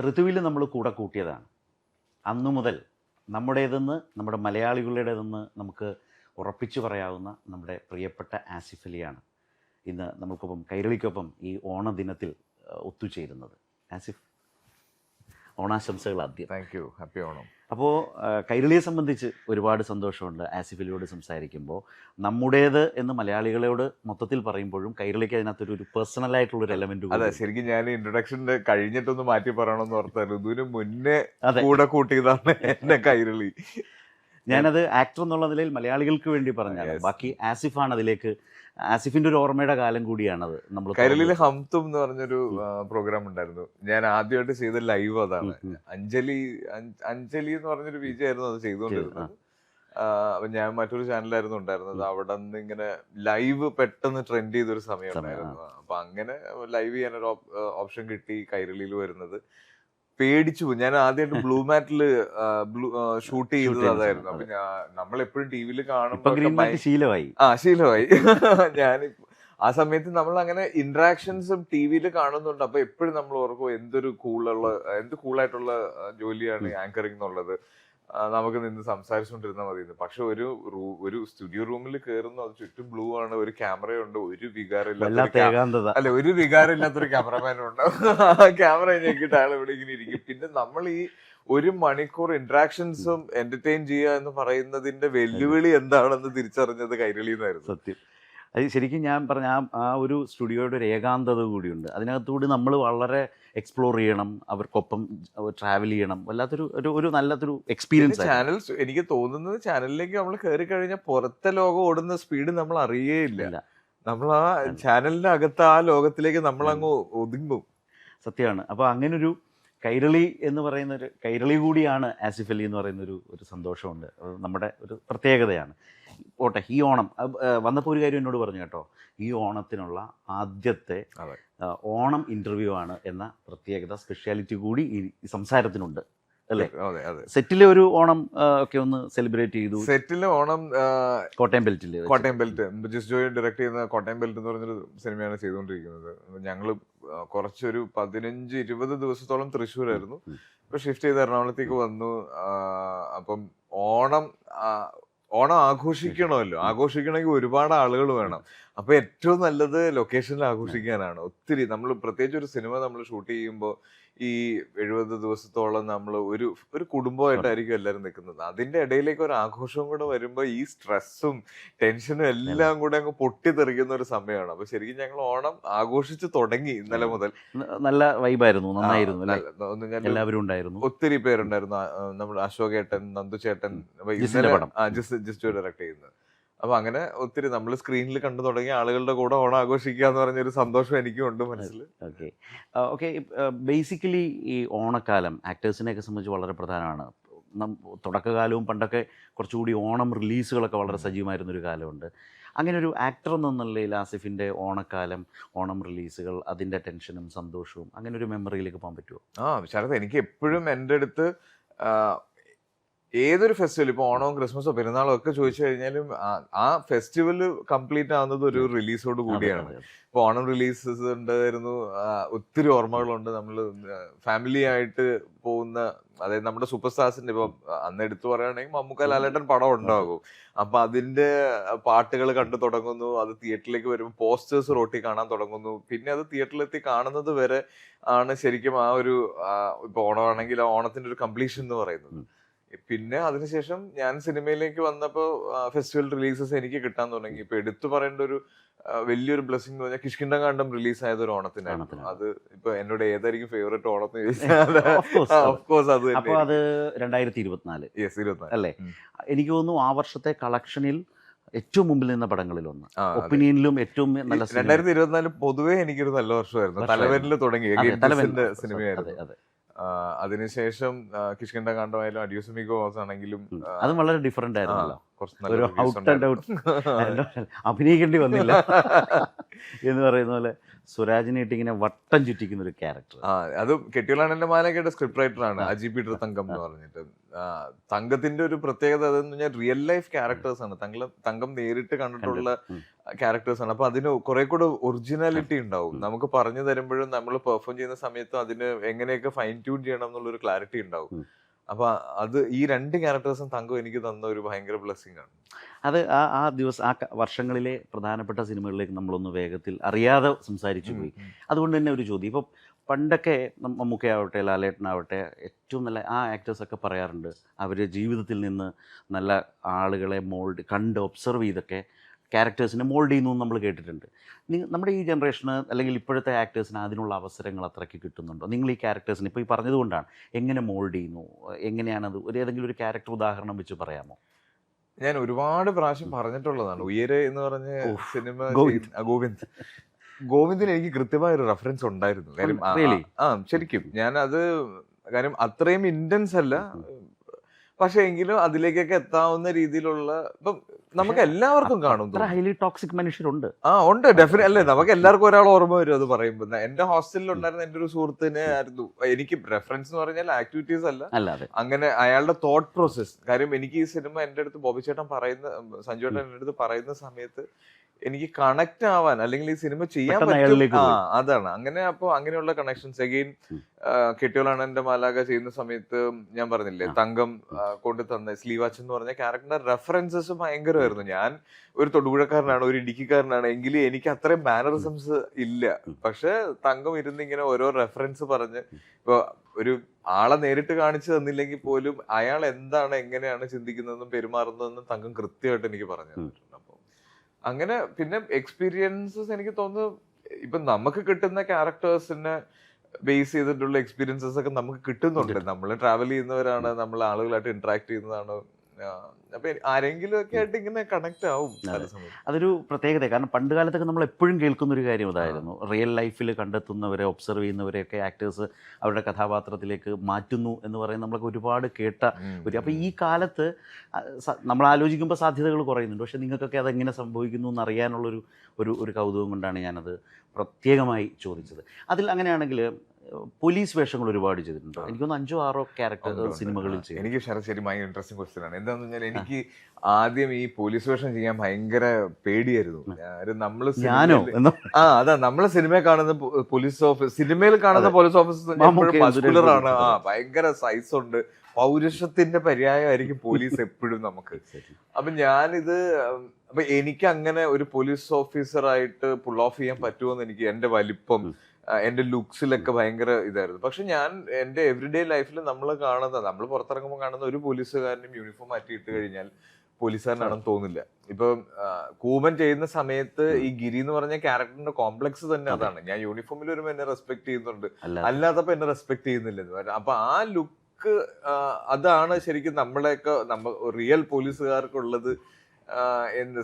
ഋതുവിൽ നമ്മൾ കൂടെ കൂട്ടിയതാണ്. അന്നു മുതൽ നമ്മുടേതെന്ന്, നമ്മുടെ മലയാളികളുടേതെന്ന് നമുക്ക് ഉറപ്പിച്ചു പറയാവുന്ന നമ്മുടെ പ്രിയപ്പെട്ട ആസിഫ് അലിയാണ് ഇന്ന് നമ്മൾക്കൊപ്പം, കൈരളിക്കൊപ്പം ഈ ഓണദിനത്തിൽ ഒത്തുചേരുന്നത്. ആസിഫ്, ഓണാശംസകൾ ആദ്യം. Thank you. ഹാപ്പി ഓണം. അപ്പോൾ കൈരളിയെ സംബന്ധിച്ച് ഒരുപാട് സന്തോഷമുണ്ട് ആസിഫ് അലിയോട് സംസാരിക്കുമ്പോൾ. നമ്മുടേത് എന്ന് മലയാളികളോട് മൊത്തത്തിൽ പറയുമ്പോഴും കൈരളിക്ക് അതിനകത്തൊരു പേഴ്സണലായിട്ടുള്ളൊരു എലമെന്റ്. അതെ, ശരിക്കും ഞാൻ ഇൻട്രൊഡക്ഷന്റെ കഴിഞ്ഞിട്ടൊന്ന് മാറ്റി പറയണമെന്ന് ഓർത്തായിരുന്നു. ഇതിന് മുന്നേ കൂടെ കൂട്ടിയതാണ് എന്നെ കൈരളി. ഞാനത് ആക്ടർ എന്നുള്ള നിലയിൽ മലയാളികൾക്ക് വേണ്ടി പറഞ്ഞാൽ, ബാക്കി ആസിഫാണ് അതിലേക്ക്. ആസിഫിന്റെ ഒരു ഓർമ്മയുടെ കാലം കൂടിയാണത്. നമ്മൾ കൈരളിയിലെ ഹംതും എന്ന് പറഞ്ഞൊരു പ്രോഗ്രാം ഉണ്ടായിരുന്നു. ഞാൻ ആദ്യമായിട്ട് ചെയ്ത ലൈവ് അതാണ്. അഞ്ജലി എന്ന് പറഞ്ഞൊരു വിജയായിരുന്നു അത് ചെയ്തുകൊണ്ടിരുന്നത്. അപ്പൊ ഞാൻ മറ്റൊരു ചാനലായിരുന്നു ഉണ്ടായിരുന്നത്. അവിടെ നിന്ന് ഇങ്ങനെ ലൈവ് പെട്ടെന്ന് ട്രെൻഡ് ചെയ്തൊരു സമയം ഉണ്ടായിരുന്നു. അപ്പൊ അങ്ങനെ ലൈവ് ചെയ്യാനൊരു ഓപ്ഷൻ കിട്ടി കൈരളിയിൽ വരുന്നത്. പേടിച്ചു. ഞാൻ ആദ്യമായിട്ട് ബ്ലൂ മാറ്റില് ഷൂട്ട് ചെയ്തത് അതായിരുന്നു. അപ്പൊ നമ്മൾ എപ്പോഴും ടി വിയിൽ കാണുമ്പോൾ ശീലമായി. ഞാൻ ആ സമയത്ത് നമ്മൾ അങ്ങനെ ഇന്ററാക്ഷൻസും ടി വിയിൽ കാണുന്നുണ്ട്. അപ്പൊ എപ്പോഴും നമ്മൾ ഓർക്കും എന്ത് കൂളായിട്ടുള്ള ജോലിയാണ് ആങ്കറിംഗ് എന്നുള്ളത്. നമുക്ക് നിന്ന് സംസാരിച്ചുകൊണ്ടിരുന്നാൽ മതി. പക്ഷെ ഒരു സ്റ്റുഡിയോ റൂമിൽ കയറുന്നു, അത് ചുറ്റും ബ്ലൂ ആണ്, ഒരു ക്യാമറയുണ്ട്, ഒരു വികാരമില്ലാത്തൊരു ക്യാമറമാനും ഉണ്ടാവും. ക്യാമറ ഞെക്കിട്ട് അയാൾ ഇവിടെ ഇങ്ങനെ ഇരിക്കും. പിന്നെ നമ്മൾ ഈ 1 മണിക്കൂർ ഇന്ററാക്ഷൻസും എന്റർടൈൻ ചെയ്യുക എന്ന് പറയുന്നതിന്റെ വെല്ലുവിളി എന്താണെന്ന് തിരിച്ചറിഞ്ഞത് കൈരളിന്നായിരുന്നു. സത്യം. അത് ശരിക്കും ഞാൻ പറഞ്ഞ ആ ഒരു സ്റ്റുഡിയോയുടെ ഒരു ഏകാന്തത കൂടിയുണ്ട്. അതിനകത്തുകൂടി നമ്മൾ വളരെ എക്സ്പ്ലോർ ചെയ്യണം, അവർക്കൊപ്പം ട്രാവൽ ചെയ്യണം. വല്ലാത്തൊരു നല്ലൊരു എക്സ്പീരിയൻസ്. ചാനൽസ്, എനിക്ക് തോന്നുന്നത് ചാനലിലേക്ക് നമ്മൾ കയറി കഴിഞ്ഞാൽ പുറത്തെ ലോകം ഓടുന്ന സ്പീഡ് നമ്മൾ അറിയേയില്ല. നമ്മൾ ആ ചാനലിന്റെ അകത്ത് ആ ലോകത്തിലേക്ക് നമ്മൾ അങ്ങ് ഒതുങ്ങും. സത്യമാണ്. അപ്പോൾ അങ്ങനൊരു കൈരളി എന്ന് പറയുന്ന കൈരളി കൂടിയാണ് ആസിഫ് അലി എന്ന് പറയുന്ന ഒരു സന്തോഷമുണ്ട്. നമ്മുടെ ഒരു പ്രത്യേകതയാണ്. പോട്ടെ, ഈ ഓണം വന്നപ്പോൾ ഒരു കാര്യം എന്നോട് പറഞ്ഞു കേട്ടോ, ഈ ഓണത്തിനുള്ള ആദ്യത്തെ ഓണം ഇന്റർവ്യൂ ആണ് എന്ന പ്രത്യേകത, സ്പെഷ്യാലിറ്റി കൂടി ഈ സംസാരത്തിനുണ്ട് അല്ലേ? സെറ്റിലെ ഒരു ഓണം ഒക്കെ ഒന്ന് സെലിബ്രേറ്റ് ചെയ്തു. സെറ്റിലെ ഓണം കോട്ടയം ബെൽറ്റ് ജിസ് ജോയി ഡയറക്ട് ചെയ്യുന്ന കോട്ടയം ബെൽറ്റ് എന്ന് പറഞ്ഞൊരു സിനിമയാണ് ചെയ്തുകൊണ്ടിരിക്കുന്നത്. ഞങ്ങൾ കുറച്ചൊരു 15-20 ദിവസത്തോളം തൃശ്ശൂരായിരുന്നു. ഇപ്പൊ ഷിഫ്റ്റ് ചെയ്ത് എറണാകുളത്തേക്ക് വന്നു. അപ്പം ഓണം ആഘോഷിക്കണമല്ലോ. ആഘോഷിക്കണമെങ്കിൽ ഒരുപാട് ആളുകൾ വേണം. അപ്പൊ ഏറ്റവും നല്ലത് ലൊക്കേഷനിൽ ആഘോഷിക്കാനാണ്. ഒത്തിരി നമ്മൾ പ്രത്യേകിച്ച് ഒരു സിനിമ നമ്മൾ ഷൂട്ട് ചെയ്യുമ്പോൾ ഈ 70 ദിവസത്തോളം നമ്മൾ ഒരു കുടുംബമായിട്ടായിരിക്കും എല്ലാവരും നിൽക്കുന്നത്. അതിന്റെ ഇടയിലേക്ക് ഒരു ആഘോഷവും കൂടെ വരുമ്പോൾ ഈ സ്ട്രെസ്സും ടെൻഷനും എല്ലാം കൂടെ അങ്ങ് പൊട്ടിത്തെറിക്കുന്ന ഒരു സമയമാണ്. അപ്പൊ ശരിക്കും ഞങ്ങൾ ഓണം ആഘോഷിച്ച് തുടങ്ങി ഇന്നലെ മുതൽ. നല്ല വൈബായിരുന്നു, നന്നായിരുന്നു. എല്ലാവരും ഉണ്ടായിരുന്നു, ഒത്തിരി പേരുണ്ടായിരുന്നു. നമ്മുടെ അശോകേട്ടൻ, നന്ദുചേട്ടൻ, ജിസ്റ്റു ഡയറക്ട് ചെയ്യുന്നത്. അപ്പൊ അങ്ങനെ ഒത്തിരി നമ്മൾ സ്ക്രീനിൽ കണ്ടു തുടങ്ങിയ ആളുകളുടെ കൂടെ ഓണം ആഘോഷിക്കുക എന്ന് പറഞ്ഞൊരു സന്തോഷം എനിക്കും ഉണ്ട് മനസ്സിൽ. ഓക്കെ. ബേസിക്കലി ഈ ഓണക്കാലം ആക്ടേഴ്സിനെയൊക്കെ സംബന്ധിച്ച് വളരെ പ്രധാനമാണ്. തുടക്കകാലവും പണ്ടൊക്കെ കുറച്ചുകൂടി ഓണം റിലീസുകളൊക്കെ വളരെ സജീവമായിരുന്നൊരു കാലമുണ്ട്. അങ്ങനെ ഒരു ആക്ടർ എന്ന നിലയിൽ ആസിഫിൻ്റെ ഓണക്കാലം, ഓണം റിലീസുകൾ, അതിൻ്റെ ടെൻഷനും സന്തോഷവും, അങ്ങനെ ഒരു മെമ്മറിയിലേക്ക് പോകാൻ പറ്റുമോ? ശരത്, എനിക്ക് എപ്പോഴും എൻ്റെ അടുത്ത് ഏതൊരു ഫെസ്റ്റിവൽ, ഇപ്പൊ ഓണവും ക്രിസ്മസോ പെരുന്നാളോ ഒക്കെ ചോദിച്ചു കഴിഞ്ഞാലും ആ ഫെസ്റ്റിവൽ കംപ്ലീറ്റ് ആവുന്നത് ഒരു റിലീസോട് കൂടിയാണ്. ഇപ്പൊ ഓണം റിലീസസ് ഉണ്ടായിരുന്നു, ഒത്തിരി ഓർമ്മകളുണ്ട്. നമ്മൾ ഫാമിലി ആയിട്ട് പോകുന്ന, അതായത് നമ്മുടെ സൂപ്പർ സ്റ്റാർസിന്റെ ഇപ്പൊ അന്ന് എടുത്തു പറയുകയാണെങ്കിൽ മമ്മൂക്ക, ലാലേട്ടൻ പടം ഉണ്ടാകും. അപ്പൊ അതിന്റെ പാട്ടുകൾ കണ്ടു തുടങ്ങുന്നു. അത് തിയേറ്ററിലേക്ക് വരുമ്പോൾ പോസ്റ്റേഴ്സ് റോട്ടി കാണാൻ തുടങ്ങുന്നു. പിന്നെ അത് തിയേറ്ററിലെത്തി കാണുന്നത് വരെ ആണ് ശരിക്കും ആ ഒരു ഇപ്പൊ ഓണമാണെങ്കിൽ ആ ഓണത്തിന്റെ ഒരു കംപ്ലീഷൻ എന്ന് പറയുന്നത്. പിന്നെ അതിനുശേഷം ഞാൻ സിനിമയിലേക്ക് വന്നപ്പോൾ ഫെസ്റ്റിവൽ റിലീസസ് എനിക്ക് കിട്ടാൻ തുടങ്ങി. ഇപ്പൊ എടുത്തു പറയേണ്ട ഒരു വലിയൊരു ബ്ലെസ്സിംഗ് എന്ന് പറഞ്ഞാൽ കിഷ്കിന്ധകാണ്ഡം റിലീസ് ആയത് ഒരു ഓണത്തിനായിരുന്നു. അത് ഇപ്പൊ എന്നോട് ഏതായിരിക്കും ഫേവറേറ്റ് ഓണത്തിന് ചോദിച്ചാൽ ഓഫ്കോഴ്സ് അത് 2024 അല്ലേ? എനിക്ക് തോന്നുന്നു ആ വർഷത്തെ കളക്ഷനിൽ ഏറ്റവും മുമ്പിൽ നിന്ന പടങ്ങളിലൊന്ന്, ഒപ്പീനിയനിലും ഏറ്റവും നല്ല. 2024 പൊതുവെ എനിക്കൊരു നല്ല വർഷമായിരുന്നു. തലവരിൽ തുടങ്ങി സിനിമയായിരുന്നു. അതിനുശേഷം കിഷ്കിന്ധകാണ്ഡമായാലും അഡ്യൂസുമിഗോ ആണെങ്കിലും അതും വളരെ ഡിഫറെന്റ് ആയിരുന്നല്ലോ. അഭിനയിക്കേണ്ടി വന്നില്ല എന്ന് പറയുന്ന പോലെ സുരാജിനെ ഇട്ട് ഇങ്ങനെ വട്ടം ചുറ്റിക്കുന്ന ഒരു ക്യാരക്ടർ. അത് കെട്ടിയോളാണെന്റെ മാലക്കയുടെ സ്ക്രിപ്റ്റ് റൈറ്റർ ആണ് അജി പീറ്റർ തങ്കം എന്ന് പറഞ്ഞിട്ട്. തങ്കത്തിന്റെ ഒരു പ്രത്യേകത അതെന്ന് പറഞ്ഞാൽ റിയൽ ലൈഫ് ക്യാരക്ടേഴ്സ് ആണ്. തങ്കം നേരിട്ട് കണ്ടിട്ടുള്ള ക്യാരക്ടേഴ്സ് ആണ്. അപ്പൊ അതിന് കുറെ കൂടെ ഒറിജിനാലിറ്റി ഉണ്ടാവും. നമുക്ക് പറഞ്ഞു തരുമ്പോഴും നമ്മൾ പെർഫോം ചെയ്യുന്ന സമയത്തും അതിന് എങ്ങനെയൊക്കെ ഫൈൻ ട്യൂൺ ചെയ്യണം എന്നുള്ളൊരു ക്ലാരിറ്റി ഉണ്ടാവും. അപ്പൊ അത് ഈ രണ്ട് ക്യാരക്ടേഴ്സും തങ്കം എനിക്ക് തന്ന ഒരു ഭയങ്കര ബ്ലെസ്സിങ് ആണ്. അത് ആ ദിവസം വർഷങ്ങളിലെ പ്രധാനപ്പെട്ട സിനിമകളിലേക്ക് നമ്മളൊന്ന് വേഗത്തിൽ അറിയാതെ സംസാരിച്ചു പോയി. അതുകൊണ്ട് തന്നെ ഒരു ചോദ്യം, ഇപ്പം പണ്ടൊക്കെ മമ്മൂക്കയാവട്ടെ ലാലേട്ടനാവട്ടെ ഏറ്റവും നല്ല ആ ആക്ടേഴ്സൊക്കെ പറയാറുണ്ട് അവർ ജീവിതത്തിൽ നിന്ന് നല്ല ആളുകളെ കണ്ട് ഒബ്സർവ് ചെയ്തൊക്കെ ക്യാരക്ടേഴ്സിനെ മോൾഡ് ചെയ്യുന്നു എന്ന് നമ്മൾ കേട്ടിട്ടുണ്ട്. നമ്മുടെ ഈ ജനറേഷന് അല്ലെങ്കിൽ ഇപ്പോഴത്തെ ആക്ടേഴ്സിന് അതിനുള്ള അവസരങ്ങൾ അത്രയ്ക്ക് കിട്ടുന്നുണ്ടോ? നിങ്ങൾ ഈ ക്യാരക്ടേഴ്സിന് ഇപ്പോൾ ഈ പറഞ്ഞതുകൊണ്ടാണ് എങ്ങനെ മോൾഡ് ചെയ്യുന്നു, എങ്ങനെയാണത്, ഏതെങ്കിലും ഒരു ക്യാരക്ടർ ഉദാഹരണം വെച്ച് പറയാമോ? ഞാൻ ഒരുപാട് പ്രാവശ്യം പറഞ്ഞിട്ടുള്ളതാണ്. ഉയരെ എന്ന് പറഞ്ഞ സിനിമ ഗോവിന്ദിന് എനിക്ക് കൃത്യമായ ഒരു റെഫറൻസ് ഉണ്ടായിരുന്നു. കാര്യം ശരിക്കും ഞാൻ അത് കാര്യം അത്രയും ഇന്റൻസ് അല്ല, പക്ഷെ എങ്കിലും അതിലേക്കൊക്കെ എത്താവുന്ന രീതിയിലുള്ള ഇപ്പം നമുക്ക് എല്ലാവർക്കും കാണും. ഹൈലി ടോക്സിക് മനുഷ്യരുണ്ട്. ഉണ്ട് ഡെഫിനറ്റ് അല്ലേ. നമുക്ക് എല്ലാവർക്കും ഒരാൾ ഓർമ്മ വരും അത് പറയുമ്പോൾ. എന്റെ ഹോസ്റ്റലിൽ ഉണ്ടായിരുന്ന എന്റെ ഒരു സുഹൃത്തിനെ ആയിരുന്നു എനിക്ക് റെഫറൻസ് എന്ന് പറഞ്ഞാൽ ആക്ടിവിറ്റീസ് അല്ലാതെ അങ്ങനെ അയാളുടെ തോട്ട് പ്രോസസ്. കാര്യം എനിക്ക് ഈ സിനിമ എന്റെ അടുത്ത് ബോബി ചേട്ടൻ സഞ്ജു ചേട്ടൻ എന്റെ അടുത്ത് പറയുന്ന സമയത്ത് എനിക്ക് കണക്ട് ആവാൻ അല്ലെങ്കിൽ ഈ സിനിമ ചെയ്യാൻ പറ്റും. അതാണ് അങ്ങനെ. അപ്പൊ അങ്ങനെയുള്ള കണക്ഷൻസ് അഗെയിൻ കെട്ടിയോളാണ് എന്റെ മാലാക ചെയ്യുന്ന സമയത്ത് ഞാൻ പറഞ്ഞില്ലേ തങ്കം കൊണ്ടു തന്ന സ്ലീവാച്ച് എന്ന് പറഞ്ഞ ക്യാരക്ടറിന്റെ റെഫറൻസസ് ഭയങ്കരമായിരുന്നു. ഞാൻ ഒരു തൊടുപുഴക്കാരനാണ്, ഒരു ഇടുക്കിക്കാരനാണ്, എങ്കിലും എനിക്ക് അത്രയും മാനറിസംസ് ഇല്ല. പക്ഷെ തങ്കം ഇരുന്ന് ഇങ്ങനെ ഓരോ റെഫറൻസ് പറഞ്ഞ് ഇപ്പൊ ഒരു ആളെ നേരിട്ട് കാണിച്ചു തന്നില്ലെങ്കിൽ പോലും അയാൾ എന്താണ് എങ്ങനെയാണ് ചിന്തിക്കുന്നതെന്നും പെരുമാറുന്നതെന്നും തങ്കം കൃത്യമായിട്ട് എനിക്ക് പറഞ്ഞു തന്നിട്ടുണ്ട്. അപ്പൊ അങ്ങനെ പിന്നെ എക്സ്പീരിയൻസസ് എനിക്ക് തോന്നുന്നു ഇപ്പൊ നമുക്ക് കിട്ടുന്ന ക്യാരക്ടേഴ്സിനെ ബേസ് ചെയ്തിട്ടുള്ള എക്സ്പീരിയൻസസ് ഒക്കെ നമുക്ക് കിട്ടുന്നുണ്ട്. നമ്മൾ ട്രാവൽ ചെയ്യുന്നവരാണ്, നമ്മൾ ആളുകളായിട്ട് ഇന്ററാക്ട് ചെയ്യുന്നതാണ്. അപ്പൊ ആരെങ്കിലും ഒക്കെ ആയിട്ട് ഇങ്ങനെ കണക്ട് ആവും. അതൊരു പ്രത്യേകത. കാരണം പണ്ട് കാലത്തൊക്കെ നമ്മൾ എപ്പോഴും കേൾക്കുന്ന ഒരു കാര്യം അതായിരുന്നു, റിയൽ ലൈഫിൽ കണ്ടെത്തുന്നവരെ ഒബ്സർവ് ചെയ്യുന്നവരെയൊക്കെ ആക്ടേഴ്സ് അവരുടെ കഥാപാത്രത്തിലേക്ക് മാറ്റുന്നു എന്ന് പറയുന്നത് നമ്മളൊക്കെ ഒരുപാട് കേട്ട ഒരു. അപ്പോൾ ഈ കാലത്ത് നമ്മൾ ആലോചിക്കുമ്പോൾ സാധ്യതകൾ കുറയുന്നുണ്ട്. പക്ഷേ നിങ്ങൾക്കൊക്കെ അതെങ്ങനെ സംഭവിക്കുന്നു എന്നറിയാനുള്ളൊരു ഒരു കൗതുകം കൊണ്ടാണ് ഞാനത് പ്രത്യേകമായി ചോദിച്ചത്. അതിൽ അങ്ങനെയാണെങ്കിൽ പോലീസ് വേഷങ്ങൾ ഒരുപാട് ചെയ്തിട്ടുണ്ട്. എനിക്കൊന്ന് 5-6 ക്യാരക്ടർ സിനിമകളിൽ ചെയ്തു. എനിക്ക് ശരി ഭയങ്കര ഇൻട്രസ്റ്റിംഗ് ക്വസ്റ്റ്യൻ ആണ്. എന്താണെന്ന് പറഞ്ഞാൽ എനിക്ക് ആദ്യം ഈ പോലീസ് വേഷം ചെയ്യാൻ ഭയങ്കര പേടിയായിരുന്നു. നമ്മള് നമ്മള് സിനിമയിൽ കാണുന്ന പോലീസ് ഓഫീസർ, സിനിമയിൽ കാണുന്ന പോലീസ് ഓഫീസർ മസ്കുലറാണ്, ഭയങ്കര സൈസ് ഉണ്ട്, പൗരുഷത്തിന്റെ പര്യായമായിരിക്കും പോലീസ് എപ്പോഴും നമുക്ക്. അപ്പൊ ഞാനിത് അപ്പൊ എനിക്ക് അങ്ങനെ ഒരു പോലീസ് ഓഫീസറായിട്ട് പുൾ ഓഫ് ചെയ്യാൻ പറ്റുമോ എനിക്ക് എന്റെ വലിപ്പം എന്റെ ലുക്സിലൊക്കെ ഭയങ്കര ഇതായിരുന്നു. പക്ഷെ ഞാൻ എന്റെ എവറിഡേ ലൈഫിൽ നമ്മൾ പുറത്തിറങ്ങുമ്പോൾ കാണുന്ന ഒരു പോലീസുകാരനും യൂണിഫോം മാറ്റി ഇട്ട് കഴിഞ്ഞാൽ പോലീസുകാരനാണെന്ന് തോന്നില്ല. ഇപ്പൊ കൂമൻ ചെയ്യുന്ന സമയത്ത് ഈ ഗിരി എന്ന് പറഞ്ഞ ക്യാരക്ടറിന്റെ കോംപ്ലക്സ് തന്നെ അതാണ്. ഞാൻ യൂണിഫോമിൽ വരുമ്പോൾ എന്നെ റെസ്പെക്ട് ചെയ്യുന്നുണ്ട്, അല്ലാത്തപ്പോ എന്നെ റെസ്പെക്ട് ചെയ്യുന്നില്ലെന്ന്. അപ്പൊ ആ ലുക്ക് അതാണ് ശരിക്കും നമ്മളെയൊക്കെ റിയൽ പോലീസുകാർക്കുള്ളത്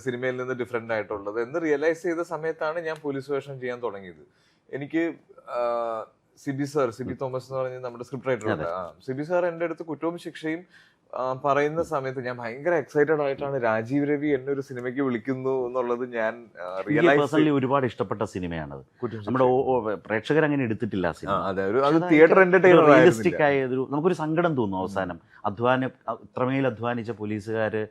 സിനിമയിൽ നിന്ന് ഡിഫറെന്റ് ആയിട്ടുള്ളത് എന്ന് റിയലൈസ് ചെയ്ത സമയത്താണ് ഞാൻ പോലീസ് വേഷം ചെയ്യാൻ തുടങ്ങിയത്. എനിക്ക് സിബി തോമസ് എന്ന് പറഞ്ഞ നമ്മുടെ സ്ക്രിപ്റ്റ് റൈറ്റർ ഉണ്ട്. സിബി സാർ എന്റെ അടുത്ത് കുറ്റവും ശിക്ഷയും പറയുന്ന സമയത്ത് ഞാൻ ഭയങ്കര എക്സൈറ്റഡ് ആയിട്ടാണ് രാജീവ് രവി എന്നെ ഒരു സിനിമയ്ക്ക് വിളിക്കുന്നു എന്നുള്ളത് ഞാൻ റിയലൈസ് ഒരുപാട് ഇഷ്ടപ്പെട്ട സിനിമയാണത്. നമ്മുടെ പ്രേക്ഷകർ അങ്ങനെ എടുത്തിട്ടില്ല സിനിമ. അത് തിയേറ്റർ എന്റർടൈനർ റിയലിസ്റ്റിക് ആയതൊരു നമുക്കൊരു സങ്കടം തോന്നും. അവസാനം ഇത്രമേൽ അധ്വാനിച്ച പോലീസുകാര്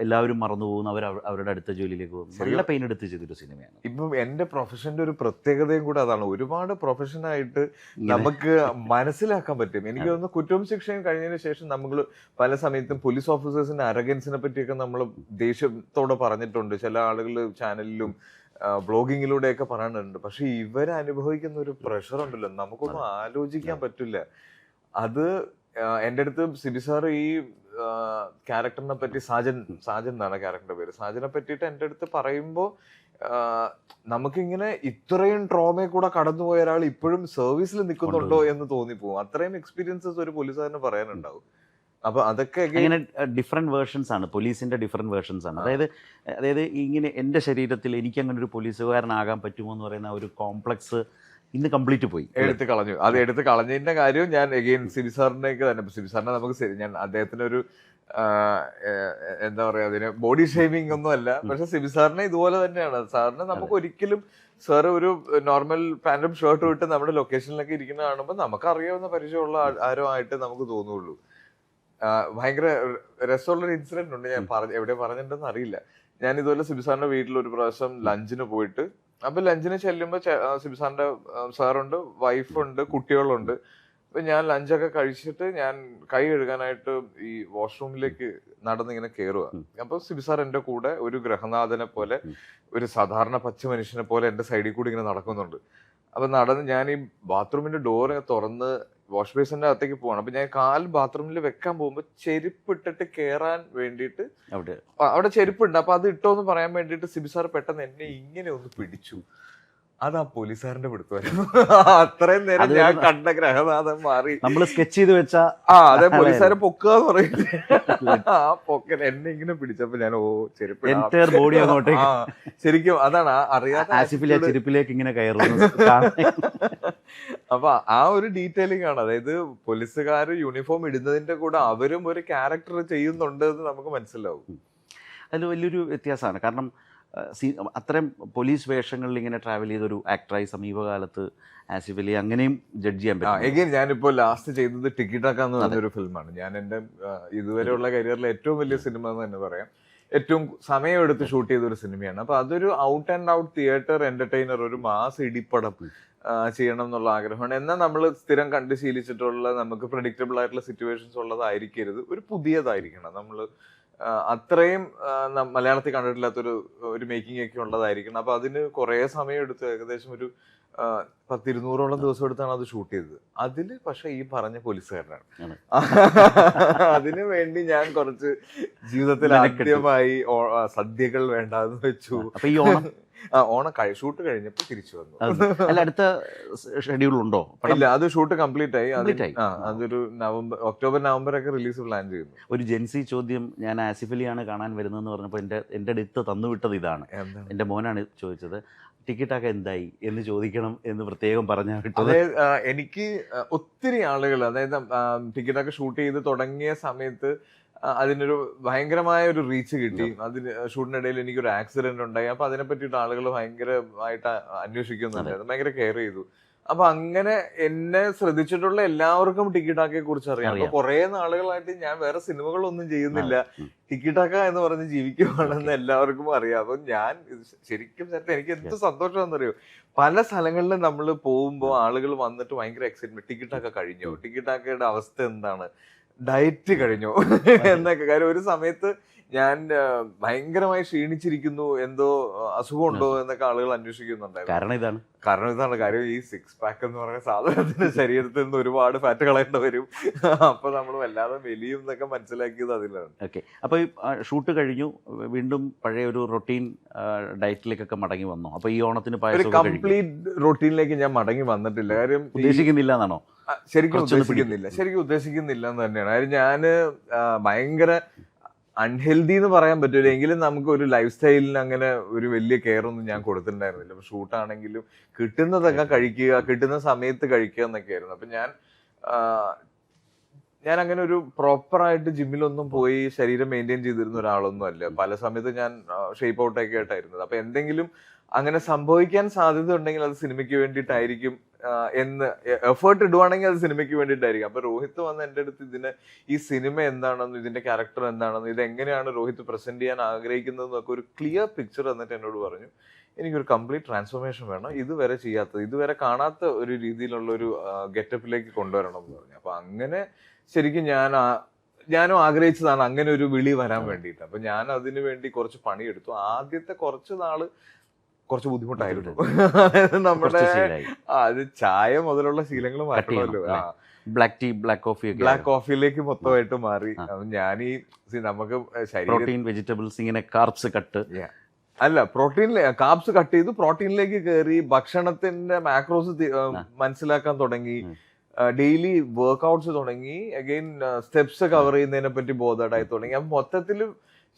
എല്ലാവരും മറന്നു പോകുന്നു, അവരുടെ അടുത്ത ജോലിയിലേക്ക് പോകും. നല്ല പെയിൻ എടുത്ത് ചെയ്തൊരു സിനിമയാണ്. ഇപ്പം എന്റെ പ്രൊഫഷന്റെ ഒരു പ്രത്യേകതയും കൂടെ അതാണ്. ഒരുപാട് പ്രൊഫഷനായിട്ട് നമുക്ക് മനസ്സിലാക്കാൻ പറ്റും. എനിക്ക് തോന്നുന്നു കുറ്റവും ശിക്ഷയും കഴിഞ്ഞതിന് ശേഷം നമ്മൾ പല സമയത്തും പോലീസ് ഓഫീസേഴ്സിന്റെ അരഗൻസിനെ പറ്റിയൊക്കെ നമ്മൾ ദേഷ്യത്തോടെ പറഞ്ഞിട്ടുണ്ട്. ചില ആളുകൾ ചാനലിലും ബ്ലോഗിങ്ങിലൂടെയൊക്കെ പറയാനുണ്ട്. പക്ഷെ ഇവരനുഭവിക്കുന്ന ഒരു പ്രഷർ ഉണ്ടല്ലോ, നമുക്കൊന്നും ആലോചിക്കാൻ പറ്റില്ല. അത് എന്റെ അടുത്ത് സിബി സാർ ഈ ക്യാരക്ടറിനെ പറ്റി സാജൻ എന്നാണ് ക്യാരക്ടറിന്റെ പേര്, സാജനെ പറ്റിയിട്ട് എന്റെ അടുത്ത് പറയുമ്പോൾ നമുക്കിങ്ങനെ ഇത്രയും ട്രോമയെ കൂടെ കടന്നുപോയ ഒരാൾ ഇപ്പോഴും സർവീസിൽ നിൽക്കുന്നുണ്ടോ എന്ന് തോന്നിപ്പോകും. അത്രയും എക്സ്പീരിയൻസസ് ഒരു പോലീസുകാരന് പറയാനുണ്ടാവും. അപ്പൊ അതൊക്കെ ഇങ്ങനെ ഡിഫറെന്റ് വേർഷൻസ് ആണ്, പോലീസിന്റെ ഡിഫറെന്റ് വേർഷൻസ് ആണ്. അതായത് ഇങ്ങനെ എന്റെ ശരീരത്തിൽ എനിക്ക് അങ്ങനെ ഒരു പോലീസുകാരനാകാൻ പറ്റുമോ എന്ന് പറയുന്ന ഒരു കോംപ്ലക്സ് ഇന്ന് കംപ്ലീറ്റ് പോയി, എടുത്ത് കളഞ്ഞു. അത് എടുത്ത് കളഞ്ഞതിന്റെ കാര്യം ഞാൻ എഗെയിൻ സിബി സാറിനെയൊക്കെ തന്നെ, സിബി സാറിനെ നമുക്ക് ഞാൻ അദ്ദേഹത്തിന് ഒരു എന്താ പറയാ അതിന് ബോഡി ഷേമിങ് ഒന്നും അല്ല, പക്ഷെ സിബി സാറിനെ ഇതുപോലെ തന്നെയാണ്. സാറിന് നമുക്ക് ഒരിക്കലും സാർ ഒരു നോർമൽ പാന്റും ഷർട്ടും ഇട്ട് നമ്മുടെ ലൊക്കേഷനിലൊക്കെ ഇരിക്കുന്ന കാണുമ്പോൾ നമുക്ക് അറിയാവുന്ന പരിചയമുള്ള ആരോ ആയിട്ട് നമുക്ക് തോന്നുള്ളൂ. ഭയങ്കര രസമുള്ളൊരു ഇൻസിഡന്റ് ഉണ്ട്. ഞാൻ എവിടെ പറഞ്ഞിട്ടുണ്ടെന്ന് അറിയില്ല. ഞാൻ ഇതുപോലെ സിബിസാറിന്റെ വീട്ടിൽ ഒരു പ്രാവശ്യം ലഞ്ചിന് പോയിട്ട്, അപ്പൊ ലഞ്ചിന് ചെല്ലുമ്പോ സിബിസാറിന്റെ സാറുണ്ട്, വൈഫുണ്ട്, കുട്ടികളുണ്ട്. അപ്പൊ ഞാൻ ലഞ്ചൊക്കെ കഴിച്ചിട്ട് ഞാൻ കൈ കഴുകാനായിട്ട് ഈ വാഷ്റൂമിലേക്ക് നടന്നിങ്ങനെ കയറുക. അപ്പൊ സിബിസാർ എന്റെ കൂടെ ഒരു ഗ്രഹനാഥനെ പോലെ, ഒരു സാധാരണ പച്ച മനുഷ്യനെ പോലെ എന്റെ സൈഡിൽ കൂടി ഇങ്ങനെ നടക്കുന്നുണ്ട്. അപ്പൊ നടന്ന് ഞാൻ ഈ ബാത്റൂമിന്റെ ഡോർ തുറന്ന് വാഷ് ബേസിന്റെ അകത്തേക്ക് പോവാണ്. അപ്പൊ ഞാൻ കാൽ ബാത്റൂമിൽ വെക്കാൻ പോകുമ്പോ ചെരുപ്പ് ഇട്ടിട്ട് കേറാൻ വേണ്ടിയിട്ട് അവിടെ ചെരുപ്പുണ്ട്. അപ്പൊ അത് ഇട്ടോന്ന് പറയാൻ വേണ്ടിയിട്ട് സിബിസാർ പെട്ടെന്ന് എന്നെ ഇങ്ങനെ ഒന്ന് പിടിച്ചു. അത് ആ പോലീസുകാരന്റെ പിടുത്തമായിരുന്നു. അത്രയും നേരം ഞാൻ കണ്ട ഗ്രഹനാഥൻ മാറി. നമ്മൾ സ്കെച്ച് ചെയ്ത് വെച്ച അതെ, പോലീസുകാരെ പൊക്കാന്ന് പറയുന്നത്. ആ പൊക്കൻ എന്നെ ഇങ്ങനെ പിടിച്ചപ്പോ ഞാൻ എൻറ്റയർ ബോഡി അങ്ങോട്ടേക്ക് ശരിക്കും അതാണ് അറിയാത്ത ചെരുപ്പിലേക്ക് ഇങ്ങനെ കയറുന്നു. അപ്പൊ ആ ഒരു ഡീറ്റെയിലിംഗ് ആണ്. അതായത് പോലീസുകാർ യൂണിഫോം ഇടുന്നതിന്റെ കൂടെ അവരും ഒരു ക്യാരക്ടർ ചെയ്യുന്നുണ്ട് എന്ന് നമുക്ക് മനസ്സിലാവും. അതിൽ വലിയൊരു വ്യത്യാസമാണ്. കാരണം അത്രയും പോലീസ് വേഷങ്ങളിൽ ഇങ്ങനെ ട്രാവൽ ചെയ്തൊരു ആക്ടറായി സമീപകാലത്ത് ആസിഫ് അലി അങ്ങനെയും ജഡ്ജ് ചെയ്യാൻ പറ്റും. എഗെയിൻ ഞാനിപ്പോ ലാസ്റ്റ് ചെയ്തത് ടിക്കിറ്റാക്ക എന്ന് പറഞ്ഞൊരു ഫിലിമാണ്. ഞാൻ എന്റെ ഇതുവരെയുള്ള കരിയറിലെ ഏറ്റവും വലിയ സിനിമ എന്ന് തന്നെ പറയാം. ഏറ്റവും സമയമെടുത്ത് ഷൂട്ട് ചെയ്ത ഒരു സിനിമയാണ്. അപ്പൊ അതൊരു out and out theatre entertainer, ഒരു മാസ് ഇടിപ്പടം ചെയ്യണം എന്നുള്ള ആഗ്രഹമാണ്. എന്നാൽ നമ്മൾ സ്ഥിരം കണ്ട് ശീലിച്ചിട്ടുള്ള നമുക്ക് പ്രെഡിക്റ്റബിൾ ആയിട്ടുള്ള സിറ്റുവേഷൻസ് ഉള്ളതായിരിക്കരുത്, ഒരു പുതിയതായിരിക്കണം. നമ്മൾ അത്രയും മലയാളത്തിൽ കണ്ടിട്ടില്ലാത്തൊരു മേക്കിംഗ് ഒക്കെ ഉള്ളതായിരിക്കണം. അപ്പൊ അതിന് കുറെ സമയം എടുത്ത് ഏകദേശം ഒരു 100-200ഓളം ദിവസം എടുത്താണ് അത് ഷൂട്ട് ചെയ്തത്. അതില് പക്ഷെ ഈ പറഞ്ഞ പോലീസുകാരനാണ്. അതിനു വേണ്ടി ഞാൻ കുറച്ച് ജീവിതത്തിൽ ആദ്യമായി സദ്യകൾ വേണ്ടാന്ന് വെച്ചു. ഓണം ഷൂട്ട് കഴിഞ്ഞപ്പോ തിരിച്ചു വന്നു. അല്ല, അടുത്ത ഷെഡ്യൂൾ ഉണ്ടോ? ഇല്ല, അത് ഷൂട്ട് കംപ്ലീറ്റ് ആയി. അതൊരു ഒക്ടോബർ-നവംബർ ഒക്കെ റിലീസ് പ്ലാൻ ചെയ്യുന്നു. ഒരു ജെൻസി ചോദ്യം, ഞാൻ ആസിഫ് അലിയാണ് കാണാൻ വരുന്നതെന്ന് പറഞ്ഞപ്പോൾ എൻ്റെ അടുത്ത് തന്നുവിട്ടത് ഇതാണ്. എൻ്റെ മോനാണ് ചോദിച്ചത്, ടിക്കറ്റൊക്കെ എന്തായി എന്ന് ചോദിക്കണം എന്ന് പ്രത്യേകം പറഞ്ഞാൽ വിട്ടത്. എനിക്ക് ഒത്തിരി ആളുകൾ, അതായത് ടിക്കറ്റൊക്കെ ഷൂട്ട് ചെയ്ത് തുടങ്ങിയ സമയത്ത് അതിനൊരു ഭയങ്കരമായ ഒരു റീച്ച് കിട്ടി. അതിന് ഷൂട്ടിനിടയിൽ എനിക്കൊരു ആക്സിഡന്റ് ഉണ്ടായി. അപ്പൊ അതിനെ പറ്റിയിട്ട് ആളുകൾ ഭയങ്കരമായിട്ട് അന്വേഷിക്കുന്നുണ്ടായിരുന്നു, ഭയങ്കര കെയർ ചെയ്തു. അപ്പൊ അങ്ങനെ എന്നെ ശ്രദ്ധിച്ചിട്ടുള്ള എല്ലാവർക്കും ടിക്കിറ്റാക്കയെ കുറിച്ച് അറിയാം. അപ്പൊ കുറെ നാളുകളായിട്ട് ഞാൻ വേറെ സിനിമകളൊന്നും ചെയ്യുന്നില്ല, ടിക്കിറ്റാക്ക എന്ന് പറഞ്ഞ് ജീവിക്കുവാണെന്ന് എല്ലാവർക്കും അറിയാം. അപ്പൊ ഞാൻ ശരിക്കും എനിക്ക് എന്ത് സന്തോഷമാണെന്നറിയോ, പല സ്ഥലങ്ങളിലും നമ്മൾ പോകുമ്പോൾ ആളുകൾ വന്നിട്ട് ഭയങ്കര എക്സൈറ്റ്മെന്റ്, ടിക്കിറ്റാക്ക കഴിഞ്ഞോ, ടിക്കിറ്റാക്കയുടെ അവസ്ഥ എന്താണ്, ഡയറ്റ് കഴിഞ്ഞോ എന്നൊക്കെ. കാര്യം ഒരു സമയത്ത് ഞാൻ ഭയങ്കരമായി ക്ഷീണിച്ചിരിക്കുന്നു, എന്തോ അസുഖമുണ്ടോ എന്നൊക്കെ ആളുകൾ അന്വേഷിക്കുന്നുണ്ടായിരുന്നു. കാരണം ഇതാണ് കാര്യം, ഈ 6 പാക്ക് എന്ന് പറയുന്ന സാധനത്തിന്റെ ശരീരത്തിൽ നിന്ന് ഒരുപാട് ഫാറ്റ് കളയേണ്ടി വരും. അപ്പൊ നമ്മൾ വല്ലാതെ വലിയും എന്നൊക്കെ മനസ്സിലാക്കിയത് അതിലാണ്. ഓക്കെ, അപ്പൊ ഈ ഷൂട്ട് കഴിഞ്ഞു, വീണ്ടും പഴയ ഒരു റൊട്ടീൻ ഡയറ്റിലേക്കൊക്കെ മടങ്ങി വന്നു. അപ്പൊ ഈ ഓണത്തിന് ഒരു കംപ്ലീറ്റ് റൊട്ടീനിലേക്ക് ഞാൻ മടങ്ങി വന്നിട്ടില്ല. കാര്യം ഉദ്ദേശിക്കുന്നില്ല എന്നാണോ? ശരിക്കും ഉദ്ദേശിക്കുന്നില്ല എന്ന് തന്നെയാണ്. കാര്യം ഞാന് ഭയങ്കര അൺഹെൽതി എന്ന് പറയാൻ പറ്റൂല, എങ്കിലും നമുക്ക് ഒരു ലൈഫ് സ്റ്റൈലിന് അങ്ങനെ ഒരു വലിയ കെയർ ഒന്നും ഞാൻ കൊടുത്തിട്ടുണ്ടായിരുന്നില്ല. അപ്പൊ ഷൂട്ടാണെങ്കിലും കിട്ടുന്നതൊക്കെ കഴിക്കുക, കിട്ടുന്ന സമയത്ത് കഴിക്കുക എന്നൊക്കെയായിരുന്നു. അപ്പൊ ഞാൻ അങ്ങനെ ഒരു പ്രോപ്പറായിട്ട് ജിമ്മിലൊന്നും പോയി ശരീരം മെയിൻറ്റെയിൻ ചെയ്തിരുന്ന ഒരാളൊന്നും അല്ല. പല സമയത്ത് ഞാൻ ഷേപ്പ് ഔട്ടൊക്കെ ആയിട്ടായിരുന്നത്. അപ്പൊ എന്തെങ്കിലും അങ്ങനെ സംഭവിക്കാൻ സാധ്യത ഉണ്ടെങ്കിൽ അത് സിനിമയ്ക്ക് വേണ്ടിയിട്ടായിരിക്കും എന്ന് എഫേർട്ട് ഇടുവാണെങ്കിൽ അത് സിനിമയ്ക്ക് വേണ്ടിയിട്ടായിരിക്കും. അപ്പൊ രോഹിത് വന്ന് എൻ്റെ അടുത്ത് ഈ സിനിമ എന്താണെന്നും ഇതിന്റെ ക്യാരക്ടർ എന്താണെന്നും ഇത് എങ്ങനെയാണ് രോഹിത് പ്രസന്റ് ചെയ്യാൻ ആഗ്രഹിക്കുന്നതെന്നൊക്കെ ഒരു ക്ലിയർ പിക്ചർ എന്നിട്ട് എന്നോട് പറഞ്ഞു, എനിക്കൊരു കംപ്ലീറ്റ് ട്രാൻസ്ഫോർമേഷൻ വേണം, ഇതുവരെ ചെയ്യാത്തത്, ഇതുവരെ കാണാത്ത ഒരു രീതിയിലുള്ള ഒരു ഗെറ്റപ്പിലേക്ക് കൊണ്ടുവരണം എന്ന് പറഞ്ഞു. അപ്പൊ അങ്ങനെ ശരിക്കും ഞാനും ആഗ്രഹിച്ചതാണ് അങ്ങനെ ഒരു വിളി വരാൻ വേണ്ടിയിട്ട്. അപ്പൊ ഞാൻ അതിനു വേണ്ടി കുറച്ച് പണിയെടുത്തു. ആദ്യത്തെ കുറച്ച് നാള് കുറച്ച് ബുദ്ധിമുട്ടായിരുന്നു. അതായത് നമ്മുടെ അത് ചായ മുതലുള്ള ശീലങ്ങൾ മാറ്റണമല്ലോ. ബ്ലാക്ക് ടീ, ബ്ലാക്ക് കോഫിയിലേക്ക് മൊത്തമായിട്ട് മാറി. ഞാൻ നമുക്ക് പ്രോട്ടീൻ, വെജിറ്റബിൾസ്, ഇങ്ങനെ കാർബ്സ് കട്ട് അല്ല, കാർബ്സ് കട്ട് ചെയ്തു, പ്രോട്ടീനിലേക്ക് കയറി, ഭക്ഷണത്തിന്റെ മാക്രോസ് മനസ്സിലാക്കാൻ തുടങ്ങി, ഡെയിലി വർക്ക്ഔട്ട്സ് തുടങ്ങി, അഗൈൻ സ്റ്റെപ്സ് കവർ ചെയ്യുന്നതിനെ പറ്റി ബോധേഡായി തുടങ്ങി. അപ്പൊ മൊത്തത്തില്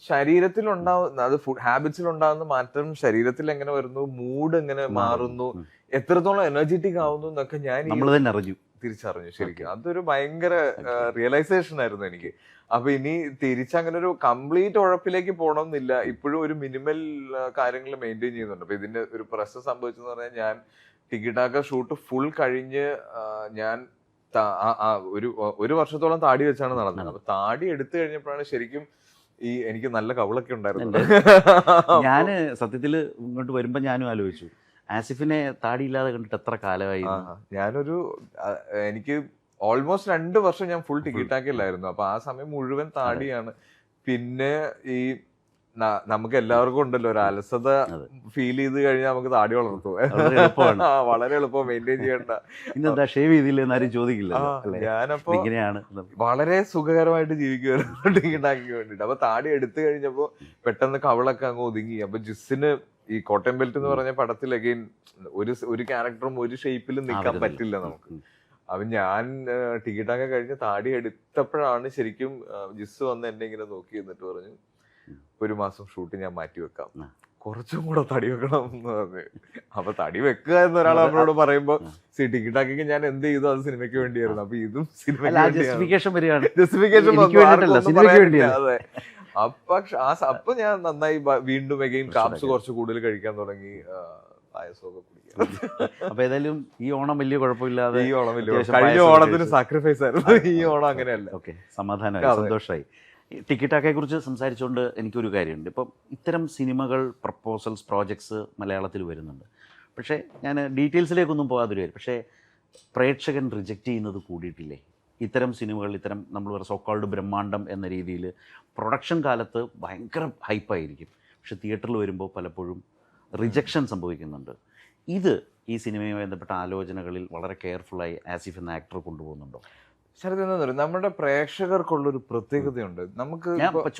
ശരീരത്തിലുണ്ടാവുന്ന, അത് ഫുഡ് ഹാബിറ്റ്സിൽ ഉണ്ടാകുന്ന മാറ്റം ശരീരത്തിൽ എങ്ങനെ വരുന്നു, മൂഡ് എങ്ങനെ മാറുന്നു, എത്രത്തോളം എനർജറ്റിക് ആവുന്നു എന്നൊക്കെ ഞാൻ തിരിച്ചറിഞ്ഞു. ശരിക്കും അതൊരു ഭയങ്കര റിയലൈസേഷൻ ആയിരുന്നു എനിക്ക്. അപ്പൊ ഇനി തിരിച്ചങ്ങനെ ഒരു കംപ്ലീറ്റ് ഉഴപ്പിലേക്ക് പോകണമെന്നില്ല, ഇപ്പോഴും ഒരു മിനിമൽ കാര്യങ്ങൾ മെയിൻറ്റെയിൻ ചെയ്യുന്നുണ്ട്. അപ്പൊ ഇതിന്റെ ഒരു പ്രശ്നം സംഭവിച്ചെന്ന് പറഞ്ഞാൽ, ഞാൻ ടിക്കിറ്റാക്ക ഷൂട്ട് ഫുൾ കഴിഞ്ഞ് ഞാൻ ഒരു വർഷത്തോളം താടി വെച്ചാണ് നടന്നത്. അപ്പൊ താടി എടുത്തു കഴിഞ്ഞപ്പോഴാണ് ശരിക്കും എനിക്ക് നല്ല കവിളൊക്കെ ഉണ്ടായിരുന്നു. ഞാന് സത്യത്തില് ഇങ്ങോട്ട് വരുമ്പോ ഞാനും ആലോചിച്ചു, ആസിഫിനെ താടിയില്ലാതെ കണ്ടിട്ട് എത്ര കാലമായി. എനിക്ക് ഓൾമോസ്റ്റ് 2 വർഷം ഞാൻ ഫുൾ ടിക്കറ്റാക്കില്ലായിരുന്നു. അപ്പൊ ആ സമയം മുഴുവൻ താടിയാണ്. പിന്നെ ഈ നമുക്ക് എല്ലാവർക്കും ഉണ്ടല്ലോ ഒരു അലസത ഫീൽ ചെയ്ത് കഴിഞ്ഞാൽ നമുക്ക് താടി വളർത്തും. വളരെ എളുപ്പം മെയിൻറ്റെയിൻ ചെയ്യണ്ട. ഇന്നെന്താ ഷേവ് ചെയ്തില്ലെന്ന് ആരും ചോദിക്കില്ല. ഞാനപ്പോ വളരെ സുഖകരമായിട്ട് ജീവിക്കുമായിരുന്നു ടിക്കറ്റാക്കി വേണ്ടിട്ട്. അപ്പൊ താടി എടുത്തു കഴിഞ്ഞപ്പോ പെട്ടെന്ന് കവിളൊക്കെ അങ്ങ് ഒതുങ്ങി. അപ്പൊ ജിസ്സിന് ഈ കോട്ടയം ബെൽറ്റ് എന്ന് പറഞ്ഞ പടത്തിൽ അഗൈൻ ഒരു ക്യാരക്ടറും ഒരു ഷേപ്പിലും നിൽക്കാൻ പറ്റില്ല നമുക്ക്. അപ്പൊ ഞാൻ ടിക്കറ്റൊക്കെ കഴിഞ്ഞ് താടി എടുത്തപ്പോഴാണ് ശരിക്കും ജിസ് വന്ന് എന്നെ ഇങ്ങനെ നോക്കി എന്നിട്ട് പറഞ്ഞു, 1 മാസം ഷൂട്ട് ഞാൻ മാറ്റി വെക്കാം, കുറച്ചും കൂടെ തടി വെക്കണം എന്ന് പറഞ്ഞു. അപ്പൊ തടി വെക്കുക എന്നൊരാൾ നമ്മളോട് പറയുമ്പോ ടിക്കറ്റാക്കി ഞാൻ എന്ത് ചെയ്തു, അത് സിനിമയ്ക്ക് വേണ്ടിയായിരുന്നു. അപ്പൊ ഇതും അതെ. അപ്പൊ ഞാൻ നന്നായി വീണ്ടും അഗൈൻ കാപ്സ് കുറച്ച് കൂടുതൽ കഴിക്കാൻ തുടങ്ങി, പായസമൊക്കെ കുടിക്കാൻ. അപ്പൊ ഏതായാലും ഈ ഓണം വലിയ കുഴപ്പമില്ലാതെ, ഈ ഓണം വലിയ കഴിഞ്ഞ ഓണത്തിന് സാക്രിഫൈസ് ആയിരുന്നു, ഈ ഓണം അങ്ങനെയല്ല. ഓക്കെ, സമാധാനമായി, സന്തോഷമായി. ടിക്കറ്റൊക്കെ കുറിച്ച് സംസാരിച്ചുകൊണ്ട് എനിക്കൊരു കാര്യമുണ്ട്. ഇപ്പം ഇത്തരം സിനിമകൾ, പ്രപ്പോസൽസ്, പ്രോജക്ട്സ് മലയാളത്തിൽ വരുന്നുണ്ട്. പക്ഷേ ഞാൻ ഡീറ്റെയിൽസിലേക്കൊന്നും പോകാതെ വരും. പക്ഷേ പ്രേക്ഷകൻ റിജക്റ്റ് ചെയ്യുന്നത് കൂടിയിട്ടില്ലേ? ഇത്തരം സിനിമകൾ, ഇത്തരം നമ്മൾ പറയുന്ന സോക്കോൾഡ് ബ്രഹ്മാണ്ഡം എന്ന രീതിയിൽ പ്രൊഡക്ഷൻ കാലത്ത് ഭയങ്കര ഹൈപ്പായിരിക്കും, പക്ഷെ തിയേറ്ററിൽ വരുമ്പോൾ പലപ്പോഴും റിജക്ഷൻ സംഭവിക്കുന്നുണ്ട്. ഇത് ഈ സിനിമയുമായി ബന്ധപ്പെട്ട ആലോചനകളിൽ വളരെ കെയർഫുള്ളായി ആസിഫ് എന്ന ആക്ടർ കൊണ്ടുപോകുന്നുണ്ടോ? ശരത്, എന്താ നമ്മുടെ പ്രേക്ഷകർക്കുള്ളൊരു പ്രത്യേകതയുണ്ട്. നമുക്ക്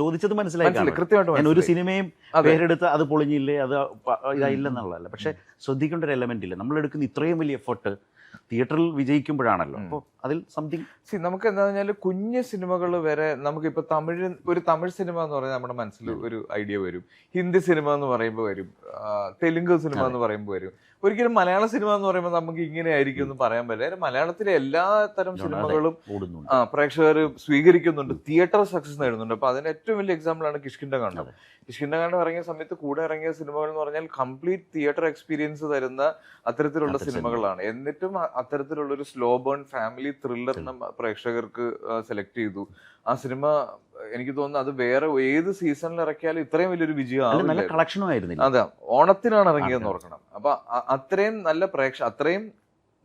ചോദിച്ചത് മനസ്സിലായി, കൃത്യമായിട്ട് ഒരു സിനിമയും പേരെടുത്ത് അത് പൊളിഞ്ഞില്ലേ, അത് ഇതായില്ലെന്നുള്ളതല്ല. പക്ഷെ ശ്രദ്ധിക്കേണ്ട ഒരു എലമെന്റ് ഇല്ല, നമ്മൾ എടുക്കുന്ന ഇത്രയും വലിയ എഫേർട്ട് തിയേറ്ററിൽ വിജയിക്കുമ്പോഴാണല്ലോ. അപ്പോൾ അതിൽ സംതിങ് നമുക്ക് എന്താ പറഞ്ഞാൽ കുഞ്ഞു സിനിമകൾ വരെ നമുക്കിപ്പോൾ തമിഴ് സിനിമ എന്ന് പറഞ്ഞാൽ നമ്മുടെ മനസ്സിൽ ഒരു ഐഡിയ വരും, ഹിന്ദി സിനിമ എന്ന് പറയുമ്പോൾ വരും, തെലുങ്ക് സിനിമ എന്ന് പറയുമ്പോൾ വരും. ഒരിക്കലും മലയാള സിനിമ എന്ന് പറയുമ്പോൾ നമുക്ക് ഇങ്ങനെ ആയിരിക്കും എന്ന് പറയാൻ പറ്റില്ല. മലയാളത്തിലെ എല്ലാ തരം സിനിമകളും പ്രേക്ഷകർ സ്വീകരിക്കുന്നുണ്ട്, തിയേറ്റർ സക്സസ് നേടുന്നുണ്ട്. അപ്പൊ അതിന് ഏറ്റവും വലിയ എക്സാമ്പിൾ ആണ് കിഷ്കിന്ധകാണ്ഡം. കിഷ്കിന്ധകാണ്ഡം ഇറങ്ങിയ സമയത്ത് കൂടെ ഇറങ്ങിയ സിനിമകൾ എന്ന് പറഞ്ഞാൽ കംപ്ലീറ്റ് തിയേറ്റർ എക്സ്പീരിയൻസ് തരുന്ന അത്തരത്തിലുള്ള സിനിമകളാണ്. എന്നിട്ടും അത്തരത്തിലുള്ള ഒരു സ്ലോ ബേൺ ഫാമിലി ത്രില്ലറിനെ പ്രേക്ഷകർക്ക് സെലക്ട് ചെയ്തു. ആ സിനിമ എനിക്ക് തോന്നുന്നു അത് വേറെ ഏത് സീസണിൽ ഇറക്കിയാലും ഇത്രയും വലിയൊരു വിജയം. അതെ, ഓണത്തിനാണ് ഇറങ്ങിയതെന്ന് ഓർക്കണം. അപ്പൊ അത്രയും നല്ല അത്രയും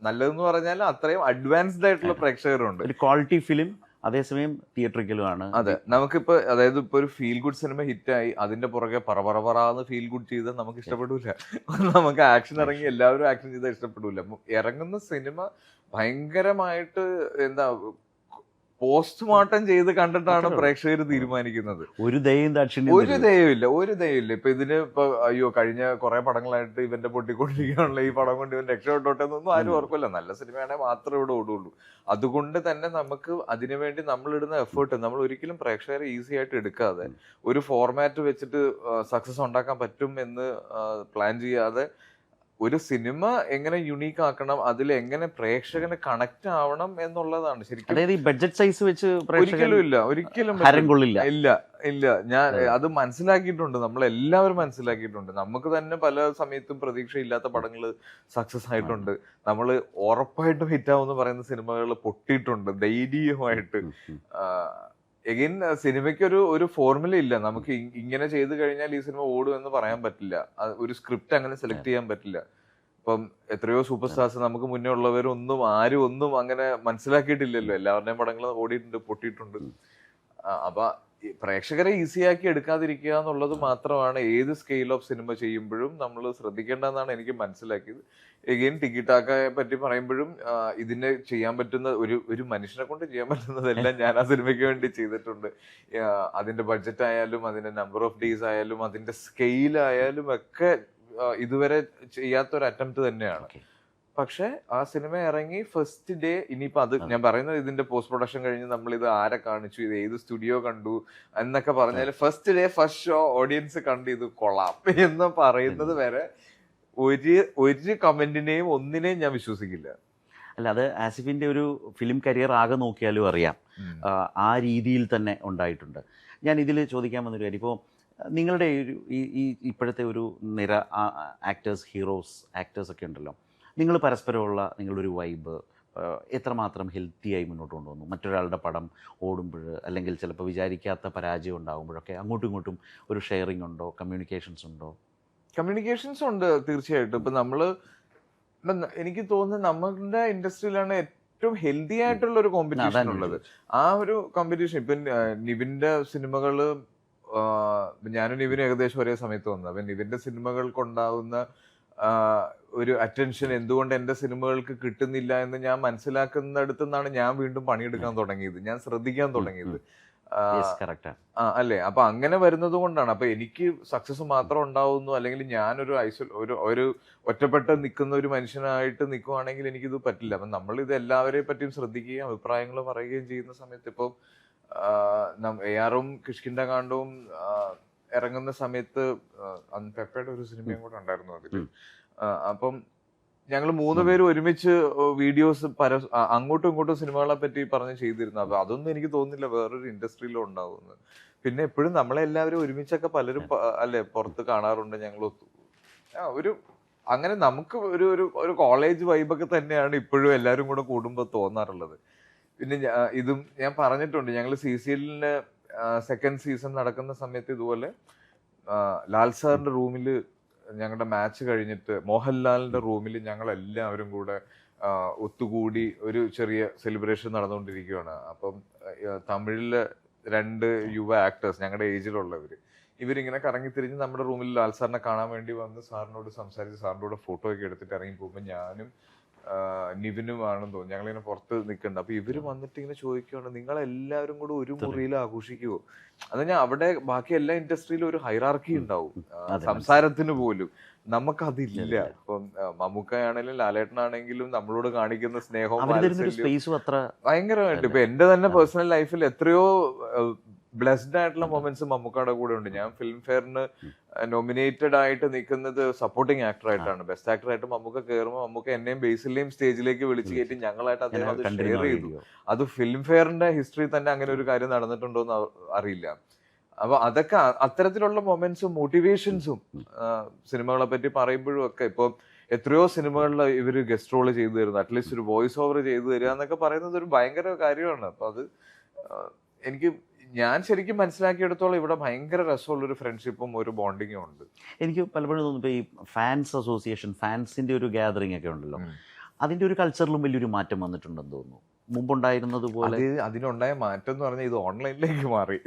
നല്ലതെന്ന് പറഞ്ഞാൽ അത്രയും അഡ്വാൻസ്ഡ് ആയിട്ടുള്ള പ്രേക്ഷകരുണ്ട്. ഒരു ക്വാളിറ്റി ഫിലിം, അതേസമയം തിയേറ്ററിക്കലും ആണ്. അതെ, നമുക്കിപ്പോ അതായത് ഇപ്പൊ ഒരു ഫീൽ ഗുഡ് സിനിമ ഹിറ്റായി, അതിന്റെ പുറകെ പറന്ന് ഫീൽ ഗുഡ് ചെയ്താൽ നമുക്ക് ഇഷ്ടപ്പെടൂല. നമുക്ക് ആക്ഷൻ ഇറങ്ങി എല്ലാവരും ആക്ഷൻ ചെയ്താൽ ഇഷ്ടപ്പെടൂല. ഇറങ്ങുന്ന സിനിമ ഭയങ്കരമായിട്ട് എന്താ പോസ്റ്റ്മോർട്ടം ചെയ്ത് കണ്ടിട്ടാണ് പ്രേക്ഷകർ തീരുമാനിക്കുന്നത്. ഒരു ദയവില്ല. ഇപ്പൊ ഇതിന് അയ്യോ കഴിഞ്ഞ കുറെ പടങ്ങളായിട്ട് ഇവന്റെ പൊട്ടിക്കൊണ്ടിരിക്കുകയാണല്ലോ, ഈ പടം കൊണ്ട് ഇവൻ രക്ഷപ്പെട്ടോട്ടെ എന്നൊന്നും ആരും ഓർക്കില്ല. നല്ല സിനിമയാണെങ്കിൽ മാത്രമേ ഇവിടെ ഓടുള്ളൂ. അതുകൊണ്ട് തന്നെ നമുക്ക് അതിനുവേണ്ടി നമ്മളിടുന്ന എഫേർട്ട് നമ്മൾ ഒരിക്കലും പ്രേക്ഷകരെ ഈസി ആയിട്ട് എടുക്കാതെ ഒരു ഫോർമാറ്റ് വെച്ചിട്ട് സക്സസ് ഉണ്ടാക്കാൻ പറ്റും എന്ന് പ്ലാൻ ചെയ്യാതെ ഒരു സിനിമ എങ്ങനെ യുണീക്ക് ആക്കണം, അതിൽ എങ്ങനെ പ്രേക്ഷകന് കണക്ട് ആവണം എന്നുള്ളതാണ് ശരിക്കും. അതായത് ഈ ബഡ്ജറ്റ് സൈസ് വെച്ച് ഒരിക്കലും ഇല്ല. ഞാൻ അത് മനസ്സിലാക്കിയിട്ടുണ്ട്, നമ്മളെല്ലാവരും മനസ്സിലാക്കിയിട്ടുണ്ട്. നമുക്ക് തന്നെ പല സമയത്തും പ്രതീക്ഷയില്ലാത്ത പടങ്ങൾ സക്സസ് ആയിട്ടുണ്ട്. നമ്മൾ ഉറപ്പായിട്ടും ഹിറ്റാവെന്ന് പറയുന്ന സിനിമകൾ പൊട്ടിയിട്ടുണ്ട് ധൈര്യമായിട്ട്. എഗെയിൻ സിനിമയ്ക്ക് ഒരു ഫോർമുല ഇല്ല. നമുക്ക് ഇങ്ങനെ ചെയ്തു കഴിഞ്ഞാൽ ഈ സിനിമ ഓടും എന്ന് പറയാൻ പറ്റില്ല. ഒരു സ്ക്രിപ്റ്റ് അങ്ങനെ സെലക്ട് ചെയ്യാൻ പറ്റില്ല. ഇപ്പം എത്രയോ സൂപ്പർ സ്റ്റാർസ് നമുക്ക് മുന്നേ ആരും ഒന്നും അങ്ങനെ മനസ്സിലാക്കിയിട്ടില്ലല്ലോ. എല്ലാവരുടെയും പടങ്ങൾ ഓടിയിട്ടുണ്ട്, പൊട്ടിയിട്ടുണ്ട്. അപ്പൊ പ്രേക്ഷകരെ ഈസിയാക്കി എടുക്കാതിരിക്കുക എന്നുള്ളത് മാത്രമാണ് ഏത് സ്കെയിൽ ഓഫ് സിനിമ ചെയ്യുമ്പോഴും നമ്മൾ ശ്രദ്ധിക്കേണ്ടതെന്നാണ് എനിക്ക് മനസ്സിലാക്കിയത്. എഗെയിൻ ടിക്കറ്റാക്കയെ പറ്റി പറയുമ്പോഴും ഇതിനെ ചെയ്യാൻ പറ്റുന്ന ഒരു മനുഷ്യനെ കൊണ്ട് ചെയ്യാൻ പറ്റുന്നതെല്ലാം ഞാൻ ആ സിനിമയ്ക്ക് വേണ്ടി ചെയ്തിട്ടുണ്ട്. അതിന്റെ ബഡ്ജറ്റ് ആയാലും അതിന്റെ നമ്പർ ഓഫ് ഡേയ്സ് ആയാലും അതിന്റെ സ്കെയിൽ ആയാലും ഒക്കെ ഇതുവരെ ചെയ്യാത്തൊരു അറ്റംപ്റ്റ് തന്നെയാണ്. പക്ഷെ ആ സിനിമ ഇറങ്ങി ഫസ്റ്റ് ഡേ, ഇനിയിപ്പോ അത് ഞാൻ പറയുന്നത് ഇതിന്റെ പോസ്റ്റ് പ്രൊഡക്ഷൻ കഴിഞ്ഞ് നമ്മൾ ഇത് ആരെ കാണിച്ചു, ഇത് ഏത് സ്റ്റുഡിയോ കണ്ടു എന്നൊക്കെ പറഞ്ഞാല് first day first show audience കണ്ട് ഇത് കൊള്ളാം എന്ന് പറയുന്നത് വരെ ഒരു കമന്റിനെയും ഒന്നിനെയും ഞാൻ വിശ്വസിക്കില്ല. അല്ല, അത് ആസിഫിന്റെ ഒരു ഫിലിം കരിയർ ആകെ നോക്കിയാലും അറിയാം ആ രീതിയിൽ തന്നെ ഉണ്ടായിട്ടുണ്ട്. ഞാൻ ഇതിൽ ചോദിക്കാൻ വന്നൊരു കാര്യം, ഇപ്പോൾ നിങ്ങളുടെ ഈ ഇപ്പോഴത്തെ ഒരു നിര ആക്ടേഴ്സ്, ഹീറോസ് ആക്ടേഴ്സ് ഒക്കെ ഉണ്ടല്ലോ, നിങ്ങൾ പരസ്പരമുള്ള നിങ്ങളൊരു വൈബ്, എത്രമാത്രം ഹെൽത്തിയായി മുന്നോട്ട് കൊണ്ടുവന്നു? മറ്റൊരാളുടെ പടം ഓടുമ്പോൾ അല്ലെങ്കിൽ ചിലപ്പോൾ വിചാരിക്കാത്ത പരാജയം ഉണ്ടാകുമ്പോഴൊക്കെ അങ്ങോട്ടും ഇങ്ങോട്ടും ഒരു ഷെയറിംഗ് ഉണ്ടോ, കമ്മ്യൂണിക്കേഷൻസ് ഉണ്ടോ? കമ്മ്യൂണിക്കേഷൻസ് ഉണ്ട് തീർച്ചയായിട്ടും. ഇപ്പം എനിക്ക് തോന്നുന്നത് നമ്മുടെ ഇൻഡസ്ട്രിയിലാണ് ഏറ്റവും ഹെൽത്തി ആയിട്ടുള്ള ഒരു കോമ്പറ്റീഷൻ ഉള്ളത്. ആ ഒരു കോമ്പറ്റീഷൻ ഇപ്പം നിവിന്റെ സിനിമകള് ഞാനും നിവിനും ഏകദേശം ഒരേ സമയത്ത് വന്നത്. അപ്പം നിവിന്റെ സിനിമകൾക്കുണ്ടാവുന്ന ഒരു അറ്റൻഷൻ എന്തുകൊണ്ട് എൻ്റെ സിനിമകൾക്ക് കിട്ടുന്നില്ല എന്ന് ഞാൻ മനസ്സിലാക്കുന്നിടത്തു നിന്നാണ് ഞാൻ വീണ്ടും പണിയെടുക്കാൻ തുടങ്ങിയത്, ഞാൻ ശ്രദ്ധിക്കാൻ തുടങ്ങിയത്. അല്ലേ? അപ്പൊ അങ്ങനെ വരുന്നത് കൊണ്ടാണ്. അപ്പൊ എനിക്ക് സക്സസ് മാത്രം ഉണ്ടാവുന്നു, അല്ലെങ്കിൽ ഞാനൊരു ഒരു ഒറ്റപ്പെട്ട് നിൽക്കുന്ന ഒരു മനുഷ്യനായിട്ട് നിൽക്കുവാണെങ്കിൽ എനിക്കിത് പറ്റില്ല. അപ്പൊ നമ്മൾ ഇത് എല്ലാവരെയും പറ്റിയും ശ്രദ്ധിക്കുകയും അഭിപ്രായങ്ങൾ പറയുകയും ചെയ്യുന്ന സമയത്ത് ഇപ്പം AR-ഉം കിഷ്കിന്ദ കാണ്ഡവും ഇറങ്ങുന്ന സമയത്ത് പെപ്പയുടെ ഒരു സിനിമയും കൂടെ ഉണ്ടായിരുന്നു അതിൽ. അപ്പം ഞങ്ങൾ 3 പേര് ഒരുമിച്ച് വീഡിയോസ് അങ്ങോട്ടും ഇങ്ങോട്ടും സിനിമകളെ പറ്റി പറഞ്ഞ് ചെയ്തിരുന്നു. അപ്പൊ അതൊന്നും എനിക്ക് തോന്നുന്നില്ല വേറൊരു ഇൻഡസ്ട്രിയിലും ഉണ്ടാവുന്നത്. പിന്നെ എപ്പോഴും നമ്മളെല്ലാവരും ഒരുമിച്ചൊക്കെ പലരും അല്ലെ പുറത്ത് കാണാറുണ്ട്. ഞങ്ങൾ അങ്ങനെ നമുക്ക് ഒരു കോളേജ് വൈബൊക്കെ തന്നെയാണ് ഇപ്പോഴും എല്ലാവരും കൂടെ കൂടുമ്പോൾ തോന്നാറുള്ളത്. പിന്നെ ഇതും ഞാൻ പറഞ്ഞിട്ടുണ്ട്, ഞങ്ങൾ CCLന്റെ സെക്കൻഡ് സീസൺ നടക്കുന്ന സമയത്ത് ഇതുപോലെ ലാൽ സാറിന്റെ റൂമില് ഞങ്ങളുടെ മാച്ച് കഴിഞ്ഞിട്ട് മോഹൻലാലിന്റെ റൂമിൽ ഞങ്ങൾ എല്ലാവരും കൂടെ ഒത്തുകൂടി ഒരു ചെറിയ സെലിബ്രേഷൻ നടന്നുകൊണ്ടിരിക്കുകയാണ്. അപ്പം തമിഴിലെ 2 യുവ ആക്ടേഴ്സ് ഞങ്ങളുടെ ഏജിലുള്ളവർ ഇവരിങ്ങനെ കറങ്ങിത്തിരിഞ്ഞ് നമ്മുടെ റൂമിൽ ലാൽ സാറിനെ കാണാൻ വേണ്ടി വന്ന് സാറിനോട് സംസാരിച്ച് സാറിൻ്റെ കൂടെ ഫോട്ടോ ഒക്കെ എടുത്തിട്ട് ഇറങ്ങി പോകുമ്പോൾ ഞാനും നിവിനുമാണെന്ന് തോന്നുന്നു ഞങ്ങളിങ്ങനെ പുറത്ത് നിൽക്കുന്നുണ്ട്. അപ്പൊ ഇവര് വന്നിട്ട് ഇങ്ങനെ ചോദിക്കുകയാണ്, നിങ്ങളെല്ലാവരും കൂടെ ഒരു മുറിയിൽ ആഘോഷിക്കുവോ? അത് ഞാൻ അവിടെ ബാക്കി എല്ലാ ഇൻഡസ്ട്രിയിലും ഒരു ഹൈറാർക്കി ഉണ്ടാവും സംസാരത്തിന് പോലും, നമുക്കതില്ല. ഇപ്പം മമ്മൂക്കയാണെങ്കിലും ലാലേട്ടനാണെങ്കിലും നമ്മളോട് കാണിക്കുന്ന സ്നേഹവും ഭയങ്കരമായിട്ട്. ഇപ്പൊ എന്റെ തന്നെ പേഴ്സണൽ ലൈഫിൽ എത്രയോ ബ്ലെസ്ഡ് ആയിട്ടുള്ള മൊമെന്റ്സ് മമ്മൂക്കയുടെ കൂടെ ഉണ്ട്. ഞാൻ ഫിലിം ഫെയറിന് നോമിനേറ്റഡ് ആയിട്ട് നിൽക്കുന്നത് സപ്പോർട്ടിംഗ് ആക്ടർ ആയിട്ടാണ്. ബെസ്റ്റ് ആക്ടർ ആയിട്ട് മമ്മൂക്ക കയറുമ്പോൾ മമ്മൂക്ക എന്നെയും ബേസിലെയും സ്റ്റേജിലേക്ക് വിളിച്ച് കയറ്റി ഞങ്ങളായിട്ട് അദ്ദേഹം അത് ഷെയർ ചെയ്തു. അത് ഫിലിം ഫെയറിന്റെ ഹിസ്റ്ററി തന്നെ അങ്ങനെ ഒരു കാര്യം നടന്നിട്ടുണ്ടോ എന്ന് അറിയില്ല. അപ്പൊ അതൊക്കെ അത്തരത്തിലുള്ള മൊമെന്റ്സും മോട്ടിവേഷൻസും സിനിമകളെ പറ്റി പറയുമ്പോഴും ഒക്കെ ഇപ്പൊ എത്രയോ സിനിമകളിൽ ഇവര് ഗസ്റ്റ് റോള് ചെയ്തു തരുന്നു, അറ്റ്ലീസ്റ്റ് ഒരു വോയിസ് ഓവർ ചെയ്തു തരിക എന്നൊക്കെ പറയുന്നത് ഒരു ഭയങ്കര കാര്യമാണ്. അപ്പൊ അത് ഞാൻ ശരിക്കും മനസ്സിലാക്കിയെടുത്തോളം ഇവിടെ ഭയങ്കര രസമുള്ളൊരു ഫ്രണ്ട്ഷിപ്പും ഒരു ബോണ്ടിങ്ങും ഉണ്ട്. എനിക്ക് പലപ്പോഴും തോന്നുന്നു ഇപ്പോൾ ഈ ഫാൻസ് അസോസിയേഷൻ, ഫാൻസിന്റെ ഒരു ഗ്യാതറിംഗ് ഒക്കെ ഉണ്ടല്ലോ, അതിന്റെ ഒരു കൾച്ചറിലും വലിയൊരു മാറ്റം വന്നിട്ടുണ്ടെന്ന് തോന്നുന്നു. മുമ്പുണ്ടായിരുന്നത് പോലെ അതിനുണ്ടായ മാറ്റം എന്ന് പറഞ്ഞാൽ ഇത് ഓൺലൈനിലേക്ക് മാറി.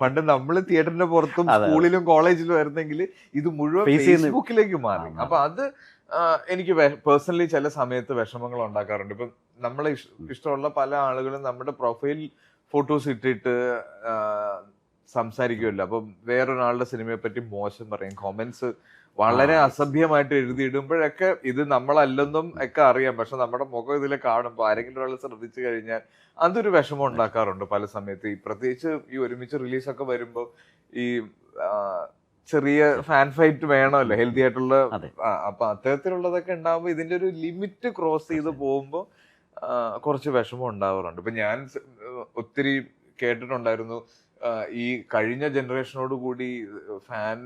പണ്ട് നമ്മൾ തിയേറ്ററിന്റെ പുറത്തും സ്കൂളിലും കോളേജിലും ആയിരുന്നെങ്കിൽ ഇത് മുഴുവൻ ഫേസ്ബുക്കിലേക്ക് മാറി. അപ്പൊ അത് എനിക്ക് പേഴ്സണലി ചില സമയത്ത് വിഷമങ്ങൾ ഉണ്ടാക്കാറുണ്ട്. ഇപ്പം നമ്മളെ ഇഷ്ടമുള്ള പല ആളുകളും നമ്മുടെ പ്രൊഫൈൽ ഫോട്ടോസ് ഇട്ടിട്ട് സംസാരിക്കുമല്ലോ. അപ്പം വേറൊരാളുടെ സിനിമയെ പറ്റി മോശം പറയും, കൊമന്റ്സ് വളരെ അസഭ്യമായിട്ട് എഴുതിയിടുമ്പോഴൊക്കെ ഇത് നമ്മളല്ലെന്നും ഒക്കെ അറിയാം. പക്ഷെ നമ്മുടെ മുഖം ഇതിൽ കാണുമ്പോൾ ആരെങ്കിലും ഒരാൾ ശ്രദ്ധിച്ചു കഴിഞ്ഞാൽ അതൊരു വിഷമം ഉണ്ടാക്കാറുണ്ട് പല സമയത്ത്. പ്രത്യേകിച്ച് ഈ ഒരുമിച്ച് റിലീസൊക്കെ വരുമ്പോൾ ഈ ചെറിയ ഫാൻ ഫൈറ്റ് വേണമല്ലോ, ഹെൽത്തി ആയിട്ടുള്ള. അപ്പൊ അത്തരത്തിലുള്ളതൊക്കെ ഉണ്ടാകുമ്പോൾ ഇതിന്റെ ഒരു ലിമിറ്റ് ക്രോസ് ചെയ്ത് പോകുമ്പോൾ കുറച്ച് വിഷമം ഉണ്ടാവാറുണ്ട്. ഇപ്പൊ ഞാൻ ഒത്തിരി കേട്ടിട്ടുണ്ടായിരുന്നു ഈ കഴിഞ്ഞ ജനറേഷനോട് കൂടി ഫാൻ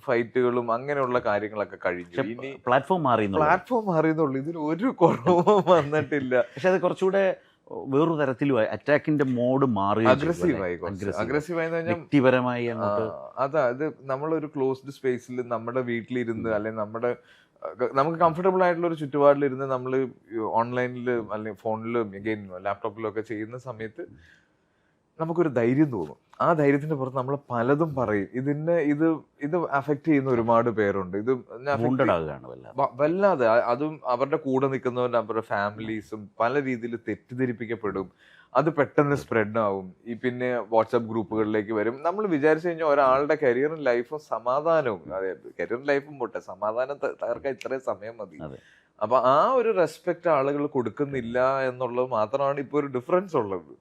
ഫൈറ്റുകളും അങ്ങനെയുള്ള കാര്യങ്ങളൊക്കെ കഴിഞ്ഞു, ഇനി പ്ലാറ്റ്ഫോം മാറിയെന്നുള്ളൂ, ഇതിന് ഒരു കുറവും വന്നിട്ടില്ല. പക്ഷെ അത് കുറച്ചുകൂടെ വേറൊരു തരത്തിലും അറ്റാക്കിന്റെ മോഡ് മാറി, അഗ്രസീവായി വ്യക്തിപരമായി. അതാ ഇത് നമ്മളൊരു ക്ലോസ്ഡ് സ്പേസിൽ നമ്മുടെ വീട്ടിലിരുന്ന് അല്ലെങ്കിൽ നമുക്ക് കംഫർട്ടബിൾ ആയിട്ടുള്ള ഒരു ചുറ്റുപാടിലിരുന്ന് നമ്മൾ ഓൺലൈനിൽ അല്ലെങ്കിൽ ഫോണിലും ലാപ്ടോപ്പിലും ഒക്കെ ചെയ്യുന്ന സമയത്ത് നമുക്കൊരു ധൈര്യം തോന്നും. ആ ധൈര്യത്തിന്റെ പുറത്ത് നമ്മൾ പലതും പറയും. ഇത് അഫക്റ്റ് ചെയ്യുന്ന ഒരുപാട് പേരുണ്ട്. ഇത് വല്ലാതെ അതും അവരുടെ കൂടെ നിൽക്കുന്നവരുടെ അവരുടെ ഫാമിലീസും പല രീതിയിൽ തെറ്റിദ്ധരിപ്പിക്കപ്പെടും. അത് പെട്ടെന്ന് സ്പ്രെഡ് ആവും. പിന്നെ വാട്സാപ്പ് ഗ്രൂപ്പുകളിലേക്ക് വരും. നമ്മൾ വിചാരിച്ചു കഴിഞ്ഞാൽ ഒരാളുടെ കരിയറും ലൈഫും സമാധാനവും, അതായത് കരിയറും ലൈഫും പോട്ടെ, സമാധാനം തകർക്കാൻ ഇത്രയും സമയം മതി. അപ്പൊ ആ ഒരു റെസ്പെക്ട് ആളുകൾ കൊടുക്കുന്നില്ല എന്നുള്ളത് മാത്രമാണ് ഇപ്പൊ ഒരു ഡിഫറൻസ് ഉള്ളത്.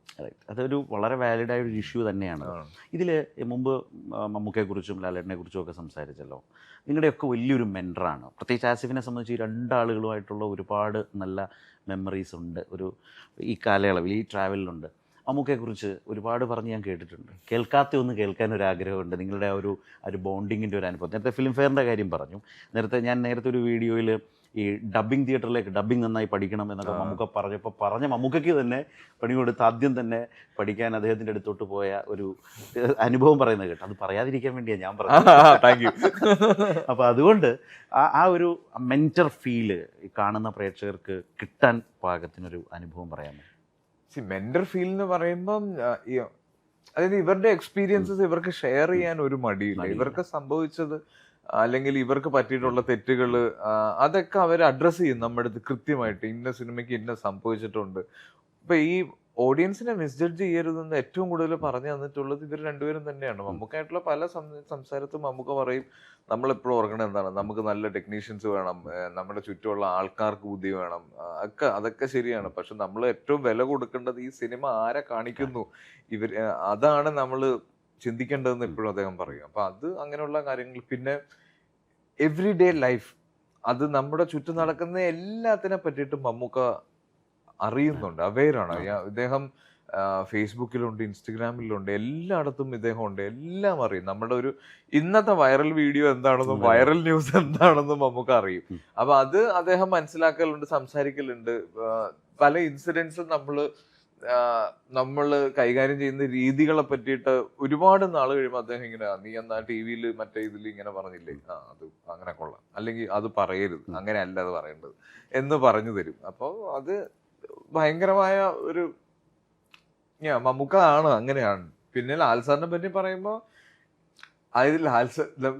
അതൊരു വളരെ വാലിഡ് ആയ ഒരു ഇഷ്യൂ തന്നെയാണ്. ഇതില് മുമ്പ് മമ്മൂക്കയെ കുറിച്ചും ലാലേട്ടനെ കുറിച്ചും ഒക്കെ സംസാരിച്ചല്ലോ. നിങ്ങളുടെയൊക്കെ വലിയൊരു മെൻറ്ററാണ്. പ്രത്യേകിച്ച് ആസിഫിനെ സംബന്ധിച്ച് ഈ 2 ആളുകളുമായിട്ടുള്ള ഒരുപാട് നല്ല മെമ്മറീസ് ഉണ്ട് ഈ കാലയളവിൽ, ഈ ട്രാവലിലുണ്ട്. മമ്മൂക്കയെക്കുറിച്ച് ഒരുപാട് പറഞ്ഞ് ഞാൻ കേട്ടിട്ടുണ്ട്. കേൾക്കാത്ത ഒന്ന് കേൾക്കാനൊരാഗ്രഹമുണ്ട്. നിങ്ങളുടെ ആ ഒരു ബോണ്ടിങ്ങിൻ്റെ ഒരു അനുഭവം. നേരത്തെ ഫിലിം ഫെയറിൻ്റെ കാര്യം പറഞ്ഞു. ഞാൻ നേരത്തെ ഒരു വീഡിയോയിൽ ഈ ഡബ്ബിംഗ് തിയേറ്ററിലേക്ക് ഡബ്ബിംഗ് നന്നായി പഠിക്കണം എന്നൊക്കെ മമ്മൂക്ക പറഞ്ഞ മമ്മൂക്കയ്ക്ക് തന്നെ പണി കൊടുത്ത് ആദ്യം തന്നെ പഠിക്കാൻ അദ്ദേഹത്തിൻ്റെ അടുത്തോട്ട് പോയ ഒരു അനുഭവം പറയുന്നത് കേട്ടോ. അത് പറയാതിരിക്കാൻ വേണ്ടിയാണ് ഞാൻ പറഞ്ഞത്. Thank you. അപ്പോൾ അതുകൊണ്ട് ആ ഒരു മെൻറ്റർ ഫീല് ഈ കാണുന്ന പ്രേക്ഷകർക്ക് കിട്ടാൻ പാകത്തിനൊരു അനുഭവം പറയാമോ? മെന്റർ ഫീൽ എന്ന് പറയുമ്പം അതായത് ഇവരുടെ എക്സ്പീരിയൻസസ് ഇവർക്ക് ഷെയർ ചെയ്യാൻ ഒരു മടിയില്ല. ഇവർക്ക് സംഭവിച്ചത് അല്ലെങ്കിൽ ഇവർക്ക് പറ്റിയിട്ടുള്ള തെറ്റുകൾ അതൊക്കെ അവർ അഡ്രസ്സ് ചെയ്യും നമ്മുടെ അടുത്ത് കൃത്യമായിട്ട്. ഇന്ന സിനിമയ്ക്ക് ഇന്ന സംഭവിച്ചിട്ടുണ്ട്. ഇപ്പൊ ഈ ഓഡിയൻസിനെ മിസ്ജഡ്ജ് ചെയ്യരുതെന്ന് ഏറ്റവും കൂടുതൽ പറഞ്ഞു തന്നിട്ടുള്ളത് ഇവർ രണ്ടുപേരും തന്നെയാണ്. മമ്മൂക്കായിട്ടുള്ള പല സംസാരത്തും മമ്മൂക്ക പറയും, നമ്മളെപ്പോഴും ഓർക്കണം എന്താണ്, നമുക്ക് നല്ല ടെക്നീഷ്യൻസ് വേണം, നമ്മുടെ ചുറ്റുമുള്ള ആൾക്കാർക്ക് ബുദ്ധി വേണം, അതൊക്കെ ശരിയാണ്. പക്ഷെ നമ്മൾ ഏറ്റവും വില കൊടുക്കേണ്ടത് ഈ സിനിമ ആരെ കാണിക്കുന്നു, അതാണ് നമ്മൾ ചിന്തിക്കേണ്ടതെന്ന് എപ്പോഴും അദ്ദേഹം പറയും. അപ്പൊ അത് അങ്ങനെയുള്ള കാര്യങ്ങൾ. പിന്നെ എവ്രി ഡേ ലൈഫ്, അത് നമ്മുടെ ചുറ്റും നടക്കുന്ന എല്ലാത്തിനെ പറ്റിയിട്ട് മമ്മൂക്ക അറിയുന്നുണ്ട്, അവെയറാണ്. ഇദ്ദേഹം ഫേസ്ബുക്കിലുണ്ട്, ഇൻസ്റ്റഗ്രാമിലുണ്ട്, എല്ലായിടത്തും ഇദ്ദേഹം ഉണ്ട്, എല്ലാം അറിയും. നമ്മുടെ ഒരു ഇന്നത്തെ വൈറൽ വീഡിയോ എന്താണെന്നും വൈറൽ ന്യൂസ് എന്താണെന്നും നമുക്ക് അറിയും. അപ്പൊ അത് അദ്ദേഹം മനസ്സിലാക്കലുണ്ട്, സംസാരിക്കലുണ്ട്. പല ഇൻസിഡൻസും നമ്മള് കൈകാര്യം ചെയ്യുന്ന രീതികളെ പറ്റിയിട്ട് ഒരുപാട് നാൾ കഴിയുമ്പോൾ അദ്ദേഹം ഇങ്ങനെ, നീ എന്നാ ടി വിയിൽ മറ്റേ ഇതിൽ ഇങ്ങനെ പറഞ്ഞില്ലേ, അത് അങ്ങനെ കൊള്ളാം, അല്ലെങ്കിൽ അത് പറയരുത്, അങ്ങനെ അല്ല അത് പറയേണ്ടത് എന്ന് പറഞ്ഞു തരും. അപ്പൊ അത് ഭയങ്കരമായ ഒരു മമ്മൂക്ക ആണ്, അങ്ങനെയാണ്. പിന്നെ ലാൽ സാറിനെ പറ്റി പറയുമ്പോൾ അതായത് ലാൽ സാർ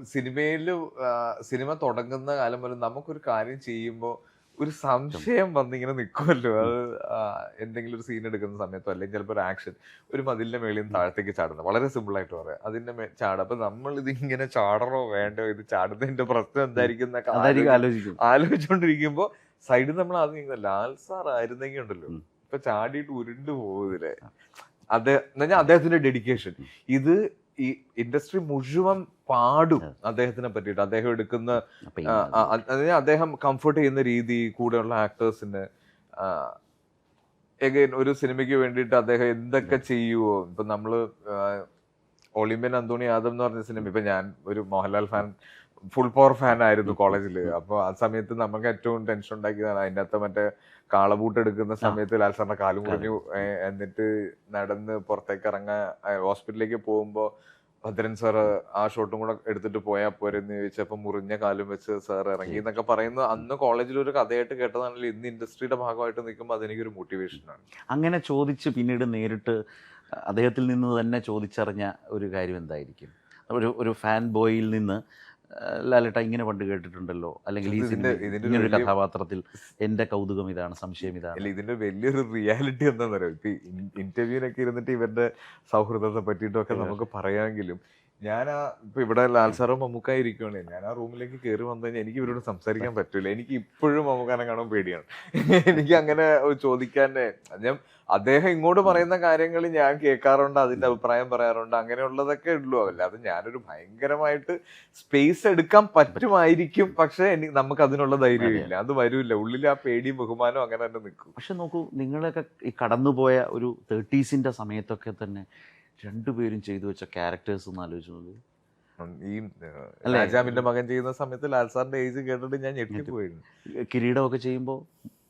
സിനിമ തുടങ്ങുന്ന കാലം മുതൽ നമുക്കൊരു കാര്യം ചെയ്യുമ്പോൾ ഒരു സംശയം വന്നിങ്ങനെ നിൽക്കുമല്ലോ. അത് എന്തെങ്കിലും ഒരു സീൻ എടുക്കുന്ന സമയത്തോ അല്ലെങ്കിൽ ചിലപ്പോൾ ഒരു ആക്ഷൻ, ഒരു മതിലിന്റെ മേളിൽ നിന്ന് താഴത്തേക്ക് ചാടുന്നത്, വളരെ സിമ്പിൾ ആയിട്ട് പറയാം, അതിന്റെ ചാടും. അപ്പൊ നമ്മൾ ഇതിങ്ങനെ ചാടണോ വേണ്ടോ, ഇത് ചാടുന്നതിന്റെ പ്രശ്നം എന്തായിരിക്കും എന്നൊക്കെ ആലോചിച്ചുകൊണ്ടിരിക്കുമ്പോ സൈഡിൽ നമ്മൾ ആദ്യം ലാൽ സാർ ആയിരുന്നെങ്കിൽ ഉണ്ടല്ലോ ഇപ്പൊ ചാടിയിട്ട് ഉരുണ്ടു പോകുന്നില്ലേ. അദ്ദേഹത്തിന്റെ ഡെഡിക്കേഷൻ, ഇത് ഈ ഇൻഡസ്ട്രി മുഴുവൻ പാടും അദ്ദേഹത്തിനെ പറ്റിയിട്ട്. അദ്ദേഹം എടുക്കുന്ന അദ്ദേഹം കംഫർട്ട് ചെയ്യുന്ന രീതി, കൂടെയുള്ള ആക്ടേഴ്സിന് എഗൈൻ ഒരു സിനിമയ്ക്ക് വേണ്ടിയിട്ട് അദ്ദേഹം എന്തൊക്കെ ചെയ്യുവോ. ഇപ്പൊ നമ്മള് ഒളിമ്പ്യൻ അന്തോണി യാദവ് എന്ന് പറഞ്ഞ സിനിമ, ഇപ്പൊ ഞാൻ ഒരു മോഹൻലാൽ ഫുൾ പവർ ഫാൻ ആയിരുന്നു കോളേജിൽ. അപ്പൊ ആ സമയത്ത് നമുക്ക് ഏറ്റവും ടെൻഷൻ ഉണ്ടാക്കിയതാണ് അതിൻ്റെ അകത്ത് മറ്റേ കാളബൂട്ട് എടുക്കുന്ന സമയത്ത് ലാൽ സാറിന്റെ കാല് മുറിഞ്ഞു, എന്നിട്ട് നടന്ന് പുറത്തേക്ക് ഇറങ്ങാൻ ഹോസ്പിറ്റലിലേക്ക് പോകുമ്പോ ഭദ്രൻ സാറ് ആ ഷോട്ടും കൂടെ എടുത്തിട്ട് പോയാൽ പോരെന്ന് ചോദിച്ചപ്പോ മുറിഞ്ഞ കാലും വെച്ച് സാർ ഇറങ്ങി എന്നൊക്കെ പറയുന്നത് അന്ന് കോളേജിൽ ഒരു കഥയായിട്ട് കേട്ടതാണെങ്കിൽ ഇന്ന് ഇൻഡസ്ട്രിയുടെ ഭാഗമായിട്ട് നിൽക്കുമ്പോൾ അതെനിക്കൊരു മോട്ടിവേഷനാണ്. അങ്ങനെ ചോദിച്ച് പിന്നീട് നേരിട്ട് അദ്ദേഹത്തിൽ നിന്ന് തന്നെ ചോദിച്ചറിഞ്ഞ ഒരു കാര്യം എന്തായിരിക്കും? ഒരു ഫാൻ ബോയിൽ നിന്ന് ലാലേട്ട ഇങ്ങനെ പണ്ട് കേട്ടിട്ടുണ്ടല്ലോ, അല്ലെങ്കിൽ ഇതിന്റെ ഒരു കഥാപാത്രത്തിൽ എന്റെ കൗതുകം ഇതാണ്, സംശയം ഇതാണ്. ഇതിന്റെ വലിയൊരു റിയാലിറ്റി എന്താണെന്ന് അറിയാം. ഇപ്പൊ ഇന്റർവ്യൂവിനൊക്കെ ഇരുന്നിട്ട് ഇവരുടെ സൗഹൃദത്തെ പറ്റിയിട്ടൊക്കെ നമുക്ക് പറയാമെങ്കിലും ഇപ്പൊ ഇവിടെ ലാൽ സാറും മമ്മൂക്കായി ഇരിക്കുകയാണ്, ഞാൻ ആ റൂമിലേക്ക് കയറി വന്നു കഴിഞ്ഞാൽ എനിക്ക് ഇവരോട് സംസാരിക്കാൻ പറ്റൂല. എനിക്ക് ഇപ്പോഴും മമ്മൂക്കാനെ കാണാൻ പേടിയാണ്. എനിക്ക് അങ്ങനെ ചോദിക്കാൻ അദ്ദേഹം ഇങ്ങോട്ട് പറയുന്ന കാര്യങ്ങൾ ഞാൻ കേൾക്കാറുണ്ട്, അതിന്റെ അഭിപ്രായം പറയാറുണ്ട്, അങ്ങനെയുള്ളതൊക്കെ ഉള്ളൂ. അല്ലാതെ ഞാനൊരു ഭയങ്കരമായിട്ട് സ്പേസ് എടുക്കാൻ പറ്റുമായിരിക്കും, പക്ഷെ നമുക്ക് അതിനുള്ള ധൈര്യമില്ല, അത് വരൂല്ല. ഉള്ളിൽ ആ പേടിയും ബഹുമാനവും അങ്ങനെ തന്നെ നിൽക്കും. പക്ഷെ നോക്കൂ, നിങ്ങളൊക്കെ ഈ കടന്നുപോയ ഒരു 30s സമയത്തൊക്കെ തന്നെ രണ്ടുപേരും ചെയ്തു വെച്ച ക്യാരക്ടേഴ്സ് ഒന്ന് ആലോചിച്ചത്. ഈ രാജാവിന്റെ മകൻ ചെയ്യുന്ന സമയത്ത് ലാൽ സാറിന്റെ ഏജ് കേട്ടിട്ട് ഞാൻ ഞെട്ടിപ്പോയിരുന്നു. കിരീടമൊക്കെ ചെയ്യുമ്പോൾ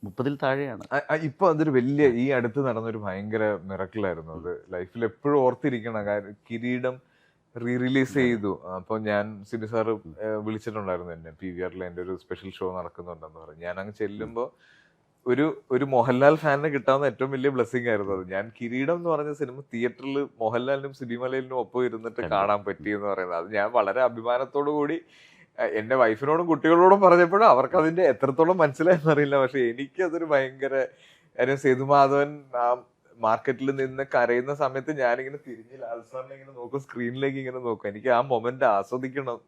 30-ൽ താഴെയാണ്. ഇപ്പൊ അതൊരു വലിയ ഈ അടുത്ത് നടന്നൊരു ഭയങ്കര മിറക്കിളായിരുന്നു. അത് ലൈഫിൽ എപ്പോഴും ഓർത്തിരിക്കണം. കാര്യം കിരീടം റിലീസ് ചെയ്തു. അപ്പൊ ഞാൻ സിബി സാറ് വിളിച്ചിട്ടുണ്ടായിരുന്നു എന്നെ, PVR-ൽ എൻ്റെ ഒരു സ്പെഷ്യൽ ഷോ നടക്കുന്നുണ്ടെന്ന് പറഞ്ഞു. ഞാൻ അങ്ങ് ചെല്ലുമ്പോ ഒരു മോഹൻലാൽ ഫാനിന് കിട്ടാവുന്ന ഏറ്റവും വലിയ ബ്ലെസ്സിങ് ആയിരുന്നു അത്. ഞാൻ കിരീടം എന്ന് പറഞ്ഞ സിനിമ തിയേറ്ററിൽ മോഹൻലാലിനും സിബിമലയിലിനും ഒപ്പം ഇരുന്നിട്ട് കാണാൻ പറ്റിയെന്ന് പറയുന്നത്, അത് ഞാൻ വളരെ അഭിമാനത്തോടു കൂടി എന്റെ വൈഫിനോടും കുട്ടികളോടും പറഞ്ഞപ്പോഴും അവർക്ക് അതിന്റെ എത്രത്തോളം മനസ്സിലായെന്നറിയില്ല. പക്ഷെ എനിക്കതൊരു ഭയങ്കര കാര്യം. സേതുമാധവൻ മാർക്കറ്റിൽ നിന്ന് കരയുന്ന സമയത്ത് ഞാനിങ്ങനെ തിരിഞ്ഞ് ലാൽ സാറിനെ ഇങ്ങനെ നോക്കും, സ്ക്രീനിലേക്ക് ഇങ്ങനെ നോക്കും. എനിക്ക് ആ മൊമെന്റ് ആസ്വദിക്കണം.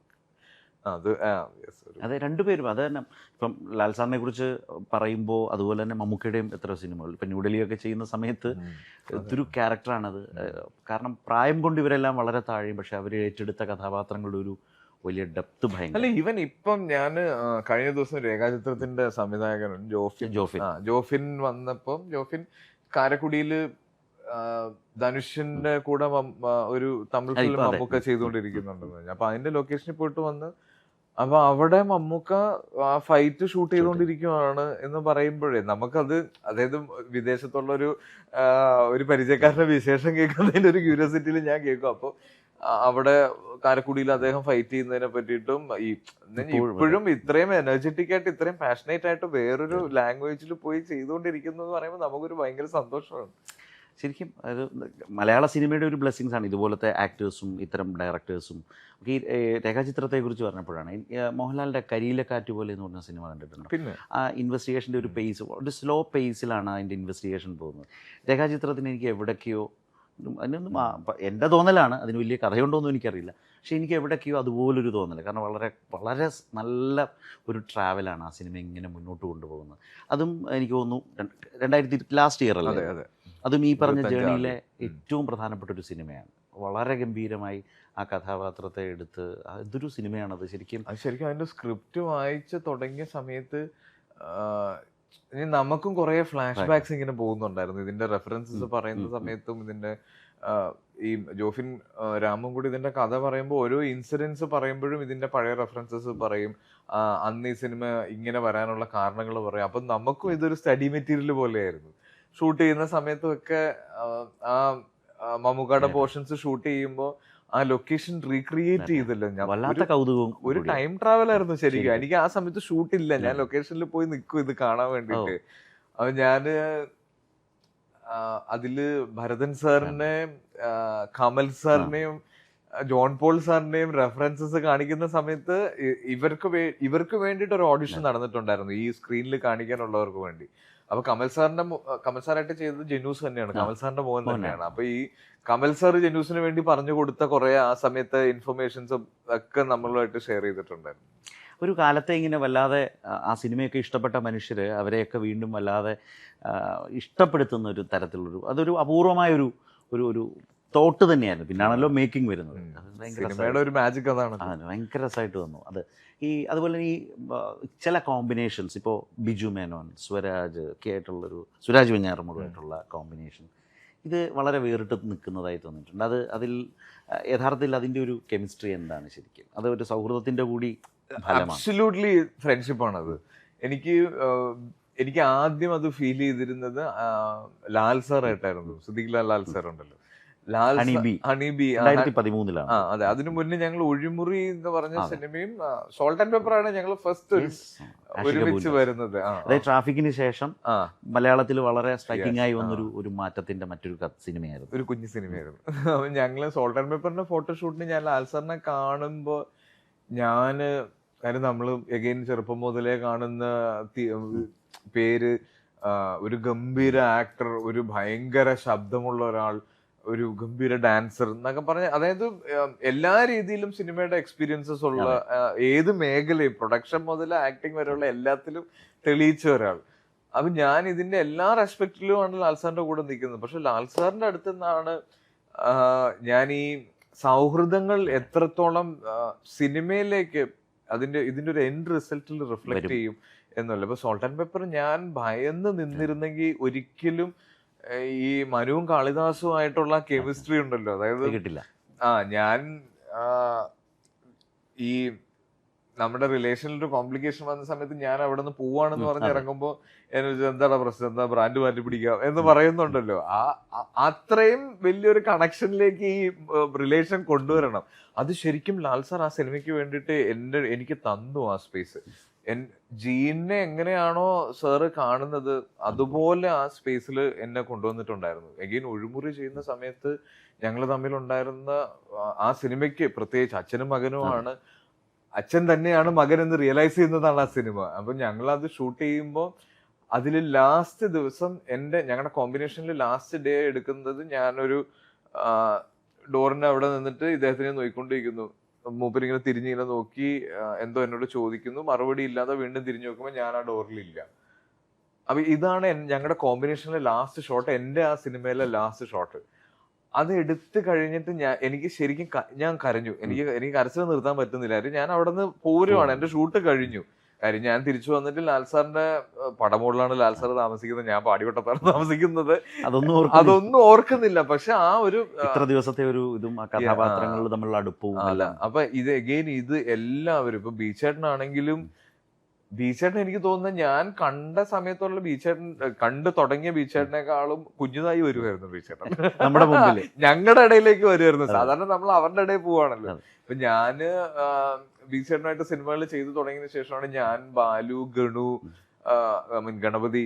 അതെ, രണ്ടുപേരും അത് തന്നെ. ഇപ്പം ലാൽ സാറിനെ കുറിച്ച് പറയുമ്പോൾ അതുപോലെ തന്നെ മമ്മൂക്കയുടെയും എത്ര സിനിമകൾ ഇപ്പം ന്യൂഡൽഹിയൊക്കെ ചെയ്യുന്ന സമയത്ത് ഇതൊരു ക്യാരക്ടറാണത്. കാരണം പ്രായം കൊണ്ട് ഇവരെല്ലാം വളരെ താഴെയും, പക്ഷെ അവർ ഏറ്റെടുത്ത കഥാപാത്രങ്ങളുടെ ഒരു വലിയ ഡെപ്ത് ഭയങ്കര. അല്ല, ഈവൻ ഇപ്പം ഞാൻ കഴിഞ്ഞ ദിവസം രേഖാചിത്രത്തിന്റെ സംവിധായകൻ ജോഫിൻ വന്നപ്പം, ജോഫിൻ കാരക്കുടിയില് ധനുഷിന്റെ കൂടെ ഒരു തമിഴ് ഫിലിം മമ്മൂക്ക ചെയ്തുകൊണ്ടിരിക്കുന്നുണ്ടെന്ന് പറഞ്ഞു. അപ്പൊ അതിന്റെ ലൊക്കേഷനിൽ പോയിട്ട് വന്ന് അപ്പൊ അവിടെ മമ്മൂക്ക ആ ഫൈറ്റ് ഷൂട്ട് ചെയ്തുകൊണ്ടിരിക്കുവാണ് എന്ന് പറയുമ്പോഴേ നമുക്കത്, അതായത് വിദേശത്തുള്ള ഒരു പരിചയക്കാരന്റെ വിശേഷം കേൾക്കുന്നതിന്റെ ഒരു ക്യൂരിയോസിറ്റിയിൽ ഞാൻ കേൾക്കും. അപ്പൊ അവിടെ കാരക്കുടിയിൽ അദ്ദേഹം ഫൈറ്റ് ചെയ്യുന്നതിനെ പറ്റിയിട്ടും ഇപ്പോഴും ഇത്രയും എനർജറ്റിക് ആയിട്ട് ഇത്രയും പാഷനേറ്റ് ആയിട്ട് വേറൊരു ലാംഗ്വേജിൽ പോയി ചെയ്തുകൊണ്ടിരിക്കുന്നു എന്ന് പറയുമ്പോൾ നമുക്കൊരു ഭയങ്കര സന്തോഷമാണ്. ശരിക്കും അത് മലയാള സിനിമയുടെ ഒരു ബ്ലെസ്സിങ്സ് ആണ് ഇതുപോലത്തെ ആക്ടേഴ്സും ഇത്തരം ഡയറക്ടേഴ്സും. ഈ രേഖാചിത്രത്തെക്കുറിച്ച് പറഞ്ഞപ്പോഴാണ് മോഹൻലാലിൻ്റെ കരിയിലക്കാറ്റ് പോലെ എന്ന് പറഞ്ഞ സിനിമ കണ്ടിട്ടുണ്ട്. പിന്നെ ആ ഇൻവെസ്റ്റിഗേഷൻ്റെ ഒരു പേസ്, ഒരു സ്ലോ പേസിലാണ് അതിൻ്റെ ഇൻവെസ്റ്റിഗേഷൻ പോകുന്നത്. രേഖാചിത്രത്തിന് എനിക്ക് എവിടേക്കോ അതിനൊന്നും എൻ്റെ തോന്നലാണ്, അതിന് വലിയ കഥയുണ്ടോയെന്നും എനിക്കറിയില്ല, പക്ഷേ എനിക്ക് എവിടേക്കോ അതുപോലൊരു തോന്നൽ. കാരണം വളരെ വളരെ നല്ല ഒരു ട്രാവലാണ് ആ സിനിമ ഇങ്ങനെ മുന്നോട്ട് കൊണ്ടുപോകുന്നത്. അതും എനിക്ക് തോന്നുന്നു 2000 ലാസ്റ്റ് ഇയർ അല്ലേ, അതും ഈ പറഞ്ഞ ജേണിയിലെ ഏറ്റവും പ്രധാനപ്പെട്ട ഒരു സിനിമയാണ്. വളരെ ഗംഭീരമായി ആ കഥാപാത്രത്തെ എടുത്ത് എന്തൊരു സിനിമയാണത് ശരിക്കും. അതിന്റെ സ്ക്രിപ്റ്റ് വായിച്ച് തുടങ്ങിയ സമയത്ത് നമുക്കും കുറെ ഫ്ലാഷ് ബാക്സ് ഇങ്ങനെ പോകുന്നുണ്ടായിരുന്നു. ഇതിന്റെ റെഫറൻസസ് പറയുന്ന സമയത്തും ഇതിന്റെ ഈ ജോഫിൻ രാമും കൂടി ഇതിന്റെ കഥ പറയുമ്പോൾ ഓരോ ഇൻസിഡൻസ് പറയുമ്പോഴും ഇതിന്റെ പഴയ റെഫറൻസസ് പറയും, അന്ന് ഈ സിനിമ ഇങ്ങനെ വരാനുള്ള കാരണങ്ങൾ പറയും. അപ്പം നമുക്കും ഇതൊരു സ്റ്റഡി മെറ്റീരിയൽ പോലെയായിരുന്നു. ഷൂട്ട് ചെയ്യുന്ന സമയത്തൊക്കെ ആ മമ്മൂക്കയുടെ പോർഷൻസ് ഷൂട്ട് ചെയ്യുമ്പോൾ ആ ലൊക്കേഷൻ റീക്രിയേറ്റ് ചെയ്തല്ലോ. വല്ലാത്ത കൗതുകവും ഒരു ടൈം ട്രാവൽ ആയിരുന്നു ശരിക്കും. എനിക്ക് ആ സമയത്ത് ഷൂട്ടില്ല, ഞാൻ ലൊക്കേഷനിൽ പോയി നിൽക്കും ഇത് കാണാൻ വേണ്ടിട്ട്. അപ്പൊ ഞാന് അതില് ഭരതൻ സാറിനെയും കമൽ സാറിനെയും ജോൺ പോൾ സാറിന്റെയും റെഫറൻസസ് കാണിക്കുന്ന സമയത്ത് ഇവർക്ക് വേണ്ടിയിട്ട് ഒരു ഓഡിഷൻ നടന്നിട്ടുണ്ടായിരുന്നു ഈ സ്ക്രീനിൽ കാണിക്കാനുള്ളവർക്ക് വേണ്ടി. അപ്പൊ കമൽ സാറായിട്ട് ചെയ്തത് ജനൂസ് തന്നെയാണ്, കമൽ സാറിന്റെ മോൻ തന്നെയാണ്. അപ്പൊ ഈ കമൽ സാർ ജനൂസിന് വേണ്ടി പറഞ്ഞു കൊടുത്ത കുറെ ആ സമയത്ത് ഇൻഫർമേഷൻസ് ഒക്കെ നമ്മളുമായിട്ട് ഷെയർ ചെയ്തിട്ടുണ്ടായിരുന്നു. ഒരു കാലത്തെ ഇങ്ങനെ വല്ലാതെ ആ സിനിമയൊക്കെ ഇഷ്ടപ്പെട്ട മനുഷ്യർ അവരെയൊക്കെ വീണ്ടും വല്ലാതെ ഇഷ്ടപ്പെടുത്തുന്ന ഒരു തരത്തിലുള്ളൊരു അതൊരു അപൂർവമായൊരു ഒരു തോട്ട് തന്നെയായിരുന്നു. പിന്നാണല്ലോ മേക്കിംഗ് വരുന്നത്. സിനിമയുടെ ഒരു മാജിക് അതാണ്. ഭയങ്കര രസമായിട്ട് വന്നു അത്. അതുപോലെ ഈ ചില കോമ്പിനേഷൻസ്, ഇപ്പോൾ ബിജു മേനോൻ, സ്വരാജ് ഒക്കെ ആയിട്ടുള്ളൊരു, സുരാജ് വെഞ്ഞാറമ്മൂടുമായിട്ടുള്ള കോമ്പിനേഷൻ, ഇത് വളരെ വേറിട്ട് നിൽക്കുന്നതായി തോന്നിയിട്ടുണ്ട്. അതിൽ യഥാർത്ഥത്തിൽ അതിൻ്റെ ഒരു കെമിസ്ട്രി എന്താണ് ശരിക്കും? അത് ഒരു സൗഹൃദത്തിൻ്റെ കൂടി അബ്സല്യൂട്ട്ലി ഫ്രണ്ട്ഷിപ്പാണത്. എനിക്ക് ആദ്യം അത് ഫീൽ ചെയ്തിരുന്നത് ലാൽ സാറായിട്ടായിരുന്നു. സിദ്ദിഖ് ലാൽ സാർ ഉണ്ടല്ലോ, ഹണീബി 2013 അതെ. അതിനു മുന്നേ ഞങ്ങൾ ഒഴിമുറി എന്ന് പറഞ്ഞ സിനിമയും സോൾട്ട് ആൻഡ് പെപ്പർ ആണ് ഞങ്ങൾ ഫസ്റ്റ് ഒരുമിച്ച് വരുന്നത്. ട്രാഫിക്കിന് ശേഷം മലയാളത്തിൽ വളരെ സ്ട്രൈക്കിംഗ് ആയി വന്നൊരു ഒരു മാറ്റത്തിന്റെ മറ്റൊരു സിനിമയായിരുന്നു, ഒരു കുഞ്ഞു സിനിമയായിരുന്നു. അപ്പൊ ഞങ്ങള് സോൾട്ട് ആൻഡ് പെപ്പറിന്റെ ഫോട്ടോഷൂട്ടിന് ഞാൻ ലാൽ സാറിനെ കാണുമ്പോ കാര്യം നമ്മള് എഗെയിൻ ചെറുപ്പം മുതലേ കാണുന്ന പേര്, ഒരു ഗംഭീര ആക്ടർ, ഒരു ഭയങ്കര ശബ്ദമുള്ള ഒരാൾ, ഒരു ഗംഭീര ഡാൻസർ എന്നൊക്കെ പറഞ്ഞ, അതായത് എല്ലാ രീതിയിലും സിനിമയുടെ എക്സ്പീരിയൻസസ് ഉള്ള, ഏത് മേഖലയും പ്രൊഡക്ഷൻ മുതൽ ആക്ടിങ് വരെയുള്ള എല്ലാത്തിലും തെളിയിച്ച ഒരാൾ. അപ്പൊ ഞാൻ ഇതിന്റെ എല്ലാ റെസ്പെക്റ്റിലുമാണ് ലാൽ സാറിന്റെ കൂടെ നിൽക്കുന്നത്. പക്ഷെ ലാൽ സാറിന്റെ അടുത്ത് നിന്നാണ് ഞാൻ ഈ സൗഹൃദങ്ങൾ എത്രത്തോളം സിനിമയിലേക്ക് ഇതിന്റെ ഒരു എൻഡ് റിസൾട്ടിൽ റിഫ്ലക്ട് ചെയ്യും എന്നല്ല. ഇപ്പൊ സോൾട്ട് ആൻഡ് പെപ്പർ ഞാൻ ഭയന്ന് നിന്നിരുന്നെങ്കിൽ ഒരിക്കലും ഈ മനുവും കാളിദാസുമായിട്ടുള്ള കെമിസ്ട്രി ഉണ്ടല്ലോ, അതായത് കിട്ടില്ല. ഞാൻ ഈ നമ്മുടെ റിലേഷനിൽ ഒരു കോംപ്ലിക്കേഷൻ വന്ന സമയത്ത് ഞാൻ അവിടെ നിന്ന് പോവാണെന്ന് പറഞ്ഞ് ഇറങ്ങുമ്പോ എന്താണ് പ്രശ്നം, എന്താ ബ്രാൻഡ് മാറ്റി പിടിക്കാം എന്ന് പറയുന്നുണ്ടല്ലോ. അത്രയും വലിയൊരു കണക്ഷനിലേക്ക് ഈ റിലേഷൻ കൊണ്ടുവരണം. അത് ശരിക്കും ലാൽ സാർ ആ സിനിമയ്ക്ക് വേണ്ടിയിട്ട് എനിക്ക് തന്നു ആ സ്പേസ്. ജീനെ എങ്ങനെയാണോ സാറ് കാണുന്നത് അതുപോലെ ആ സ്പേസിൽ എന്നെ കൊണ്ടുവന്നിട്ടുണ്ടായിരുന്നു. എഗെയിൻ ഒഴിമുറി ചെയ്യുന്ന സമയത്ത് ഞങ്ങൾ തമ്മിലുണ്ടായിരുന്ന ആ സിനിമയ്ക്ക് പ്രത്യേകിച്ച് അച്ഛനും മകനുമാണ്, അച്ഛൻ തന്നെയാണ് മകൻ എന്ന് റിയലൈസ് ചെയ്യുന്നതാണ് ആ സിനിമ. അപ്പൊ ഞങ്ങൾ അത് ഷൂട്ട് ചെയ്യുമ്പോൾ അതിൽ ലാസ്റ്റ് ദിവസം ഞങ്ങളുടെ കോമ്പിനേഷനിൽ ലാസ്റ്റ് ഡേ എടുക്കുന്നത് ഞാനൊരു ഡോറിന്റെ അവിടെ നിന്നിട്ട് ഇദ്ദേഹത്തിനെ നോക്കിക്കൊണ്ടിരിക്കുന്നു. മൂപ്പരിങ്ങനെ തിരിഞ്ഞിങ്ങനെ നോക്കി എന്തോ എന്നോട് ചോദിക്കുന്നു, മറുപടി ഇല്ലാതെ വീണ്ടും തിരിഞ്ഞു നോക്കുമ്പോൾ ഞാൻ ആ ഡോറിലില്ല. അപ്പൊ ഇതാണ് ഞങ്ങളുടെ കോമ്പിനേഷനിലെ ലാസ്റ്റ് ഷോട്ട്, എൻ്റെ ആ സിനിമയിലെ ലാസ്റ്റ് ഷോട്ട്. അത് എടുത്തു കഴിഞ്ഞിട്ട് എനിക്ക് ശരിക്കും ഞാൻ കരഞ്ഞു. എനിക്ക് കരച്ചിൽ നിർത്താൻ പറ്റുന്നില്ല. ഞാൻ അവിടെ നിന്ന് പോരുവാണ്, എന്റെ ഷൂട്ട് കഴിഞ്ഞു. കാര്യം ഞാൻ തിരിച്ചു വന്നിട്ട് ലാൽ സാറിന്റെ പടമോളിലാണ് ലാൽ സാർ താമസിക്കുന്നത്, ഞാൻ പാടിവട്ടത്താണ് താമസിക്കുന്നത്. അതൊന്നും ഓർക്കുന്നില്ല. പക്ഷെ ആ ഒരു ഇത്ര ദിവസത്തെ ഒരു ഇതും കഥാപാത്രങ്ങളിൽ തമ്മിലുള്ള അടുപ്പവും അല്ല. അപ്പൊ ഇത് എഗെയിൻ ഇത് എല്ലാവരും ഇപ്പൊ ബീച്ചേട്ടനാണെങ്കിലും, ബീച്ചേട്ടൻ എനിക്ക് തോന്നുന്നത് ഞാൻ കണ്ട സമയത്തുള്ള ബീച്ചേട്ടൻ, കണ്ടു തുടങ്ങിയ ബീച്ചേട്ടനേക്കാളും കുഞ്ഞുതായി വരുമായിരുന്നു ബീച്ചേട്ടൻ നമ്മുടെ മുമ്പിൽ, ഞങ്ങളുടെ ഇടയിലേക്ക് വരുമായിരുന്നു. സാധാരണ നമ്മൾ അവരുടെ ഇടയിൽ പോവാണല്ലോ. ഇപ്പൊ ഞാന് ബീച്ചേട്ടനായിട്ട് സിനിമകൾ ചെയ്തു തുടങ്ങിയതിനു ശേഷമാണ് ഞാൻ ബാലു, ഗണു, ഗണപതി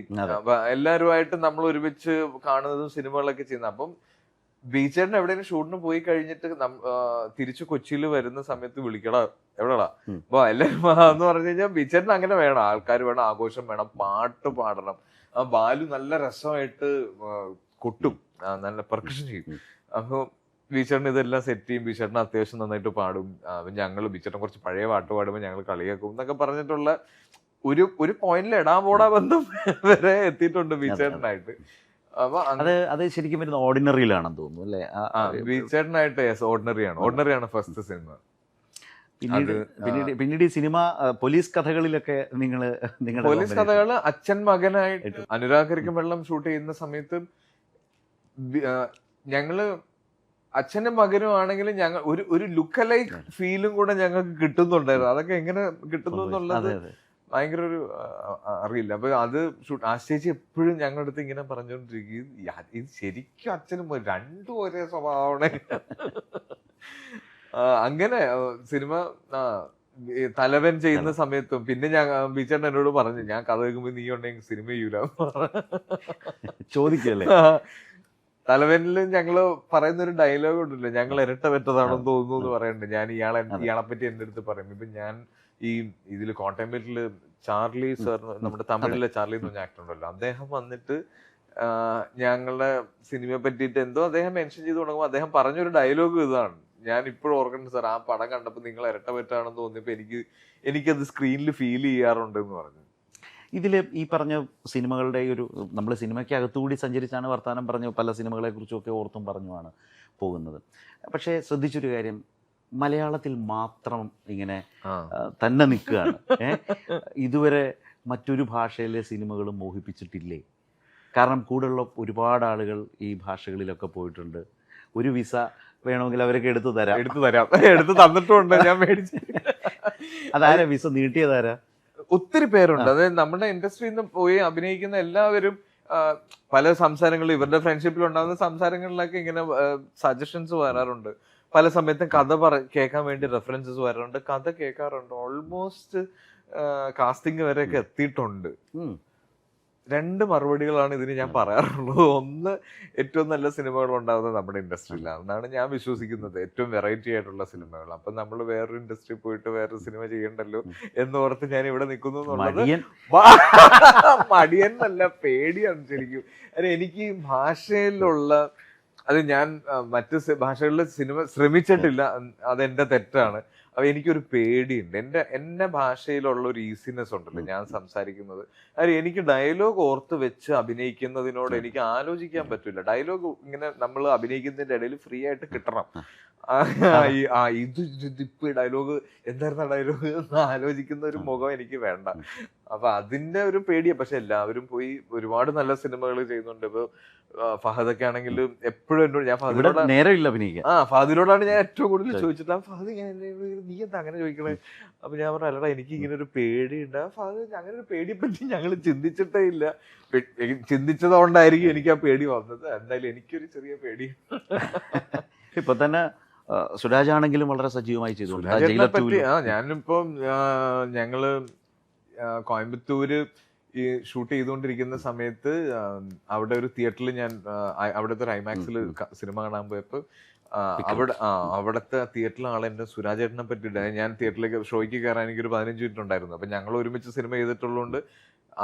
എല്ലാവരുമായിട്ട് നമ്മൾ ഒരുമിച്ച് കാണുന്നതും സിനിമകളൊക്കെ ചെയ്യുന്നത്. അപ്പം ബീച്ചേട്ടൻ എവിടെയെങ്കിലും ഷൂട്ടിന് പോയി കഴിഞ്ഞിട്ട് തിരിച്ചു കൊച്ചിയിൽ വരുന്ന സമയത്ത് വിളിക്കടാ എവിടെടാ അപ്പൊ എല്ലാരും എന്ന് പറഞ്ഞു കഴിഞ്ഞാൽ ബീച്ചേട്ടൻ അങ്ങനെ വേണം, ആൾക്കാർ വേണം, ആഘോഷം വേണം, പാട്ട് പാടണം. ആ ബാലു നല്ല രസമായിട്ട് കൊട്ടും, നല്ല പെർക്കഷൻ ചെയ്യും. അപ്പൊ ബീച്ചേട്ടൻ ഇതെല്ലാം സെറ്റ് ചെയ്യും. ബീച്ചേട്ടൻ അത്യാവശ്യം നന്നായിട്ട് പാടും. ഞങ്ങൾ ബീച്ചേട്ടൻ കുറച്ച് പഴയ പാട്ട് പാടുമ്പോൾ ഞങ്ങൾ കളിയാക്കും എന്നൊക്കെ പറഞ്ഞിട്ടുള്ള ഒരു പോയിന്റിൽ എടാപോടാ ബന്ധം വരെ എത്തിയിട്ടുണ്ട് ബീച്ചേട്ടനായിട്ട്. അത് ശരിക്കും വരുന്ന ഓർഡിനറിയിലാണെന്ന് തോന്നുന്നു അല്ലേ? ബീച്ചേട്ടനായിട്ട് ഓർഡിനറിയാണ് ഫസ്റ്റ് സിനിമ. പിന്നീട് ഈ സിനിമ പോലീസ് കഥകളിലൊക്കെ പോലീസ് കഥകള് അച്ഛൻ മകനായിട്ട് അനുരാഗരിക്കും വെള്ളം ഷൂട്ട് ചെയ്യുന്ന സമയത്ത് ഞങ്ങള് അച്ഛനും മകനും ആണെങ്കിലും ഞങ്ങൾ ഒരു ലുക്ക് ലൈക്ക് ഫീലും കൂടെ ഞങ്ങൾക്ക് കിട്ടുന്നുണ്ടായിരുന്നു. അതൊക്കെ എങ്ങനെ കിട്ടുന്നു എന്നുള്ളത് ഭയങ്കര ഒരു അറിയില്ല. അപ്പൊ അത് ആശ്ചേച്ചി എപ്പോഴും ഞങ്ങളുടെ അടുത്ത് ഇങ്ങനെ പറഞ്ഞുകൊണ്ടിരിക്കും, ഇത് ശരിക്കും അച്ഛനും രണ്ടും ഒരേ സ്വഭാവമാണ്. അങ്ങനെ സിനിമ തലവൻ ചെയ്യുന്ന സമയത്തും പിന്നെ ഞാൻ ബീച്ചേട്ടൻ എന്നോട് പറഞ്ഞു, ഞാൻ കഥ കേൾക്കുമ്പോ നീ ഉണ്ടെങ്കിൽ സിനിമ ചെയ്യൂല ചോദിക്കല്ലേ. തലവനില് ഞങ്ങള് പറയുന്ന ഒരു ഡയലോഗ് ഉണ്ടല്ലോ, ഞങ്ങൾ ഇരട്ട പറ്റതാണെന്ന് തോന്നുന്നു എന്ന് പറയുന്നുണ്ട്. ഞാൻ ഇയാളെ പറ്റി എന്റെ അടുത്ത് പറയും. ഇപ്പൊ ഞാൻ ഈ ഇതില് കോട്ടയംപേട്ടില് ചാർലി സാർ, നമ്മുടെ തമിഴിലെ ചാർലി എന്ന് പറഞ്ഞ ആക്ടർ ഉണ്ടല്ലോ, അദ്ദേഹം വന്നിട്ട് ഞങ്ങളുടെ സിനിമയെ പറ്റിയിട്ട് എന്തോ അദ്ദേഹം മെൻഷൻ ചെയ്ത് തുടങ്ങുമ്പോൾ അദ്ദേഹം പറഞ്ഞൊരു ഡയലോഗ് ഇതാണ്, ഞാൻ ഇപ്പോഴും ഓർക്കുന്നുണ്ട് സാർ, ആ പടം കണ്ടപ്പോൾ നിങ്ങൾ ഇരട്ട പറ്റാണെന്ന് തോന്നിയപ്പോൾ എനിക്കത് സ്ക്രീനിൽ ഫീൽ ചെയ്യാറുണ്ട് എന്ന് പറഞ്ഞു. ഇതിൽ ഈ പറഞ്ഞ സിനിമകളുടെ ഒരു, നമ്മൾ സിനിമയ്ക്ക് അകത്തുകൂടി സഞ്ചരിച്ചാണ് വർത്തമാനം പറഞ്ഞു, പല സിനിമകളെ കുറിച്ചൊക്കെ ഓർത്തും പറഞ്ഞുമാണ് പോകുന്നത്. പക്ഷേ ശ്രദ്ധിച്ചൊരു കാര്യം, മലയാളത്തിൽ മാത്രം ഇങ്ങനെ തന്നെ നിൽക്കുകയാണ്. ഇതുവരെ മറ്റൊരു ഭാഷയിലെ സിനിമകളും മോഹിപ്പിച്ചിട്ടില്ലേ? കാരണം കൂടെയുള്ള ഒരുപാട് ആളുകൾ ഈ ഭാഷകളിലൊക്കെ പോയിട്ടുണ്ട്. ഒരു വിസ വേണമെങ്കിൽ അവരൊക്കെ എടുത്തു തന്നിട്ടുണ്ട്, ഞാൻ മേടിച്ചു. അതാരാ വിസ നീട്ടിയതാരാ? ഒത്തിരി പേരുണ്ട്. അതായത് നമ്മുടെ ഇൻഡസ്ട്രിയിൽ നിന്ന് പോയി അഭിനയിക്കുന്ന എല്ലാവരും പല സംസാരങ്ങളിലും ഇവരുടെ ഫ്രണ്ട്ഷിപ്പിൽ ഉണ്ടാകുന്ന സംസാരങ്ങളിലൊക്കെ ഇങ്ങനെ സജഷൻസ് വരാറുണ്ട്. പല സമയത്തും കഥ കേൾക്കാൻ വേണ്ടി റെഫറൻസസ് വരാറുണ്ട്, കഥ കേൾക്കാറുണ്ട്. ഓൾമോസ്റ്റ് കാസ്റ്റിംഗ് വരെയൊക്കെ എത്തിയിട്ടുണ്ട്. രണ്ട് മറുപടികളാണ് ഇതിന് ഞാൻ പറയാറുള്ളത്. ഒന്ന്, ഏറ്റവും നല്ല സിനിമകൾ ഉണ്ടാകുന്നത് നമ്മുടെ ഇൻഡസ്ട്രിയിലാണ് എന്നാണ് ഞാൻ വിശ്വസിക്കുന്നത്. ഏറ്റവും വെറൈറ്റി ആയിട്ടുള്ള സിനിമകൾ. അപ്പൊ നമ്മൾ വേറൊരു ഇൻഡസ്ട്രി പോയിട്ട് വേറൊരു സിനിമ ചെയ്യണ്ടല്ലോ എന്നോർത്ത് ഞാൻ ഇവിടെ നിൽക്കുന്നു എന്നുള്ളത് മടിയൻ നല്ല പേടിയാണ് ശരിക്കും. എനിക്ക് ഭാഷയിലുള്ള, അത് ഞാൻ മറ്റ് ഭാഷകളിലെ സിനിമ ശ്രമിച്ചിട്ടില്ല, അതെന്റെ തെറ്റാണ്. അപ്പൊ എനിക്കൊരു പേടിയുണ്ട്. എന്റെ ഭാഷയിലുള്ള ഒരു ഈസിനെസ് ഉണ്ടല്ലോ ഞാൻ സംസാരിക്കുന്നത്. അത് എനിക്ക് ഡയലോഗ് ഓർത്ത് വെച്ച് അഭിനയിക്കുന്നതിനോട് എനിക്ക് ആലോചിക്കാൻ പറ്റില്ല. ഡയലോഗ് ഇങ്ങനെ നമ്മൾ അഭിനയിക്കുന്നതിന്റെ ഇടയിൽ ഫ്രീ ആയിട്ട് കിട്ടണം. ഇപ്പൊ ഡയലോഗ് എന്തായിരുന്നു ഡയലോഗ് എന്ന് ആലോചിക്കുന്ന ഒരു മുഖം എനിക്ക് വേണ്ട. അപ്പൊ അതിന്റെ ഒരു പേടിയാ. പക്ഷെ എല്ലാവരും പോയി ഒരുപാട് നല്ല സിനിമകൾ ചെയ്യുന്നുണ്ട്. ഇപ്പൊ ഫഹദൊക്കെ ആണെങ്കിലും എപ്പോഴും എന്നോട്, ഞാൻ ഫഹദിനോടാണ് ഞാൻ ഏറ്റവും കൂടുതൽ ചോദിച്ചിട്ട്, ഫഹദ് നീ എന്താ അങ്ങനെ ചോദിക്കണേ? അപ്പൊ ഞാൻ പറഞ്ഞു, അല്ലടാ എനിക്ക് ഇങ്ങനെ ഒരു പേടിയുണ്ട്. ഫഹദ് അങ്ങനെ ഒരു പേടിയെ പറ്റി ഞങ്ങൾ ചിന്തിച്ചിട്ടേ ഇല്ല. ചിന്തിച്ചതുകൊണ്ടായിരിക്കും എനിക്ക് ആ പേടി വന്നത്. എന്തായാലും എനിക്കൊരു ചെറിയ പേടി. ഇപ്പൊ തന്നെ സുരാജ് ആണെങ്കിലും വളരെ സജീവമായി ചെയ്തു. ഞാനിപ്പോ ഞങ്ങള് കോയമ്പത്തൂര് ഈ ഷൂട്ട് ചെയ്തുകൊണ്ടിരിക്കുന്ന സമയത്ത് അവിടെ ഒരു തിയേറ്ററിൽ ഞാൻ അവിടുത്തെ ഒരു ഐമാക്സിൽ സിനിമ കാണാൻ പോയപ്പോ അവിടുത്തെ തിയേറ്ററിലെ ആളെ എന്നെ സുരാജേട്ടനെ പറ്റിയിട്ട്, ഞാൻ തിയേറ്ററിലേക്ക് ഷോയ്ക്ക് കയറാൻ എനിക്കൊരു 15 മിനിറ്റ് ഉണ്ടായിരുന്നു. അപ്പൊ ഞങ്ങൾ ഒരുമിച്ച് സിനിമ ചെയ്തിട്ടുള്ളതുകൊണ്ട്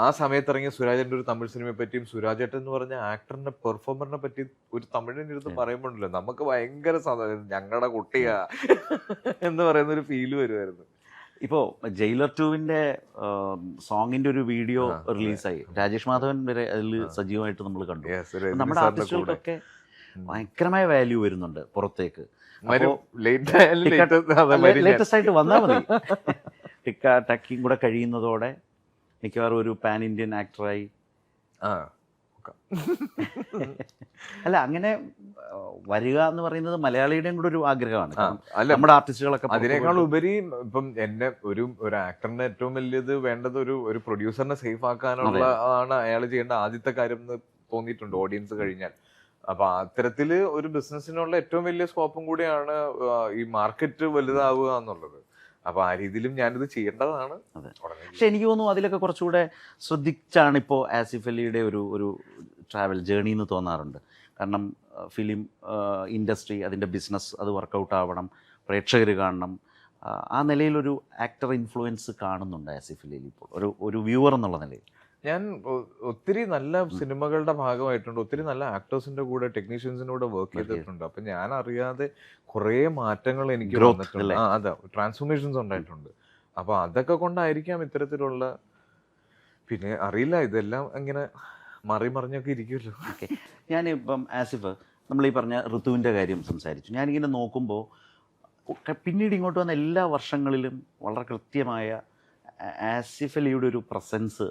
ആ സമയത്ത് ഇറങ്ങിയ സുരാജേട്ടൻ്റെ ഒരു തമിഴ് സിനിമയെ പറ്റിയും സുരാജേട്ടൻ എന്ന് പറഞ്ഞ ആക്ടറിന്റെ പെർഫോമറിനെ പറ്റി ഒരു തമിഴിന്റെ ഇരുന്ന് പറയുമ്പോണ്ടല്ലോ നമുക്ക് ഭയങ്കര ഞങ്ങളുടെ കുട്ടിയാ എന്ന് പറയുന്ന ഒരു ഫീല് വരുമായിരുന്നു. ഇപ്പോൾ ജയിലർ 2-ന്റെ സോങ്ങിന്റെ ഒരു വീഡിയോ റിലീസായി. രാജേഷ് മാധവൻ വരെ അതിൽ സജീവമായിട്ട് നമ്മൾ കണ്ടു. നമ്മുടെ ആർട്ടിസ്റ്റുകൾക്കൊക്കെ ഭയങ്കരമായ വാല്യൂ വരുന്നുണ്ട് പുറത്തേക്ക്. ലേറ്റസ്റ്റ് ആയിട്ട് വന്നാൽ മതി. ടക്കിയും കൂടെ കഴിയുന്നതോടെ മിക്കവാറും ഒരു പാൻ ഇന്ത്യൻ ആക്ടറായി. ആ അല്ല, അങ്ങനെ വരിക എന്ന് പറയുന്നത് മലയാളിയുടെയും കൂടെ ഒരു ആഗ്രഹമാണ്. അല്ല, നമ്മുടെ ആർട്ടിസ്റ്റുകളൊക്കെ അതിനേക്കാൾ ഉപരി ഇപ്പം എന്നെ ഒരു ആക്ടറിന് ഏറ്റവും വലിയത് വേണ്ടത് ഒരു പ്രൊഡ്യൂസറിനെ സേഫ് ആക്കാനുള്ള ആണ് അയാൾ ചെയ്യേണ്ട ആദ്യത്തെ കാര്യം എന്ന് തോന്നിയിട്ടുണ്ട് ഓഡിയൻസ് കഴിഞ്ഞാൽ. അപ്പൊ അത്തരത്തില് ഒരു ബിസിനസ്സിനുള്ള ഏറ്റവും വലിയ സ്കോപ്പും കൂടിയാണ് ഈ മാർക്കറ്റ് വലുതാവുക എന്നുള്ളത്. അപ്പൊ ആ രീതിയിലും ഞാനിത് ചെയ്യേണ്ടതാണ്. പക്ഷെ എനിക്ക് തോന്നുന്നു അതിലൊക്കെ കുറച്ചുകൂടെ ശ്രദ്ധിച്ചാണ് ഇപ്പോൾ ആസിഫ് അലിയുടെ ഒരു ട്രാവൽ ജേണി എന്ന് തോന്നാറുണ്ട്. കാരണം ഫിലിം ഇൻഡസ്ട്രി, അതിൻ്റെ ബിസിനസ്, അത് വർക്കൗട്ട് ആവണം, പ്രേക്ഷകർ കാണണം. ആ നിലയിലൊരു ആക്ടർ ഇൻഫ്ലുവൻസ് കാണുന്നുണ്ട് ആസിഫ് അലിയിൽ ഇപ്പോൾ ഒരു വ്യൂവർ എന്നുള്ള നിലയിൽ. ഞാൻ ഒത്തിരി നല്ല സിനിമകളുടെ ഭാഗമായിട്ടുണ്ട്, ഒത്തിരി നല്ല ആക്ടേഴ്സിന്റെ കൂടെ ടെക്നീഷ്യൻസിന്റെ കൂടെ വർക്ക് ചെയ്തിട്ടുണ്ട്. അപ്പൊ ഞാൻ അറിയാതെ കുറെ മാറ്റങ്ങൾ എനിക്ക് വന്നിട്ടുണ്ട്. അതെ, ട്രാൻസ്ഫോർമേഷൻസ് ഉണ്ടായിട്ടുണ്ട്. അപ്പൊ അതൊക്കെ കൊണ്ടായിരിക്കാം ഇത്തരത്തിലുള്ള, പിന്നെ അറിയില്ല, ഇതെല്ലാം ഇങ്ങനെ മറിഞ്ഞൊക്കെ ഇരിക്കുമല്ലോ. ഓക്കെ, ഞാനിപ്പം ആസിഫ്, നമ്മൾ ഈ പറഞ്ഞ ഋതുവിൻ്റെ കാര്യം സംസാരിച്ചു. ഞാനിങ്ങനെ നോക്കുമ്പോൾ പിന്നീട് ഇങ്ങോട്ട് വന്ന എല്ലാ വർഷങ്ങളിലും വളരെ കൃത്യമായ ആസിഫ് അലിയുടെ ഒരു പ്രസൻസ്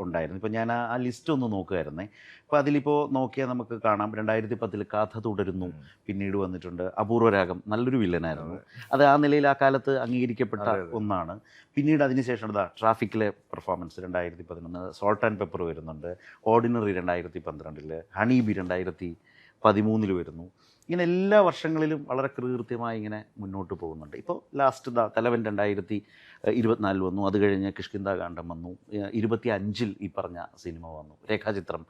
ഉണ്ടായിരുന്നു. ഇപ്പോൾ ഞാൻ ആ ലിസ്റ്റ് ഒന്ന് നോക്കുമായിരുന്നേ. അപ്പോൾ അതിലിപ്പോൾ നോക്കിയാൽ നമുക്ക് കാണാം 2010 കഥ തുടരുന്നു, പിന്നീട് വന്നിട്ടുണ്ട് അപൂർവരാഗം, നല്ലൊരു വില്ലനായിരുന്നു. അത് ആ നിലയിൽ ആ കാലത്ത് അംഗീകരിക്കപ്പെട്ട ഒന്നാണ്. പിന്നീട് അതിനുശേഷം ട്രാഫിക്കിലെ പെർഫോമൻസ് 2011, സോൾട്ട് ആൻഡ് പെപ്പർ വരുന്നുണ്ട്, ഓർഡിനറി 2012, ഹണീബി 2013 വരുന്നു. ഇങ്ങനെ എല്ലാ വർഷങ്ങളിലും വളരെ കൃത്യമായി ഇങ്ങനെ മുന്നോട്ട് പോകുന്നുണ്ട്. ഇപ്പോൾ ലാസ്റ്റ് തലവൻ 2024 വന്നു, അത് കഴിഞ്ഞ് കിഷ്കിന്ധാകാന്ഡം വന്നു, 25 ഈ പറഞ്ഞ സിനിമ വന്നു, രേഖാചിത്രം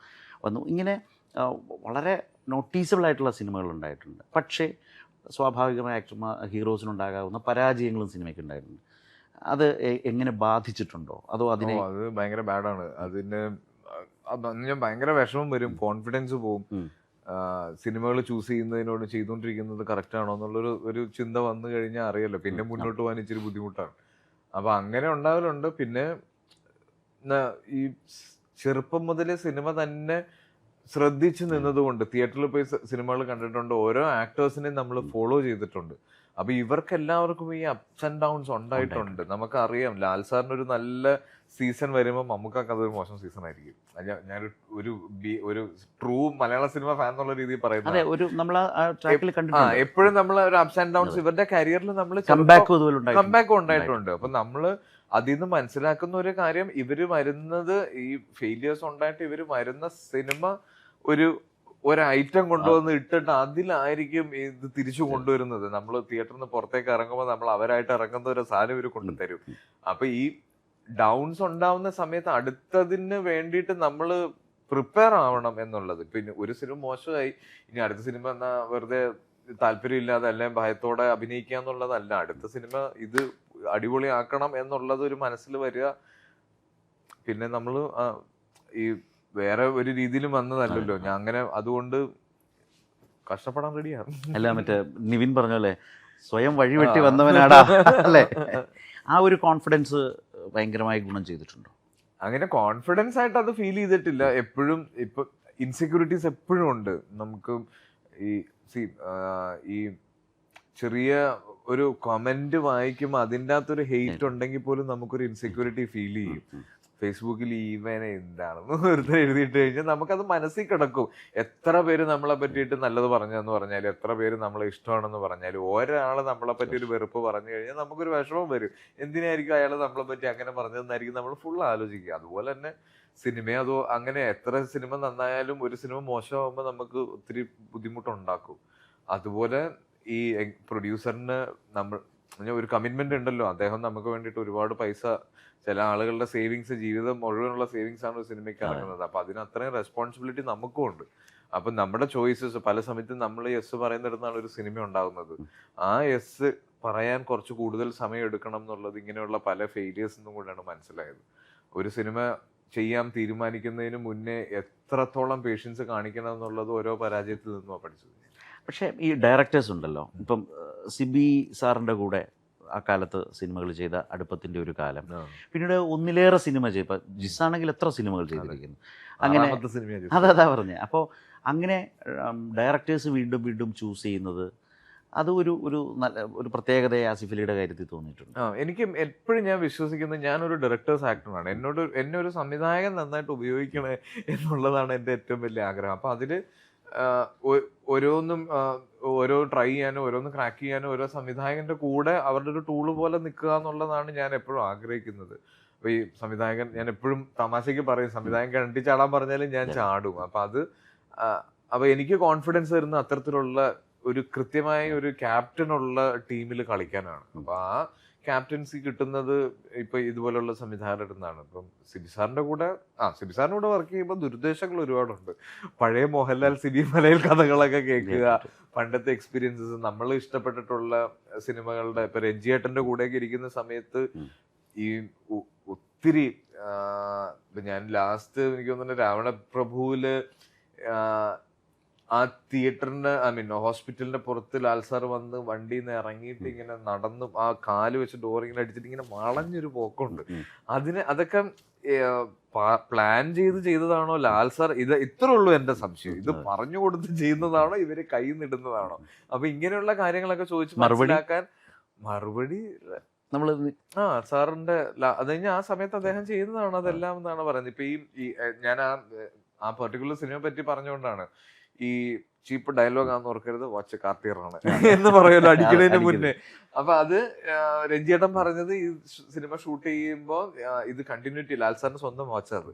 വന്നു. ഇങ്ങനെ വളരെ നോട്ടീസബിൾ ആയിട്ടുള്ള സിനിമകൾ ഉണ്ടായിട്ടുണ്ട്. പക്ഷേ സ്വാഭാവികമായ ഹീറോസിനുണ്ടാകാവുന്ന പരാജയങ്ങളും സിനിമയ്ക്ക് ഉണ്ടായിട്ടുണ്ട്. അത് എങ്ങനെ ബാധിച്ചിട്ടുണ്ടോ, അതോ അതിനെ? അത് ഭയങ്കര ബാഡാണ്. അതിന് ഞാൻ ഭയങ്കര വിഷമം വരും, കോൺഫിഡൻസ് പോവും. സിനിമകൾ ചൂസ് ചെയ്യുന്നതിനോട് ചെയ്തുകൊണ്ടിരിക്കുന്നത് കറക്റ്റ് ആണോ എന്നുള്ളൊരു ചിന്ത വന്നു കഴിഞ്ഞാൽ അറിയാലോ, പിന്നെ മുന്നോട്ട് പോകാൻ ഇച്ചിരി ബുദ്ധിമുട്ടാണ്. അപ്പൊ അങ്ങനെ ഉണ്ടാവലുണ്ട്. പിന്നെ ഈ ചെറുപ്പം മുതലേ സിനിമ തന്നെ ശ്രദ്ധിച്ചു നിന്നതുകൊണ്ട് തിയേറ്ററിൽ പോയി സിനിമകൾ കണ്ടിട്ടുണ്ട്, ഓരോ ആക്ടേഴ്സിനെയും നമ്മൾ ഫോളോ ചെയ്തിട്ടുണ്ട്. അപ്പൊ ഇവർക്ക് എല്ലാവർക്കും ഈ അപ്സ് ആൻഡ് ഡൗൺസ് ഉണ്ടായിട്ടുണ്ട്. നമുക്കറിയാം, ലാൽ സാറിന് ഒരു നല്ല സീസൺ വരുമ്പോൾ മമ്മൂക്കാക്ക് അതൊരു മോശം സീസൺ ആയിരിക്കും. ഞാനൊരു ട്രൂ മലയാള സിനിമ ഫാൻ എന്നുള്ള രീതിയിൽ പറയുന്നത് എപ്പോഴും നമ്മൾ ഒരു അപ്സ് ആൻഡ് ഡൗൺസ് ഇവരുടെ കരിയറിൽ നമ്മൾ കംബാക്കും ഉണ്ടായിട്ടുണ്ട്. അപ്പൊ നമ്മള് അതിൽ നിന്ന് മനസ്സിലാക്കുന്ന ഒരു കാര്യം, ഇവര് വരുന്നത് ഈ ഫെയിലിയേഴ്സ് ഉണ്ടായിട്ട് ഇവര് വരുന്ന സിനിമ ഒരു ഐറ്റം കൊണ്ടുവന്ന് ഇട്ടിട്ട് അതിലായിരിക്കും ഇത് തിരിച്ചു കൊണ്ടുവരുന്നത്. നമ്മൾ തിയേറ്ററിൽ നിന്ന് പുറത്തേക്ക് ഇറങ്ങുമ്പോൾ നമ്മൾ അവരായിട്ട് ഇറങ്ങുന്ന ഒരു സാധനം ഇവർ കൊണ്ടുതരും. അപ്പൊ ഈ ഡൗൺസ് ഉണ്ടാവുന്ന സമയത്ത് അടുത്തതിന് വേണ്ടിയിട്ട് നമ്മൾ പ്രിപ്പയർ ആവണം എന്നുള്ളത്. പിന്നെ ഒരു സിനിമ മോശമായി, ഇനി അടുത്ത സിനിമ എന്നാ വെറുതെ താല്പര്യമില്ലാതെ അല്ലെങ്കിൽ ഭയത്തോടെ അഭിനയിക്കുക എന്നുള്ളതല്ല. അടുത്ത സിനിമ ഇത് അടിപൊളിയാക്കണം എന്നുള്ളത് ഒരു മനസ്സിൽ വരിക. പിന്നെ നമ്മൾ ഈ വേറെ ഒരു രീതിയിലും വന്നതല്ലല്ലോ ഞാൻ, അങ്ങനെ അതുകൊണ്ട് കഷ്ടപ്പെടാൻ റെഡിയാണ്. അല്ല, മറ്റേ നിവിൻ പറഞ്ഞല്ലേ, സ്വയം വഴിവെട്ടി വന്നവനാടാ അല്ലേ? ആ ഒരു കോൺഫിഡൻസ് ഭയങ്കരമായി ഗുണം ചെയ്തിട്ടുണ്ടോ? അങ്ങനെ കോൺഫിഡൻസ് ആയിട്ട് അത് ഫീൽ ചെയ്തിട്ടില്ല. എപ്പോഴും ഇപ്പൊ ഇൻസെക്യൂരിറ്റീസ് എപ്പോഴും ഉണ്ട് നമുക്ക്. ഈ ചെറിയ ഒരു കമന്റ് വായിക്കുമ്പോൾ അതിൻ്റെ അകത്തൊരു ഹെയ്റ്റ് ഉണ്ടെങ്കിൽ പോലും നമുക്കൊരു ഇൻസെക്യൂരിറ്റി ഫീൽ ചെയ്യും. ഫേസ്ബുക്കിൽ ഈവനെ എന്താണെന്ന് വെറുതെ എഴുതിയിട്ട് കഴിഞ്ഞാൽ നമുക്കത് മനസ്സിൽ കിടക്കും. എത്ര പേര് നമ്മളെ പറ്റിയിട്ട് നല്ലത് പറഞ്ഞതെന്ന് പറഞ്ഞാലും, എത്ര പേര് നമ്മളെ ഇഷ്ടമാണെന്ന് പറഞ്ഞാലും, ഒരാൾ നമ്മളെ പറ്റി ഒരു വെറുപ്പ് പറഞ്ഞു കഴിഞ്ഞാൽ നമുക്കൊരു വിഷമം വരും. എന്തിനായിരിക്കും അയാൾ നമ്മളെ പറ്റി അങ്ങനെ പറഞ്ഞതെന്നായിരിക്കും നമ്മൾ ഫുൾ ആലോചിക്കുക. അതുപോലെ തന്നെ സിനിമ അതോ അങ്ങനെ എത്ര സിനിമ നന്നായാലും ഒരു സിനിമ മോശമാകുമ്പോൾ നമുക്ക് ഒത്തിരി ബുദ്ധിമുട്ടുണ്ടാക്കും. അതുപോലെ ഈ പ്രൊഡ്യൂസറിന് ഒരു കമ്മിറ്റ്മെന്റ് ഉണ്ടല്ലോ, അദ്ദേഹം നമുക്ക് വേണ്ടിയിട്ട് ഒരുപാട് പൈസ, ചില ആളുകളുടെ സേവിങ്സ്, ജീവിതം മുഴുവനുള്ള സേവിങ്സ് ആണ് ഒരു സിനിമയ്ക്ക് ഇറങ്ങുന്നത്. അപ്പൊ അതിന് അത്രയും റെസ്പോൺസിബിലിറ്റി നമുക്കും ഉണ്ട്. അപ്പൊ നമ്മുടെ ചോയ്സസ് പല സമയത്തും നമ്മൾ യെസ് പറയുന്നിടത്താണ് ഒരു സിനിമ ഉണ്ടാകുന്നത്. ആ യെസ് പറയാൻ കുറച്ച് കൂടുതൽ സമയം എടുക്കണം എന്നുള്ളത് ഇങ്ങനെയുള്ള പല ഫെയിലിയേഴ്സിനും കൂടെയാണ് മനസ്സിലായത്. ഒരു സിനിമ ചെയ്യാൻ തീരുമാനിക്കുന്നതിന് മുന്നേ എത്രത്തോളം പേഷ്യൻസ് കാണിക്കണം എന്നുള്ളത് ഓരോ പരാജയത്തിൽ നിന്നുമാണ് പഠിച്ചത്. പക്ഷേ ഈ ഡയറക്ടേഴ്സ് ഉണ്ടല്ലോ, ഇപ്പം സിബി സാറിൻ്റെ കൂടെ ആ കാലത്ത് സിനിമകൾ ചെയ്ത അടുപ്പത്തിൻ്റെ ഒരു കാലം, പിന്നീട് ഒന്നിലേറെ സിനിമ ചെയ്ത ജിസ്സാണെങ്കിൽ എത്ര സിനിമകൾ ചെയ്തിരിക്കുന്നു. അങ്ങനെ അതാ പറഞ്ഞത്. അപ്പോൾ അങ്ങനെ ഡയറക്ടേഴ്സ് വീണ്ടും വീണ്ടും ചൂസ് ചെയ്യുന്നത് അത് ഒരു ഒരു നല്ല ഒരു പ്രത്യേകതയെ ആസിഫ് അലിയുടെ കാര്യത്തിൽ തോന്നിയിട്ടുണ്ട്. എനിക്ക് എപ്പോഴും ഞാൻ വിശ്വസിക്കുന്നത് ഞാനൊരു ഡയറക്ടേഴ്സ് ആക്ടറാണ്. എന്നെ ഒരു സംവിധായകൻ നന്നായിട്ട് ഉപയോഗിക്കണേ എന്നുള്ളതാണ് എൻ്റെ ഏറ്റവും വലിയ ആഗ്രഹം. അപ്പൊ അതില് ഓരോന്നും ഓരോ ട്രൈ ചെയ്യാനോ ഓരോന്ന് ക്രാക്ക് ചെയ്യാനോ ഓരോ സംവിധായകന്റെ കൂടെ അവരുടെ ഒരു ടൂള് പോലെ നിൽക്കുക എന്നുള്ളതാണ് ഞാൻ എപ്പോഴും ആഗ്രഹിക്കുന്നത്. അപ്പൊ ഈ സംവിധായകൻ, ഞാൻ എപ്പോഴും തമാശക്ക് പറയും, സംവിധായകൻ കിണറ്റി ചാടാൻ പറഞ്ഞാലും ഞാൻ ചാടും. അപ്പൊ എനിക്ക് കോൺഫിഡൻസ് തരുന്ന അത്തരത്തിലുള്ള ഒരു കൃത്യമായ ഒരു ക്യാപ്റ്റനുള്ള ടീമിൽ കളിക്കാനാണ്. അപ്പൊ ആ ക്യാപ്റ്റൻസി കിട്ടുന്നത് ഇപ്പൊ ഇതുപോലുള്ള സംവിധായകരുടെ നിന്നാണ്. ഇപ്പം സിബി സാറിന്റെ കൂടെ വർക്ക് ചെയ്യുമ്പോൾ ദുരുദ്ദേശങ്ങൾ ഒരുപാടുണ്ട്. പഴയ മോഹൻലാൽ സിബി മലയിൽ കഥകളൊക്കെ കേൾക്കുക, പണ്ടത്തെ എക്സ്പീരിയൻസസ്, നമ്മൾ ഇഷ്ടപ്പെട്ടിട്ടുള്ള സിനിമകളുടെ, ഇപ്പൊ രഞ്ജിയേട്ടന്റെ കൂടെയൊക്കെ ഇരിക്കുന്ന സമയത്ത് ഈ ഒത്തിരി ഞാൻ ലാസ്റ്റ് എനിക്ക് തോന്നുന്നു രാവണപ്രഭുവില് ആ തിയേറ്ററിന്റെ ഹോസ്പിറ്റലിന്റെ പുറത്ത് ലാൽ സാർ വന്ന് വണ്ടിയിൽ നിന്ന് ഇറങ്ങിയിട്ട് ഇങ്ങനെ നടന്ന് ആ കാല് വെച്ച് ഡോർ ഇങ്ങനെ അടിച്ചിട്ട് ഇങ്ങനെ വളഞ്ഞൊരു പോക്കുണ്ട്. അതൊക്കെ പ്ലാൻ ചെയ്തതാണോ ലാൽ സാർ? ഇത്രേ ഉള്ളൂ എന്റെ സംശയം. ഇത് പറഞ്ഞു കൊടുത്ത് ചെയ്യുന്നതാണോ ഇവര് കൈ നിടുന്നതാണോ? അപ്പൊ ഇങ്ങനെയുള്ള കാര്യങ്ങളൊക്കെ ചോദിച്ച് മനസ്സിലാക്കാൻ മറുപടി നമ്മള് സാറിന്റെ അത് കഴിഞ്ഞാൽ ആ സമയത്ത് അദ്ദേഹം ചെയ്യുന്നതാണ് അതെല്ലാം എന്നാണ് പറയുന്നത്. ഇപ്പൊ ഈ ഞാൻ ആ പെർട്ടിക്കുലർ സിനിമയെ പറ്റി പറഞ്ഞുകൊണ്ടാണ് ഈ ചീപ്പ് ഡയലോഗ് ആണെന്ന് ഓർക്കരുത്, വാച്ച് കാർട്ടിയറാണ് എന്ന് പറയുമല്ലോ അടിക്കുന്നതിന് മുന്നേ. അപ്പൊ അത് രഞ്ജിയേട്ടൻ പറഞ്ഞത് ഈ സിനിമ ഷൂട്ട് ചെയ്യുമ്പോ ഇത് കണ്ടിന്യൂറ്റി ലാൽ സാറിന് സ്വന്തം വാച്ച് അത്.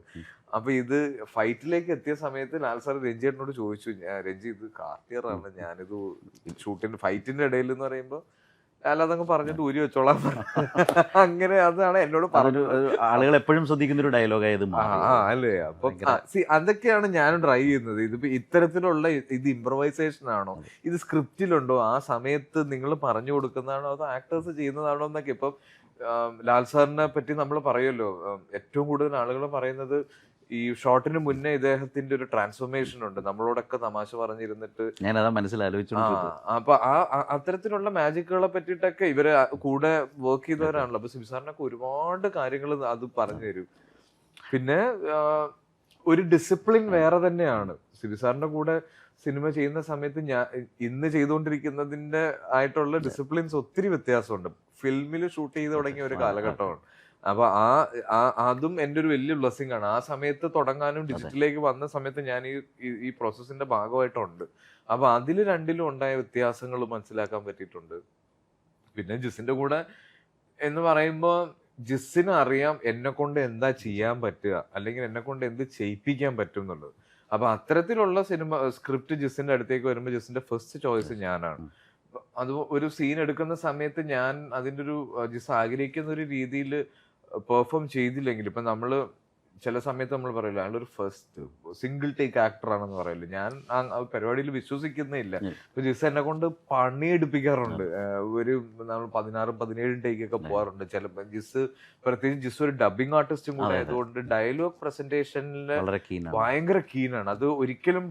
അപ്പൊ ഇത് ഫൈറ്റിലേക്ക് എത്തിയ സമയത്ത് ലാൽ സാർ രഞ്ജിയേട്ടനോട് ചോദിച്ചു, രഞ്ജി ഇത് കാർട്ടിയറാണ്, ഞാനിത് ഫൈറ്റിന്റെ ഇടയിൽ എന്ന് പറയുമ്പോ അല്ലാതങ്ങ് പറഞ്ഞിട്ട് ഊരി വെച്ചോളാം. അങ്ങനെ അതാണ് എന്നോട് പറഞ്ഞത്. ആളുകൾ എപ്പോഴും ശ്രദ്ധിക്കുന്ന ഒരു ഡയലോഗായത് അല്ലേ. അപ്പൊ അതൊക്കെയാണ് ഞാനും ട്രൈ ചെയ്യുന്നത്. ഇതിപ്പോ ഇത്തരത്തിലുള്ള ഇത് ഇംപ്രവൈസേഷൻ ആണോ, ഇത് സ്ക്രിപ്റ്റിലുണ്ടോ, ആ സമയത്ത് നിങ്ങൾ പറഞ്ഞു കൊടുക്കുന്നതാണോ, അത് ആക്ടേഴ്സ് ചെയ്യുന്നതാണോ എന്നൊക്കെ. ഇപ്പം ലാൽ സാറിനെ പറ്റി നമ്മൾ പറയുമല്ലോ, ഏറ്റവും കൂടുതൽ ആളുകൾ പറയുന്നത് ഈ ഷോട്ടിന് മുന്നേ ഇദ്ദേഹത്തിന്റെ ഒരു ട്രാൻസ്ഫോർമേഷൻ ഉണ്ട്. നമ്മളോടൊക്കെ തമാശ പറഞ്ഞിരുന്നിട്ട് ഞാനതാ മനസ്സിലാലോചിച്ചു. അപ്പൊ അത്തരത്തിലുള്ള മാജിക്കുകളെ പറ്റിയിട്ടൊക്കെ ഇവര് കൂടെ വർക്ക് ചെയ്തവരാണല്ലോ. അപ്പൊ സിബി സാറിനൊക്കെ ഒരുപാട് കാര്യങ്ങൾ അത് പറഞ്ഞു തരും. പിന്നെ ഒരു ഡിസിപ്ലിൻ വേറെ തന്നെയാണ്. സിബി സാറിന്റെ കൂടെ സിനിമ ചെയ്യുന്ന സമയത്ത് ഇന്ന് ചെയ്തുകൊണ്ടിരിക്കുന്നതിന്റെ ആയിട്ടുള്ള ഡിസിപ്ലിൻസ് ഒത്തിരി വ്യത്യാസമുണ്ട്. ഫിലിമിൽ ഷൂട്ട് ചെയ്ത് തുടങ്ങിയ ഒരു കാലഘട്ടമാണ്. അപ്പൊ അതും എൻ്റെ ഒരു വലിയ ബ്ലെസ്സിങ് ആണ്. ആ സമയത്ത് തുടങ്ങാനും ഡിജിറ്റലിലേക്ക് വന്ന സമയത്ത് ഞാൻ ഈ പ്രോസസ്സിന്റെ ഭാഗമായിട്ടുണ്ട്. അപ്പൊ അതിൽ രണ്ടിലും ഉണ്ടായ വ്യത്യാസങ്ങൾ മനസ്സിലാക്കാൻ പറ്റിയിട്ടുണ്ട്. പിന്നെ ജിസിന്റെ കൂടെ എന്ന് പറയുമ്പോ ജിസിന് അറിയാം എന്നെ കൊണ്ട് എന്താ ചെയ്യാൻ പറ്റുക, അല്ലെങ്കിൽ എന്നെ കൊണ്ട് എന്ത് ചെയ്യിപ്പിക്കാൻ പറ്റും എന്നുള്ളത്. അപ്പൊ അത്തരത്തിലുള്ള സ്ക്രിപ്റ്റ് ജിസിന്റെ അടുത്തേക്ക് വരുമ്പോൾ ജിസിന്റെ ഫസ്റ്റ് ചോയ്സ് ഞാനാണ്. അത് ഒരു സീൻ എടുക്കുന്ന സമയത്ത് ഞാൻ അതിൻ്റെ ഒരു ജിസ് ആഗ്രഹിക്കുന്ന ഒരു രീതിയിൽ പെർഫോം ചെയ്തില്ലെങ്കിൽ, ഇപ്പൊ നമ്മള് ചില സമയത്ത് നമ്മൾ പറയില്ല അയാളൊരു ഫസ്റ്റ് സിംഗിൾ ടേക്ക് ആക്ടർ ആണെന്ന് പറയില്ല. ഞാൻ ആ പരിപാടിയിൽ വിശ്വസിക്കുന്നേ ഇല്ല. ഇപ്പൊ ജിസ് എന്നെ കൊണ്ട് പണിയെടുപ്പിക്കാറുണ്ട്. ഒരു നമ്മൾ 16-17 ടേക്ക് ഒക്കെ പോകാറുണ്ട്. ചിലപ്പോ പ്രത്യേകിച്ച് ജിസ് ഒരു ഡബിങ് ആർട്ടിസ്റ്റും കൂടെ ആയതുകൊണ്ട് ഡയലോഗ് പ്രസന്റേഷനിൽ ഭയങ്കര കീനാണ്. അത് ഒരിക്കലും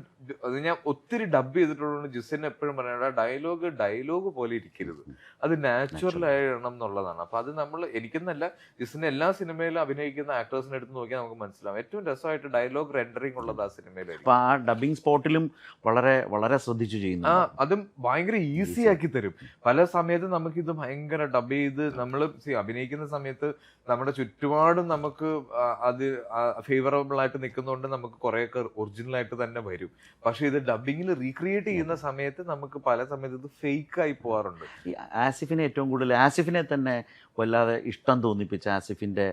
അത് ഞാൻ ഒത്തിരി ഡബ് ചെയ്തിട്ടുള്ളത് ജിസിനെ എപ്പോഴും പറയണ ഡയലോഗ് പോലെ ഇരിക്കരുത്, അത് നാച്ചുറൽ ആയിടണം എന്നുള്ളതാണ്. അപ്പൊ അത് നമ്മൾ എനിക്കെന്നല്ല, ജിസിന്റെ എല്ലാ സിനിമയിലും അഭിനയിക്കുന്ന ആക്ടേഴ്സിനെ എടുത്ത് നോക്കിയാൽ നമുക്ക് മനസ്സിലാവും ഏറ്റവും രസമായിട്ട് ഡയലോഗ് റെൻഡറിങ് ഉള്ളത് ആ സിനിമയിലായിരിക്കും. ആ ഡബിങ് സ്പോട്ടിലും വളരെ വളരെ ശ്രദ്ധിച്ചു ചെയ്യുന്നു. അതും ഭയങ്കര ഈസി ആക്കി തരും. പല സമയത്തും നമുക്ക് ഇത് ഭയങ്കര ഡബ് ചെയ്ത് നമ്മൾ അഭിനയിക്കുന്ന സമയത്ത് നമ്മുടെ ചുറ്റുപാടും നമുക്ക് അത് ഫേവറബിൾ ആയിട്ട് നിൽക്കുന്നതുകൊണ്ട് നമുക്ക് കുറെയൊക്കെ ഒറിജിനൽ ആയിട്ട് തന്നെ വരും. പക്ഷെ ഇത് ഡബിങ്ങിൽ റീക്രിയേറ്റ് ചെയ്യുന്ന സമയത്ത് നമുക്ക് പല സമയത്ത് ഇത് ഫേക്ക് ആയി പോകാറുണ്ട്. ഈ ആസിഫിനെ ഏറ്റവും കൂടുതൽ ആസിഫിനെ തന്നെ വല്ലാതെ ഇഷ്ടം തോന്നിപ്പിച്ച ആസിഫിൻ്റെ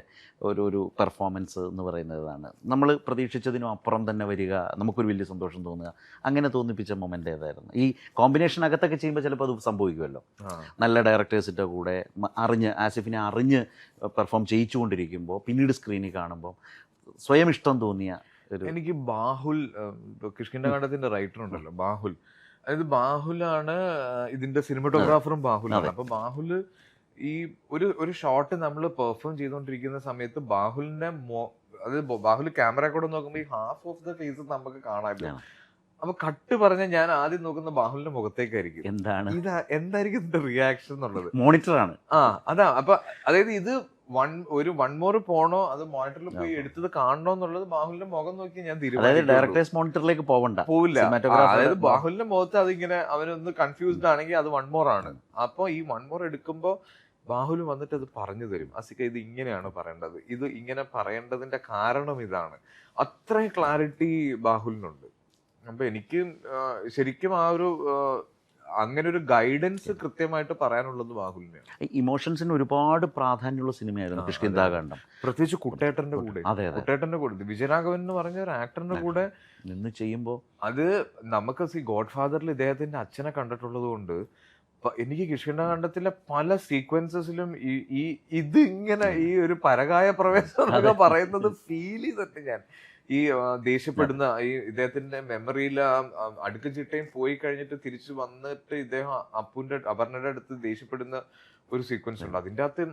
ഒരു പെർഫോമൻസ് എന്ന് പറയുന്നതാണ്. നമ്മൾ പ്രതീക്ഷിച്ചതിനും അപ്പുറം തന്നെ വരിക, നമുക്കൊരു വലിയ സന്തോഷം തോന്നുക, അങ്ങനെ തോന്നിപ്പിച്ച മൊമെൻ്റ് ഏതായിരുന്നു? ഈ കോമ്പിനേഷൻ അകത്തൊക്കെ ചെയ്യുമ്പോൾ ചിലപ്പോൾ അത് സംഭവിക്കുമല്ലോ, നല്ല ഡയറക്ടേഴ്സിൻ്റെ കൂടെ ആസിഫിനെ അറിഞ്ഞ് പെർഫോം ചെയ്യിച്ചുകൊണ്ടിരിക്കുമ്പോൾ പിന്നീട് സ്ക്രീനിൽ കാണുമ്പോൾ സ്വയം ഇഷ്ടം തോന്നിയ എനിക്ക് ബാഹുൽ, കിഷ്കിന്ദകാണ്ഡത്തിന്റെ റൈറ്റർ ഉണ്ടല്ലോ ബാഹുൽ, അതായത് ബാഹുലാണ് ഇതിന്റെ സിനിമറ്റോഗ്രാഫറും ബാഹുലാണ്. അപ്പൊ ബാഹുല് ഈ ഒരു ഷോട്ട് നമ്മൾ പെർഫോം ചെയ്തുകൊണ്ടിരിക്കുന്ന സമയത്ത് ബാഹുലിന്റെ ബാഹുൽ ക്യാമറ കൂടെ നോക്കുമ്പോൾ ഈ ഹാഫ് ഓഫ് ദ ഫേസ് നമുക്ക് കാണാനില്ല. അപ്പൊ കട്ട് പറഞ്ഞാൽ ഞാൻ ആദ്യം നോക്കുന്ന ബാഹുലിന്റെ മുഖത്തേക്കായിരിക്കും, എന്തായിരിക്കും ഇതിന്റെ റിയാക്ഷൻ എന്നുള്ളത്. മോണിറ്ററാണ്. അതാ. അപ്പൊ അതായത് ഇത് ഒരു വൺ മോർ പോണോ അത് മോണിറ്ററിൽ പോയി എടുത്തത് കാണണോ എന്നുള്ളത് ബാഹുലിന്റെ മുഖം നോക്കി ഞാൻ അതായത് തീരുമാനിച്ചു. ഡയറക്ടേഴ്സ് മോണിറ്ററിലേക്ക് പോവണ്ട, പോവില്ല. Cinematographer അതായത് ബാഹുലിന്റെ മുഖത്ത് അതിങ്ങനെ അവനൊന്ന് കൺഫ്യൂസ്ഡ് ആണെങ്കിൽ അത് വൺ മോർ ആണ്. അപ്പൊ ഈ വൺ മോർ എടുക്കുമ്പോ ബാഹുൽ വന്നിട്ട് അത് പറഞ്ഞു തരും. അസിക്ക ഇത് ഇങ്ങനെയാണ് പറയേണ്ടത്, ഇത് ഇങ്ങനെ പറയേണ്ടതിന്റെ കാരണം ഇതാണ്. അത്രയും ക്ലാരിറ്റി ബാഹുലിനുണ്ട്. അപ്പൊ എനിക്ക് ശരിക്കും ആ ഒരു അങ്ങനെ ഒരു ഗൈഡൻസ് കൃത്യമായിട്ട് പറയാനുള്ളത് ബാഹുലിനെയാണ്. ഇമോഷൻസിന് ഒരുപാട് പ്രാധാന്യമുള്ള സിനിമയായിരുന്നു കിഷ്കിന്ധാകാന്ഡം. പ്രത്യേകിച്ച് കുട്ടേട്ടന്റെ കൂടെ, അതെ അതെ, കുട്ടേട്ടന്റെ കൂടെ വിജയരാഘവൻ എന്ന് പറഞ്ഞ ഒരു ആക്ടറിന്റെ കൂടെ നിന്ന് ചെയ്യുമ്പോൾ അത് നമുക്ക് ഗോഡ് ഫാദറിൽ ഇദ്ദേഹത്തിന്റെ അച്ഛനെ കണ്ടിട്ടുള്ളത് കൊണ്ട് എനിക്ക് കിഷ്കിന്ധാകാന്ഡത്തിലെ പല സീക്വൻസസിലും ഈ ഇത് ഇങ്ങനെ ഈ ഒരു പരകായ പ്രവേശം എന്നൊക്കെ പറയുന്നത് ഫീൽ ചെയ്തിട്ട് ഞാൻ ഈ ദേഷ്യപ്പെടുന്ന ഈ ഇദ്ദേഹത്തിന്റെ മെമ്മറിയിൽ അടുക്കും ചിട്ടയും പോയി കഴിഞ്ഞിട്ട് തിരിച്ചു വന്നിട്ട് ഇദ്ദേഹം അപർണയുടെ അടുത്ത് ദേഷ്യപ്പെടുന്ന ഒരു സീക്വൻസ് ഉണ്ട്. അതിൻ്റെ അകത്ത്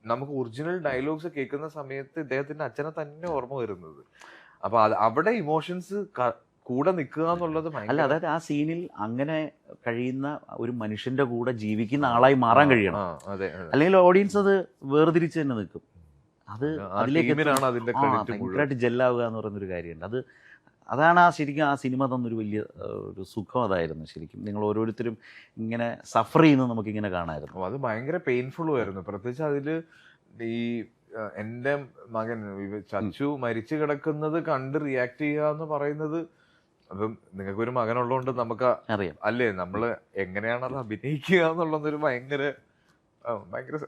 നമുക്ക് ഒറിജിനൽ ഡയലോഗ്സ് കേൾക്കുന്ന സമയത്ത് ഇദ്ദേഹത്തിന്റെ അച്ഛനെ തന്നെ ഓർമ്മ വരുന്നത്. അപ്പൊ അവിടെ ഇമോഷൻസ് കൂടെ നിൽക്കുക എന്നുള്ളത് അല്ല, അതായത് ആ സീനിൽ അങ്ങനെ കഴിയുന്ന ഒരു മനുഷ്യന്റെ കൂടെ ജീവിക്കുന്ന ആളായി മാറാൻ കഴിയണം. അല്ലെങ്കിൽ ഓഡിയൻസ് അത് വേർതിരിച്ച് തന്നെ നിൽക്കും. അത് അതിലേക്ക് ഭയങ്കരമായിട്ട് ജെല്ലാവുക എന്ന് പറയുന്നൊരു കാര്യമുണ്ട്. അതാണ് ശരിക്കും ആ സിനിമ തന്നൊരു വലിയ ഒരു സുഖം. അതായിരുന്നു ശരിക്കും നിങ്ങൾ ഓരോരുത്തരും ഇങ്ങനെ സഫർ ചെയ്യുന്നത് നമുക്കിങ്ങനെ കാണാമായിരുന്നു. അത് ഭയങ്കര പെയിൻഫുള്ളും ആയിരുന്നു. പ്രത്യേകിച്ച് അതില് ഈ എൻ്റെ മകൻ ചച്ചു മരിച്ചു കിടക്കുന്നത് കണ്ട് റിയാക്ട് ചെയ്യുക എന്ന് പറയുന്നത്, അപ്പം നിങ്ങൾക്കൊരു മകനുള്ളതുകൊണ്ട് നമുക്ക് അറിയാം അല്ലേ നമ്മള് എങ്ങനെയാണ് അത് അഭിനയിക്കുക എന്നുള്ളതൊരു ഭയങ്കര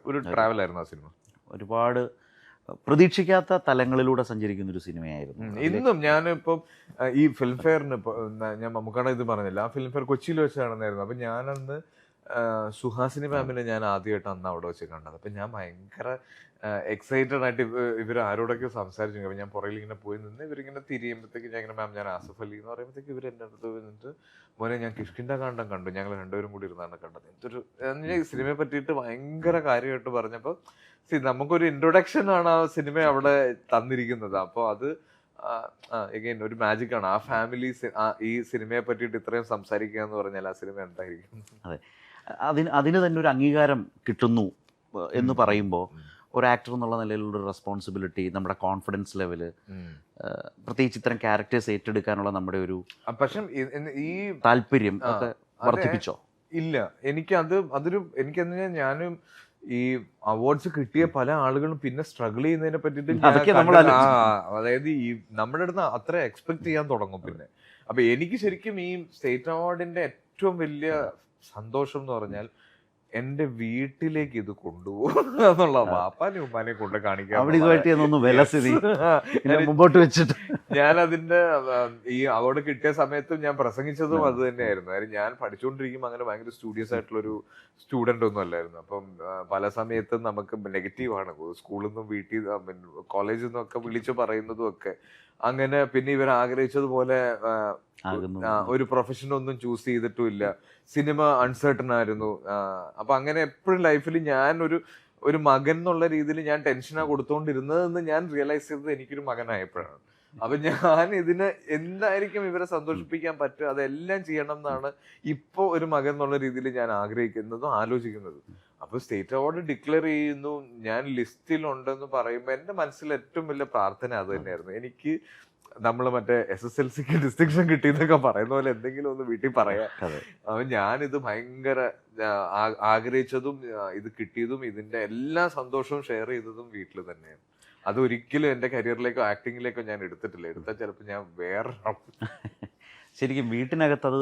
ഒരു ട്രാവലായിരുന്നു ആ സിനിമ. ഒരുപാട് പ്രതീക്ഷിക്കാത്ത തലങ്ങളിലൂടെ സഞ്ചരിക്കുന്ന ഒരു സിനിമയായിരുന്നു. ഇന്നും ഞാനിപ്പം ഈ ഫിലിം ഫെയറിന് ഞാൻ മമ്മൂക്കാടെ ഇത് പറഞ്ഞില്ല, ആ ഫിലിം ഫെയർ കൊച്ചിയിൽ വെച്ച് നടന്നായിരുന്നു. അപ്പൊ ഞാനന്ന് സുഹാസിനി മാമിനെ ഞാൻ ആദ്യമായിട്ട് അന്ന് അവിടെ വെച്ച് കണ്ടത്. അപ്പൊ ഞാൻ ഭയങ്കര എക്സൈറ്റഡ് ആയിട്ട് ഇവർ ആരോടൊക്കെ സംസാരിച്ചു. അപ്പൊ ഞാൻ പുറകിൽ ഇങ്ങനെ പോയി നിന്ന് ഇവരിങ്ങനെ തിരിയുമ്പോഴത്തേക്ക് ഞാൻ ഇങ്ങനെ മാം ഞാൻ ആസിഫ് അലി എന്ന് പറയുമ്പോഴത്തേക്ക് ഇവർ എൻ്റെ അടുത്ത് വന്നിട്ട് മോനെ ഞാൻ കിഷ്കിന്ധാകാന്ഡം കണ്ടു, ഞങ്ങൾ രണ്ടുപേരും കൂടി ഇരുന്നാണ് കണ്ടത്. എന്തൊരു ഈ സിനിമയെ പറ്റിയിട്ട് ഭയങ്കര കാര്യമായിട്ട് പറഞ്ഞപ്പോൾ നമുക്കൊരു ഇൻട്രൊഡക്ഷൻ ആണ് ആ സിനിമ അവിടെ തന്നിരിക്കുന്നത്. അപ്പോൾ അത് എഗെയിൻ ഒരു മാജിക് ആണ്. ആ ഫാമിലി ഈ സിനിമയെ പറ്റിയിട്ട് ഇത്രയും സംസാരിക്കുക എന്ന് പറഞ്ഞാൽ ആ സിനിമ എന്തായിരിക്കും. അതെ, അതിന് തന്നെ ഒരു അംഗീകാരം കിട്ടുന്നു എന്ന് പറയുമ്പോൾ ഒരു ആക്ടർ എന്നുള്ള നിലയിലുള്ള ഒരു റെസ്പോൺസിബിലിറ്റി, നമ്മുടെ കോൺഫിഡൻസ് ലെവല്, പ്രത്യേകിച്ച് ഇത്തരം ക്യാരക്ടേഴ്സ് ഏറ്റെടുക്കാനുള്ള നമ്മുടെ ഒരു പക്ഷെ ഈ താല്പര്യം ഒക്കെ വർദ്ധിപ്പിച്ചോ? ഇല്ല, എനിക്കെന്താ ഞാനും ഈ അവാർഡ്സ് കിട്ടിയ പല ആളുകളും പിന്നെ സ്ട്രഗിൾ ചെയ്യുന്നതിനെ പറ്റിയിട്ട് അതായത് ഈ നമ്മുടെ അടുത്ത് അത്ര എക്സ്പെക്ട് ചെയ്യാൻ തുടങ്ങും പിന്നെ. അപ്പൊ എനിക്ക് ശരിക്കും ഈ സ്റ്റേറ്റ് അവാർഡിന്റെ ഏറ്റവും വലിയ സന്തോഷം എന്ന് പറഞ്ഞാൽ എന്റെ വീട്ടിലേക്ക് ഇത് കൊണ്ടുപോകും എന്നുള്ള, പാപ്പാനെ ഉമ്മാനെ കൊണ്ട് കാണിക്കാൻ മുമ്പോട്ട് വെച്ചിട്ട് ഞാൻ അതിന്റെ ഈ അവാർഡ് കിട്ടിയ സമയത്തും ഞാൻ പ്രസംഗിച്ചതും അത് തന്നെയായിരുന്നു. കാര്യം ഞാൻ പഠിച്ചുകൊണ്ടിരിക്കുമ്പോൾ അങ്ങനെ ഭയങ്കര സ്റ്റുഡിയസ് ആയിട്ടുള്ളൊരു സ്റ്റുഡന്റ് ഒന്നും അല്ലായിരുന്നു. അപ്പം പല സമയത്തും നമുക്ക് നെഗറ്റീവാണ് സ്കൂളിൽ നിന്നും വീട്ടിൽ കോളേജിൽ നിന്നും ഒക്കെ വിളിച്ചു പറയുന്നതും ഒക്കെ. അങ്ങനെ പിന്നെ ഇവർ ആഗ്രഹിച്ചതുപോലെ ഒരു പ്രൊഫഷൻ ഒന്നും ചൂസ് ചെയ്തിട്ടും ഇല്ല. സിനിമ അൺസർട്ടൺ ആയിരുന്നു. അപ്പൊ അങ്ങനെ എപ്പോഴും ലൈഫിൽ ഞാൻ ഒരു മകൻ എന്നുള്ള രീതിയിൽ ഞാൻ ടെൻഷനാ കൊടുത്തോണ്ടിരുന്നതെന്ന് ഞാൻ റിയലൈസ് ചെയ്തത് എനിക്കൊരു മകനായപ്പോഴാണ്. അപ്പൊ ഞാൻ ഇതിന് എന്തായിരിക്കും ഇവരെ സന്തോഷിപ്പിക്കാൻ പറ്റുക അതെല്ലാം ചെയ്യണം എന്നാണ് ഇപ്പൊ ഒരു മകൻ എന്നുള്ള രീതിയിൽ ഞാൻ ആഗ്രഹിക്കുന്നതും ആലോചിക്കുന്നതും. അപ്പൊ സ്റ്റേറ്റ് അവാർഡ് ഡിക്ലെയർ ചെയ്യുന്നു, ഞാൻ ലിസ്റ്റിലുണ്ടെന്ന് പറയുമ്പോൾ എന്റെ മനസ്സിൽ ഏറ്റവും വലിയ പ്രാർത്ഥന അത് തന്നെയായിരുന്നു. എനിക്ക് നമ്മള് മറ്റേ SSLCക്ക് ഡിസ്റ്റിങ്ഷൻ കിട്ടിയെന്നൊക്കെ പറയുന്ന പോലെ എന്തെങ്കിലും ഒന്ന് വീട്ടിൽ പറയാം. അപ്പൊ ഞാനിത് ഭയങ്കര ആഗ്രഹിച്ചതും ഇത് കിട്ടിയതും ഇതിന്റെ എല്ലാ സന്തോഷവും ഷെയർ ചെയ്തതും വീട്ടിൽ തന്നെയാണ്. അതൊരിക്കലും എന്റെ കരിയറിലേക്കോ ആക്ടിങ്ങിലേക്കോ ഞാൻ എടുത്തിട്ടില്ല. എടുത്താൽ ചിലപ്പോൾ ഞാൻ വേറെ ശരിക്കും വീട്ടിനകത്ത് അത്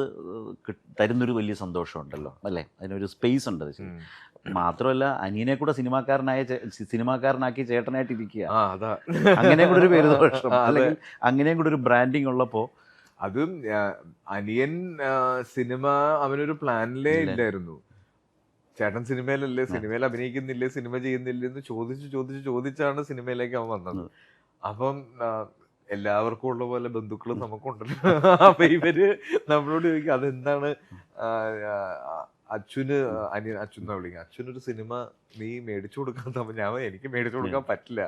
തരുന്നൊരു വലിയ സന്തോഷമുണ്ടല്ലോ അല്ലേ, അതിനൊരു സ്പേസ് ഉണ്ട്. അത് മാത്രമല്ല അനിയനെ കൂടെ സിനിമാക്കാരനാക്കി ചേട്ടനായിട്ട് ഇരിക്കുക, അങ്ങനെ കൂടെ ഒരു പേര് ദോഷം അല്ലെങ്കിൽ അങ്ങനെയും കൂടെ ഒരു ബ്രാൻഡിങ് ഉള്ളപ്പോ അതും അനിയൻ സിനിമ അവനൊരു പ്ലാനിലേ ഇല്ലായിരുന്നു. ചേട്ടൻ സിനിമയിലല്ലേ, സിനിമയിൽ അഭിനയിക്കുന്നില്ലേ, സിനിമ ചെയ്യുന്നില്ലേ എന്ന് ചോദിച്ചാണ് സിനിമയിലേക്ക് അവൻ വന്നത്. അപ്പം എല്ലാവർക്കും ഉള്ള പോലെ ബന്ധുക്കളും നമുക്കുണ്ടല്ലോ. അപ്പൊ ഇവര് നമ്മളോട് ചോദിക്കും അതെന്താണ് അച്ഛന് എന്നാ വിളിക്കുക, അച്ഛനൊരു സിനിമ നീ മേടിച്ചു കൊടുക്കാൻ. എനിക്ക് മേടിച്ചു കൊടുക്കാൻ പറ്റില്ല.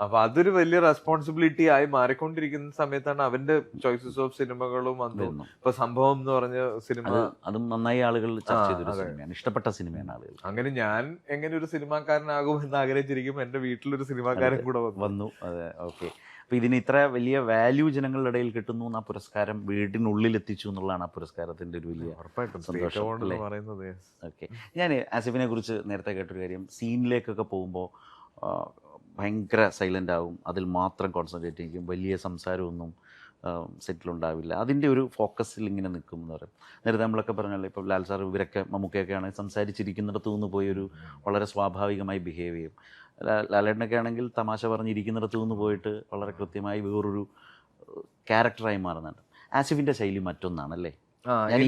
അപ്പൊ അതൊരു വലിയ റെസ്പോൺസിബിലിറ്റി ആയി മാറിക്കൊണ്ടിരിക്കുന്ന സമയത്താണ് അവന്റെ ചോയ്സസ് ഓഫ് സിനിമകളും വന്നു. ഇപ്പൊ സംഭവം എന്ന് പറഞ്ഞ സിനിമ, അതും നന്നായി ആളുകൾ ചർച്ച ചെയ്തൊരു സിനിമയാണ്, ഇഷ്ടപ്പെട്ട സിനിമയാണ് ആളുകൾ. അങ്ങനെ ഞാൻ എങ്ങനെ ഒരു സിനിമാക്കാരനാകും എന്ന് ആഗ്രഹിച്ചിരിക്കും എന്റെ വീട്ടിലൊരു സിനിമാക്കാരൻ കൂടെ വന്നു. അതെ, ഓക്കെ. അപ്പൊ ഇതിന് ഇത്ര വലിയ വാല്യൂ ജനങ്ങളുടെ ഇടയിൽ കിട്ടുന്നു, ആ പുരസ്കാരം വീടിനുള്ളിൽ എത്തിച്ചു എന്നുള്ളതാണ് ആ പുരസ്കാരത്തിന്റെ ഒരു വലിയ സന്തോഷം. ഓക്കെ, ഞാൻ ആസിഫിനെ കുറിച്ച് നേരത്തെ കേട്ടൊരു കാര്യം, സീനിലേക്കൊക്കെ പോകുമ്പോൾ ഭയങ്കര സൈലൻ്റ് ആവും, അതിൽ മാത്രം കോൺസെൻട്രേറ്റ് ചെയ്യും, വലിയ സംസാരമൊന്നും സെറ്റിലുണ്ടാവില്ല, അതിൻ്റെ ഒരു ഫോക്കസിൽ ഇങ്ങനെ നിൽക്കും എന്ന് പറയും. നേരത്തെ നമ്മളൊക്കെ പറഞ്ഞല്ലോ, ഇപ്പോൾ ലാൽ സാർ ഇവരൊക്കെ മമ്മൂക്കയൊക്കെ ആണെങ്കിൽ സംസാരിച്ചിരിക്കുന്നിടത്തു നിന്ന് പോയി ഒരു വളരെ സ്വാഭാവികമായി ബിഹേവ് ചെയ്യും. ലാലേട്ടനൊക്കെ ആണെങ്കിൽ തമാശ പറഞ്ഞിരിക്കുന്നിടത്തു നിന്ന് പോയിട്ട് വളരെ കൃത്യമായി വേറൊരു ക്യാരക്ടറായി മാറുന്നുണ്ട്. ആസിഫിൻ്റെ ശൈലി മറ്റൊന്നാണല്ലേ?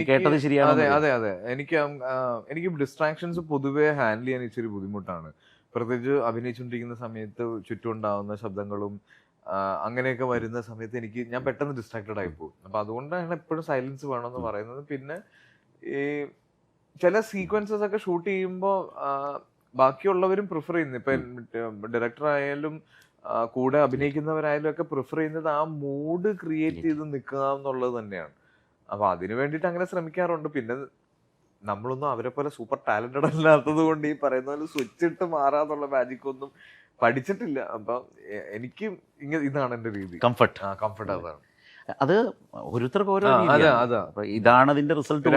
കേട്ടത് ശരിയാണ്. അതെ അതെ അതെ, എനിക്ക് ഡിസ്ട്രാക്ഷൻസ് പൊതുവെ ഹാൻഡിൽ ചെയ്യാൻ ഇച്ചിരി ബുദ്ധിമുട്ടാണ്. പ്രത്യേകിച്ച് അഭിനയിച്ചുകൊണ്ടിരിക്കുന്ന സമയത്ത് ചുറ്റും ഉണ്ടാവുന്ന ശബ്ദങ്ങളും അങ്ങനെയൊക്കെ വരുന്ന സമയത്ത് ഞാൻ പെട്ടെന്ന് ഡിസ്ട്രാക്റ്റഡ് ആയി പോകും. അപ്പൊ അതുകൊണ്ടാണ് എപ്പോഴും സൈലൻസ് വേണമെന്ന് പറയുന്നത്. പിന്നെ ഈ ചില സീക്വൻസസ് ഒക്കെ ഷൂട്ട് ചെയ്യുമ്പോൾ ബാക്കിയുള്ളവരും പ്രിഫർ ചെയ്യുന്നത്, ഇപ്പൊ ഡയറക്ടർ ആയാലും കൂടെ അഭിനയിക്കുന്നവരായാലും ഒക്കെ പ്രിഫർ ചെയ്യുന്നത് ആ മൂഡ് ക്രിയേറ്റ് ചെയ്ത് നിൽക്കുക എന്നുള്ളത് തന്നെയാണ്. അപ്പൊ അതിനു വേണ്ടിയിട്ട് അങ്ങനെ ശ്രമിക്കാറുണ്ട്. പിന്നെ നമ്മളൊന്നും അവരെ പോലെ സൂപ്പർ ടാലന്റഡ് അല്ലാത്തത് കൊണ്ട് ഈ പറയുന്ന പോലെ സ്വിച്ച് ഇട്ട് മാറാന്നുള്ള മാജിക് ഒന്നും പഠിച്ചിട്ടില്ല. അപ്പൊ എനിക്ക് ഇതാണ് എന്റെ രീതി, കംഫർട്ട് അതാണ്. അത് ഓരോരുത്തർക്ക് ഓരോ ഇതാണ് അതിന്റെ റിസൾട്ട്.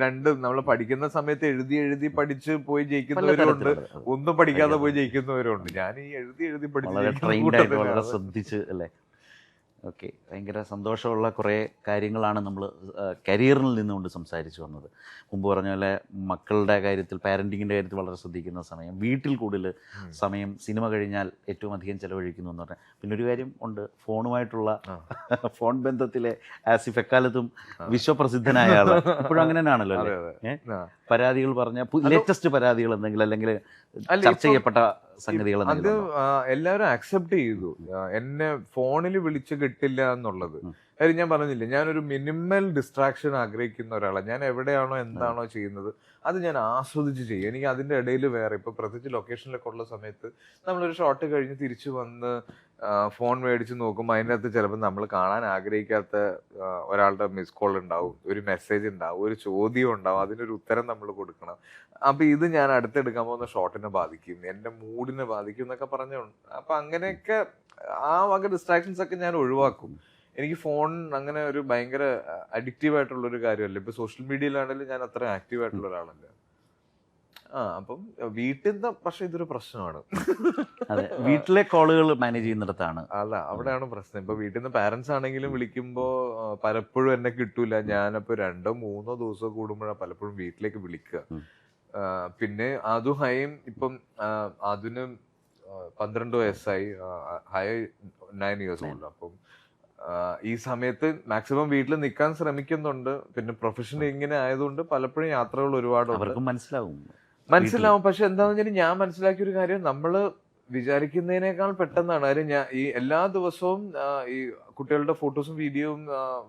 രണ്ട് നമ്മൾ പഠിക്കുന്ന സമയത്ത് എഴുതി പഠിച്ച് പോയി ജയിക്കുന്നവരുണ്ട്, ഒന്നും പഠിക്കാതെ പോയി ജയിക്കുന്നവരുണ്ട്. ഞാൻ ഈ എഴുതി പഠിച്ച് വളരെ ശ്രദ്ധിച്ച് അല്ലേ. ഓക്കെ, ഭയങ്കര സന്തോഷമുള്ള കുറേ കാര്യങ്ങളാണ് നമ്മൾ കരിയറിൽ നിന്നുകൊണ്ട് സംസാരിച്ചു വന്നത്. മുമ്പ് പറഞ്ഞ പോലെ മക്കളുടെ കാര്യത്തിൽ, പാരൻറ്റിങ്ങിൻ്റെ കാര്യത്തിൽ വളരെ ശ്രദ്ധിക്കുന്ന സമയം, വീട്ടിൽ കൂടുതൽ സമയം സിനിമ കഴിഞ്ഞാൽ ഏറ്റവും അധികം ചിലവഴിക്കുന്നു എന്ന് പറഞ്ഞാൽ. പിന്നെ ഒരു കാര്യം ഉണ്ട്, ഫോണുമായിട്ടുള്ള ഫോൺ ബന്ധത്തിലെ ആസിഫ് എക്കാലത്തും വിശ്വപ്രസിദ്ധനായ ആളാണ്. ഇപ്പോഴും അങ്ങനെ തന്നെയാണല്ലോ അല്ലേ? പരാതികൾ പറഞ്ഞ ലേറ്റസ്റ്റ് പരാതികൾ എന്തെങ്കിലും, അല്ലെങ്കിൽ ചർച്ച ചെയ്യപ്പെട്ട സംഗതികൾ അത് എല്ലാവരും അക്സെപ്റ്റ് ചെയ്തു. എന്നെ ഫോണിൽ വിളിച്ച് കിട്ടില്ല എന്നുള്ളത്. കാര്യം ഞാൻ പറഞ്ഞില്ലേ, ഞാനൊരു മിനിമൽ ഡിസ്ട്രാക്ഷൻ ആഗ്രഹിക്കുന്ന ഒരാളാണ്. ഞാൻ എവിടെയാണോ എന്താണോ ചെയ്യുന്നത് അത് ഞാൻ ആസ്വദിച്ച് ചെയ്യും. എനിക്ക് അതിൻ്റെ ഇടയിൽ വേറെ, ഇപ്പൊ പ്രത്യേകിച്ച് ലൊക്കേഷനിലൊക്കെ ഉള്ള സമയത്ത് നമ്മളൊരു ഷോട്ട് കഴിഞ്ഞ് തിരിച്ചു വന്ന് ഫോൺ മേടിച്ച് നോക്കുമ്പോൾ അതിനകത്ത് ചിലപ്പോൾ നമ്മൾ കാണാൻ ആഗ്രഹിക്കാത്ത ഒരാളുടെ മിസ് കോൾ ഉണ്ടാവും, ഒരു മെസ്സേജ് ഉണ്ടാവും, ഒരു ചോദ്യം ഉണ്ടാവും, അതിനൊരു ഉത്തരം നമ്മൾ കൊടുക്കണം. അപ്പൊ ഇത് ഞാൻ അടുത്തെടുക്കാൻ പോകുന്ന ഷോട്ടിനെ ബാധിക്കും, എന്റെ മൂഡിനെ ബാധിക്കും എന്നൊക്കെ പറഞ്ഞുകൊണ്ട് അപ്പൊ അങ്ങനെയൊക്കെ ആ വക ഡിസ്ട്രാക്ഷൻസ് ഒക്കെ ഞാൻ ഒഴിവാക്കും. എനിക്ക് ഫോൺ അങ്ങനെ ഒരു ഭയങ്കര അഡിക്റ്റീവ് ആയിട്ടുള്ള ഒരു കാര്യമല്ല. ഇപ്പൊ സോഷ്യൽ മീഡിയയിലാണെങ്കിലും ഞാൻ അത്ര ആക്റ്റീവ് ആയിട്ടുള്ള ഒരാളല്ല. അപ്പം വീട്ടിൽ നിന്ന് പക്ഷെ ഇതൊരു പ്രശ്നമാണ്. അതെ, വീട്ടിലെ കോളുകൾ മാനേജ് ചെയ്യുന്നിടത്താണ്. അല്ല, അവിടെയാണ് പ്രശ്നം. ഇപ്പൊ വീട്ടിൽ നിന്ന് പാരന്റ്സ് ആണെങ്കിലും വിളിക്കുമ്പോ പലപ്പോഴും എന്നെ കിട്ടൂല. ഞാനപ്പോ 2-3 ദിവസം കൂടുമ്പോഴാണ് പലപ്പോഴും വീട്ടിലേക്ക് വിളിക്കുക. പിന്നെ അതും ഹൈയും ഇപ്പം അതിന് 12 വയസ്സായി, ഹൈ 9 ഇയേഴ്സ് ഓൾഡ്. അപ്പം ഈ സമയത്ത് മാക്സിമം വീട്ടിൽ നിൽക്കാൻ ശ്രമിക്കുന്നുണ്ട്. പിന്നെ പ്രൊഫഷൻ ഇങ്ങനെ ആയതുകൊണ്ട് പലപ്പോഴും യാത്രകൾ ഒരുപാട് മനസ്സിലാവും. പക്ഷെ എന്താണെന്ന് വെച്ചാൽ ഞാൻ മനസ്സിലാക്കിയ ഒരു കാര്യം, നമ്മള് വിചാരിക്കുന്നതിനേക്കാൾ പെട്ടെന്നാണ്. കാര്യം ഞാൻ ഈ എല്ലാ ദിവസവും ഈ കുട്ടികളുടെ ഫോട്ടോസും വീഡിയോയും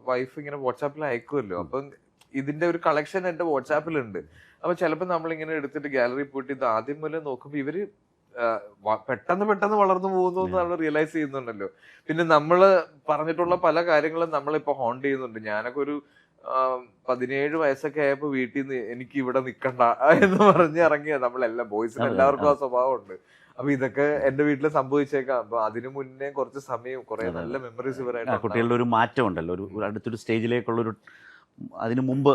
വൈഫ് ഇങ്ങനെ വാട്സാപ്പിൽ അയക്കുമല്ലോ. അപ്പം ഇതിന്റെ ഒരു കളക്ഷൻ എന്റെ വാട്സാപ്പിലുണ്ട്. അപ്പൊ ചിലപ്പോൾ നമ്മളിങ്ങനെ എടുത്തിട്ട് ഗാലറി പോയിട്ട് ഇത് ആദ്യം മുതലേ നോക്കുമ്പോൾ ഇവര് പെട്ടെന്ന് വളർന്നു പോകുന്നു എന്ന് നമ്മൾ റിയലൈസ് ചെയ്യുന്നുണ്ടല്ലോ. പിന്നെ നമ്മള് പറഞ്ഞിട്ടുള്ള പല കാര്യങ്ങളും നമ്മളിപ്പോ ഹോണ്ട് ചെയ്യുന്നുണ്ട്. ഞാനൊക്കെ ഒരു 17 വയസ്സൊക്കെ ആയപ്പോ വീട്ടിൽ നിന്ന് എനിക്ക് ഇവിടെ നിക്കണ്ട എന്ന് പറഞ്ഞ് ഇറങ്ങിയ നമ്മളെല്ലാം ബോയ്സിന് എല്ലാവർക്കും ആ സ്വഭാവമുണ്ട്. അപ്പൊ ഇതൊക്കെ എന്റെ വീട്ടിൽ സംഭവിച്ചേക്കാം. അപ്പൊ അതിനു മുന്നേ കുറച്ച് സമയം കുറെ നല്ല മെമ്മറീസ് ഇവരായിട്ട് കുട്ടികളുടെ ഒരു മാറ്റം ഉണ്ടല്ലോ, ഒരു അടുത്തൊരു സ്റ്റേജിലേക്കുള്ളൊരു, അതിനു മുമ്പ്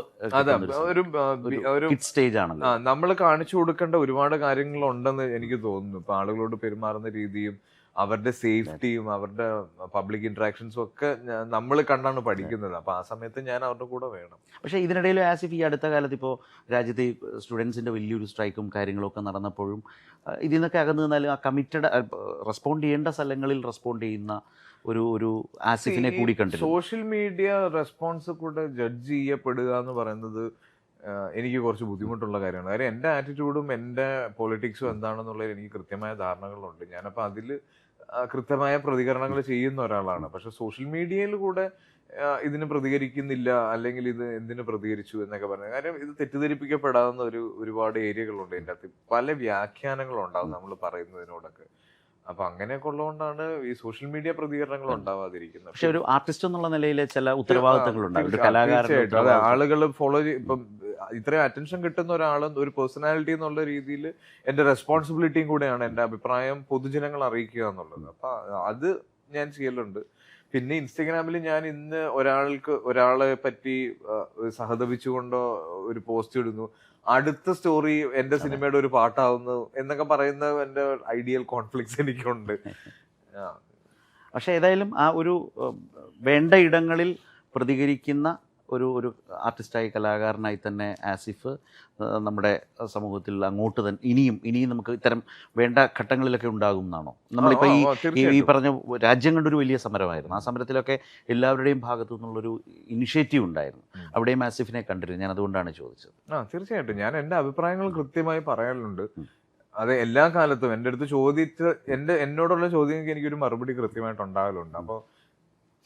ഒരു സ്റ്റേജ് ആണല്ലോ. നമ്മൾ കാണിച്ചു കൊടുക്കേണ്ട ഒരുപാട് കാര്യങ്ങളുണ്ടെന്ന് എനിക്ക് തോന്നുന്നു. ഇപ്പൊ ആളുകളോട് പെരുമാറുന്ന രീതിയും അവരുടെ സേഫ്റ്റിയും അവരുടെ പബ്ലിക് ഇന്ററാക്ഷൻസും ഒക്കെ നമ്മൾ കണ്ടാണ് പഠിക്കുന്നത്. അപ്പൊ ആ സമയത്ത് ഞാൻ അവരുടെ കൂടെ വേണം. പക്ഷേ ഇതിനിടയിൽ ആസിഫ് ഈ അടുത്ത കാലത്ത് ഇപ്പോൾ രാജ്യത്തെ സ്റ്റുഡൻസിൻ്റെ വലിയൊരു സ്ട്രൈക്കും കാര്യങ്ങളൊക്കെ നടന്നപ്പോഴും ഇതിൽ നിന്നൊക്കെ അകന്നു നിന്നാലും ആ കമ്മിറ്റഡ് റെസ്പോണ്ട് ചെയ്യേണ്ട സ്ഥലങ്ങളിൽ റെസ്പോണ്ട് ചെയ്യുന്ന ഒരു ആസിഫിനെ കൂടി കണ്ടിരുന്നു. സോഷ്യൽ മീഡിയ റെസ്പോൺസ് കൂടെ ജഡ്ജ് ചെയ്യപ്പെടുക എന്ന് പറയുന്നത് എനിക്ക് കുറച്ച് ബുദ്ധിമുട്ടുള്ള കാര്യമാണ്. കാര്യം എൻ്റെ ആറ്റിറ്റ്യൂഡും എൻ്റെ പൊളിറ്റിക്സും എന്താണെന്നുള്ളതിൽ എനിക്ക് കൃത്യമായ ധാരണകളുണ്ട്. ഞാനപ്പോൾ അതിൽ കൃത്യമായ പ്രതികരണങ്ങൾ ചെയ്യുന്ന ഒരാളാണ്. പക്ഷെ സോഷ്യൽ മീഡിയയിൽ കൂടെ ഇതിന് പ്രതികരിക്കുന്നില്ല, അല്ലെങ്കിൽ ഇത് എന്തിനു പ്രതികരിച്ചു എന്നൊക്കെ പറഞ്ഞത് കാര്യം ഇത് തെറ്റിദ്ധരിപ്പിക്കപ്പെടാവുന്ന ഒരുപാട് ഏരിയകളുണ്ട്. ഇതിൻ്റെ അകത്ത് പല വ്യാഖ്യാനങ്ങളുണ്ടാവും നമ്മൾ പറയുന്നതിനോടൊക്കെ. അപ്പൊ അങ്ങനെയൊക്കെ ഉള്ളതുകൊണ്ടാണ് ഈ സോഷ്യൽ മീഡിയ പ്രതികരണങ്ങൾ ഉണ്ടാവാതിരിക്കുന്നത്. പക്ഷെ ഒരു ആർട്ടിസ്റ്റ് എന്നുള്ള നിലയിൽ ചില ഉത്തരവാദിത്തങ്ങൾ ഉണ്ടാവും, ഒരു കലാകാരന്റെ തീർച്ചയായിട്ടും അതെ. ഉത്തരവാദിത്തം. ആളുകൾ ഫോളോ ഇപ്പം ഇത്രയും അറ്റൻഷൻ കിട്ടുന്ന ഒരാൾ ഒരു പേഴ്സണാലിറ്റി എന്നുള്ള രീതിയിൽ എന്റെ റെസ്പോൺസിബിലിറ്റിയും കൂടെയാണ് എന്റെ അഭിപ്രായം പൊതുജനങ്ങൾ അറിയിക്കുക എന്നുള്ളത്. അപ്പൊ അത് ഞാൻ ചെയ്യലുണ്ട്. പിന്നെ ഇൻസ്റ്റഗ്രാമിൽ ഞാൻ ഇന്ന് ഒരാളെ പറ്റി സഹതപിച്ചുകൊണ്ടോ ഒരു പോസ്റ്റ് ഇടുന്നു, അടുത്ത സ്റ്റോറി എന്റെ സിനിമയുടെ ഒരു പാട്ടാവുന്നു എന്നൊക്കെ പറയുന്ന എന്റെ ഐഡിയൽ കോൺഫ്ലിക്ട്സ് എനിക്കുണ്ട്. പക്ഷേ ഏതായാലും ആ ഒരു വേണ്ട ഇടങ്ങളിൽ പ്രതികരിക്കുന്ന ഒരു ആർട്ടിസ്റ്റായി കലാകാരനായി തന്നെ ആസിഫ് നമ്മുടെ സമൂഹത്തിൽ അങ്ങോട്ട് തന്നെ ഇനിയും നമുക്ക് ഇത്തരം വേണ്ട ഘട്ടങ്ങളിലൊക്കെ ഉണ്ടാകും എന്നാണോ? നമ്മളിപ്പോൾ ഈ പറഞ്ഞ രാജ്യം കണ്ടൊരു വലിയ സമരമായിരുന്നു, ആ സമരത്തിലൊക്കെ എല്ലാവരുടെയും ഭാഗത്തു നിന്നുള്ളൊരു ഇനിഷ്യേറ്റീവ് ഉണ്ടായിരുന്നു. അവിടെയും ആസിഫിനെ കണ്ടിരുന്നു. ഞാൻ അതുകൊണ്ടാണ് ചോദിച്ചത്. തീർച്ചയായിട്ടും ഞാൻ എന്റെ അഭിപ്രായങ്ങൾ കൃത്യമായി പറയാറുണ്ട്. അത് എല്ലാ കാലത്തും എൻ്റെ അടുത്ത് എന്നോടുള്ള ചോദ്യങ്ങൾക്ക് എനിക്കൊരു മറുപടി കൃത്യമായിട്ട് ഉണ്ടാകലുണ്ട്. അപ്പോൾ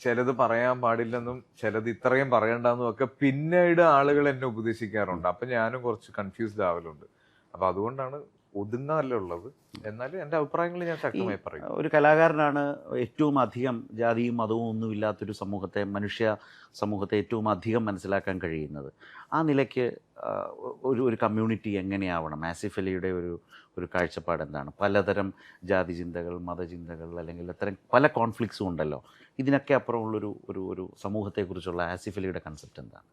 ചിലത് പറയാൻ പാടില്ലെന്നും ചിലത് ഇത്രയും പറയണ്ടെന്നും ഒക്കെ പിന്നീട് ആളുകൾ എന്നെ ഉപദേശിക്കാറുണ്ട്. അപ്പൊ ഞാനും കുറച്ച് കൺഫ്യൂസ്ഡ് ആവലുണ്ട്. അപ്പൊ അതുകൊണ്ടാണ് ഒതുങ്ങല്ല ഉള്ളത്. എന്നാലും എൻ്റെ അഭിപ്രായങ്ങൾ ഞാൻ ശക്തമായി പറയും. ഒരു കലാകാരനാണ് ഏറ്റവും അധികം ജാതിയും മതവും ഒന്നും ഇല്ലാത്തൊരു മനുഷ്യ സമൂഹത്തെ ഏറ്റവും അധികം മനസ്സിലാക്കാൻ കഴിയുന്നത്. ആ നിലയ്ക്ക് ഒരു കമ്മ്യൂണിറ്റി എങ്ങനെയാവണം? ആസിഫ് അലിയുടെ ഒരു കാഴ്ചപ്പാട് എന്താണ്? പലതരം ജാതി ചിന്തകൾ, മതചിന്തകൾ, അല്ലെങ്കിൽ അത്തരം പല കോൺഫ്ലിക്ട്സും ഉണ്ടല്ലോ. ഇതിനൊക്കെ അപ്പുറമുള്ളൊരു ഒരു സമൂഹത്തെക്കുറിച്ചുള്ള ആസിഫ് അലിയുടെ കൺസെപ്റ്റ് എന്താണ്?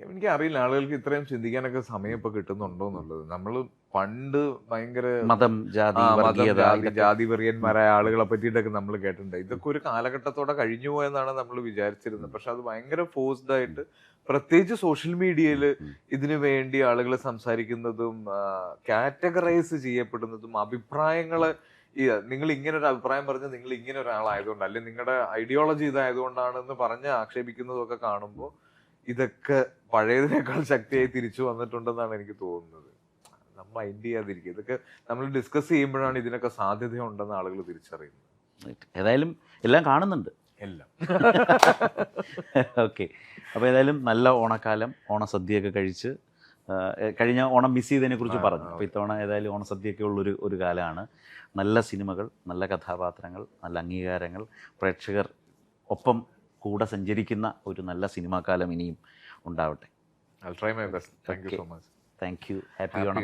എനിക്കറിയില്ല ആളുകൾക്ക് ഇത്രയും ചിന്തിക്കാനൊക്കെ സമയം ഇപ്പൊ കിട്ടുന്നുണ്ടോ എന്നുള്ളത്. നമ്മള് പണ്ട് ഭയങ്കര മതം, ജാതി വെറിയന്മാരായ ആളുകളെ പറ്റിയിട്ടൊക്കെ നമ്മൾ കേട്ടിട്ടുണ്ട്. ഇതൊക്കെ ഒരു കാലഘട്ടത്തോടെ കഴിഞ്ഞു പോയെന്നാണ് നമ്മൾ വിചാരിച്ചിരുന്നത്. പക്ഷെ അത് ഭയങ്കര ഫോഴ്സ്ഡ് ആയിട്ട്, പ്രത്യേകിച്ച് സോഷ്യൽ മീഡിയയിൽ ഇതിനു വേണ്ടി ആളുകൾ സംസാരിക്കുന്നതും കാറ്റഗറൈസ് ചെയ്യപ്പെടുന്നതും അഭിപ്രായങ്ങള് നിങ്ങൾ ഇങ്ങനെ ഒരു അഭിപ്രായം പറഞ്ഞ് നിങ്ങൾ ഇങ്ങനെ ഒരാളായതുകൊണ്ട്, അല്ലെങ്കിൽ നിങ്ങളുടെ ഐഡിയോളജി ഇതായതുകൊണ്ടാണെന്ന് പറഞ്ഞ് ആക്ഷേപിക്കുന്നതും ഒക്കെ കാണുമ്പോൾ ഇതൊക്കെ പഴയതിനേക്കാൾ ശക്തിയായി തിരിച്ചു വന്നിട്ടുണ്ടെന്നാണ് എനിക്ക് തോന്നുന്നത്. നമ്മൾ മൈൻഡ് ചെയ്യാതിരിക്കുക. ഇതൊക്കെ നമ്മൾ ഡിസ്കസ് ചെയ്യുമ്പോഴാണ് ഇതിനൊക്കെ സാധ്യതയുണ്ടെന്ന് ആളുകൾ തിരിച്ചറിയുന്നത്. ഏതായാലും എല്ലാം കാണുന്നുണ്ട്, എല്ലാം. ഓക്കെ. അപ്പോൾ ഏതായാലും നല്ല ഓണക്കാലം, ഓണസദ്യയൊക്കെ കഴിച്ച്, കഴിഞ്ഞ ഓണം മിസ് ചെയ്തതിനെ കുറിച്ച് പറഞ്ഞു. അപ്പോൾ ഇത്തവണ ഏതായാലും ഓണസദ്യയൊക്കെ ഉള്ളൊരു കാലമാണ്. നല്ല സിനിമകൾ, നല്ല കഥാപാത്രങ്ങൾ, നല്ല അംഗീകാരങ്ങൾ, പ്രേക്ഷകർ ഒപ്പം കൂടെ സഞ്ചരിക്കുന്ന ഒരു നല്ല സിനിമാ കാലം ഇനിയും ഉണ്ടാവട്ടെ. I'll try my best. Thank you so much. Thank you. Happy Onam.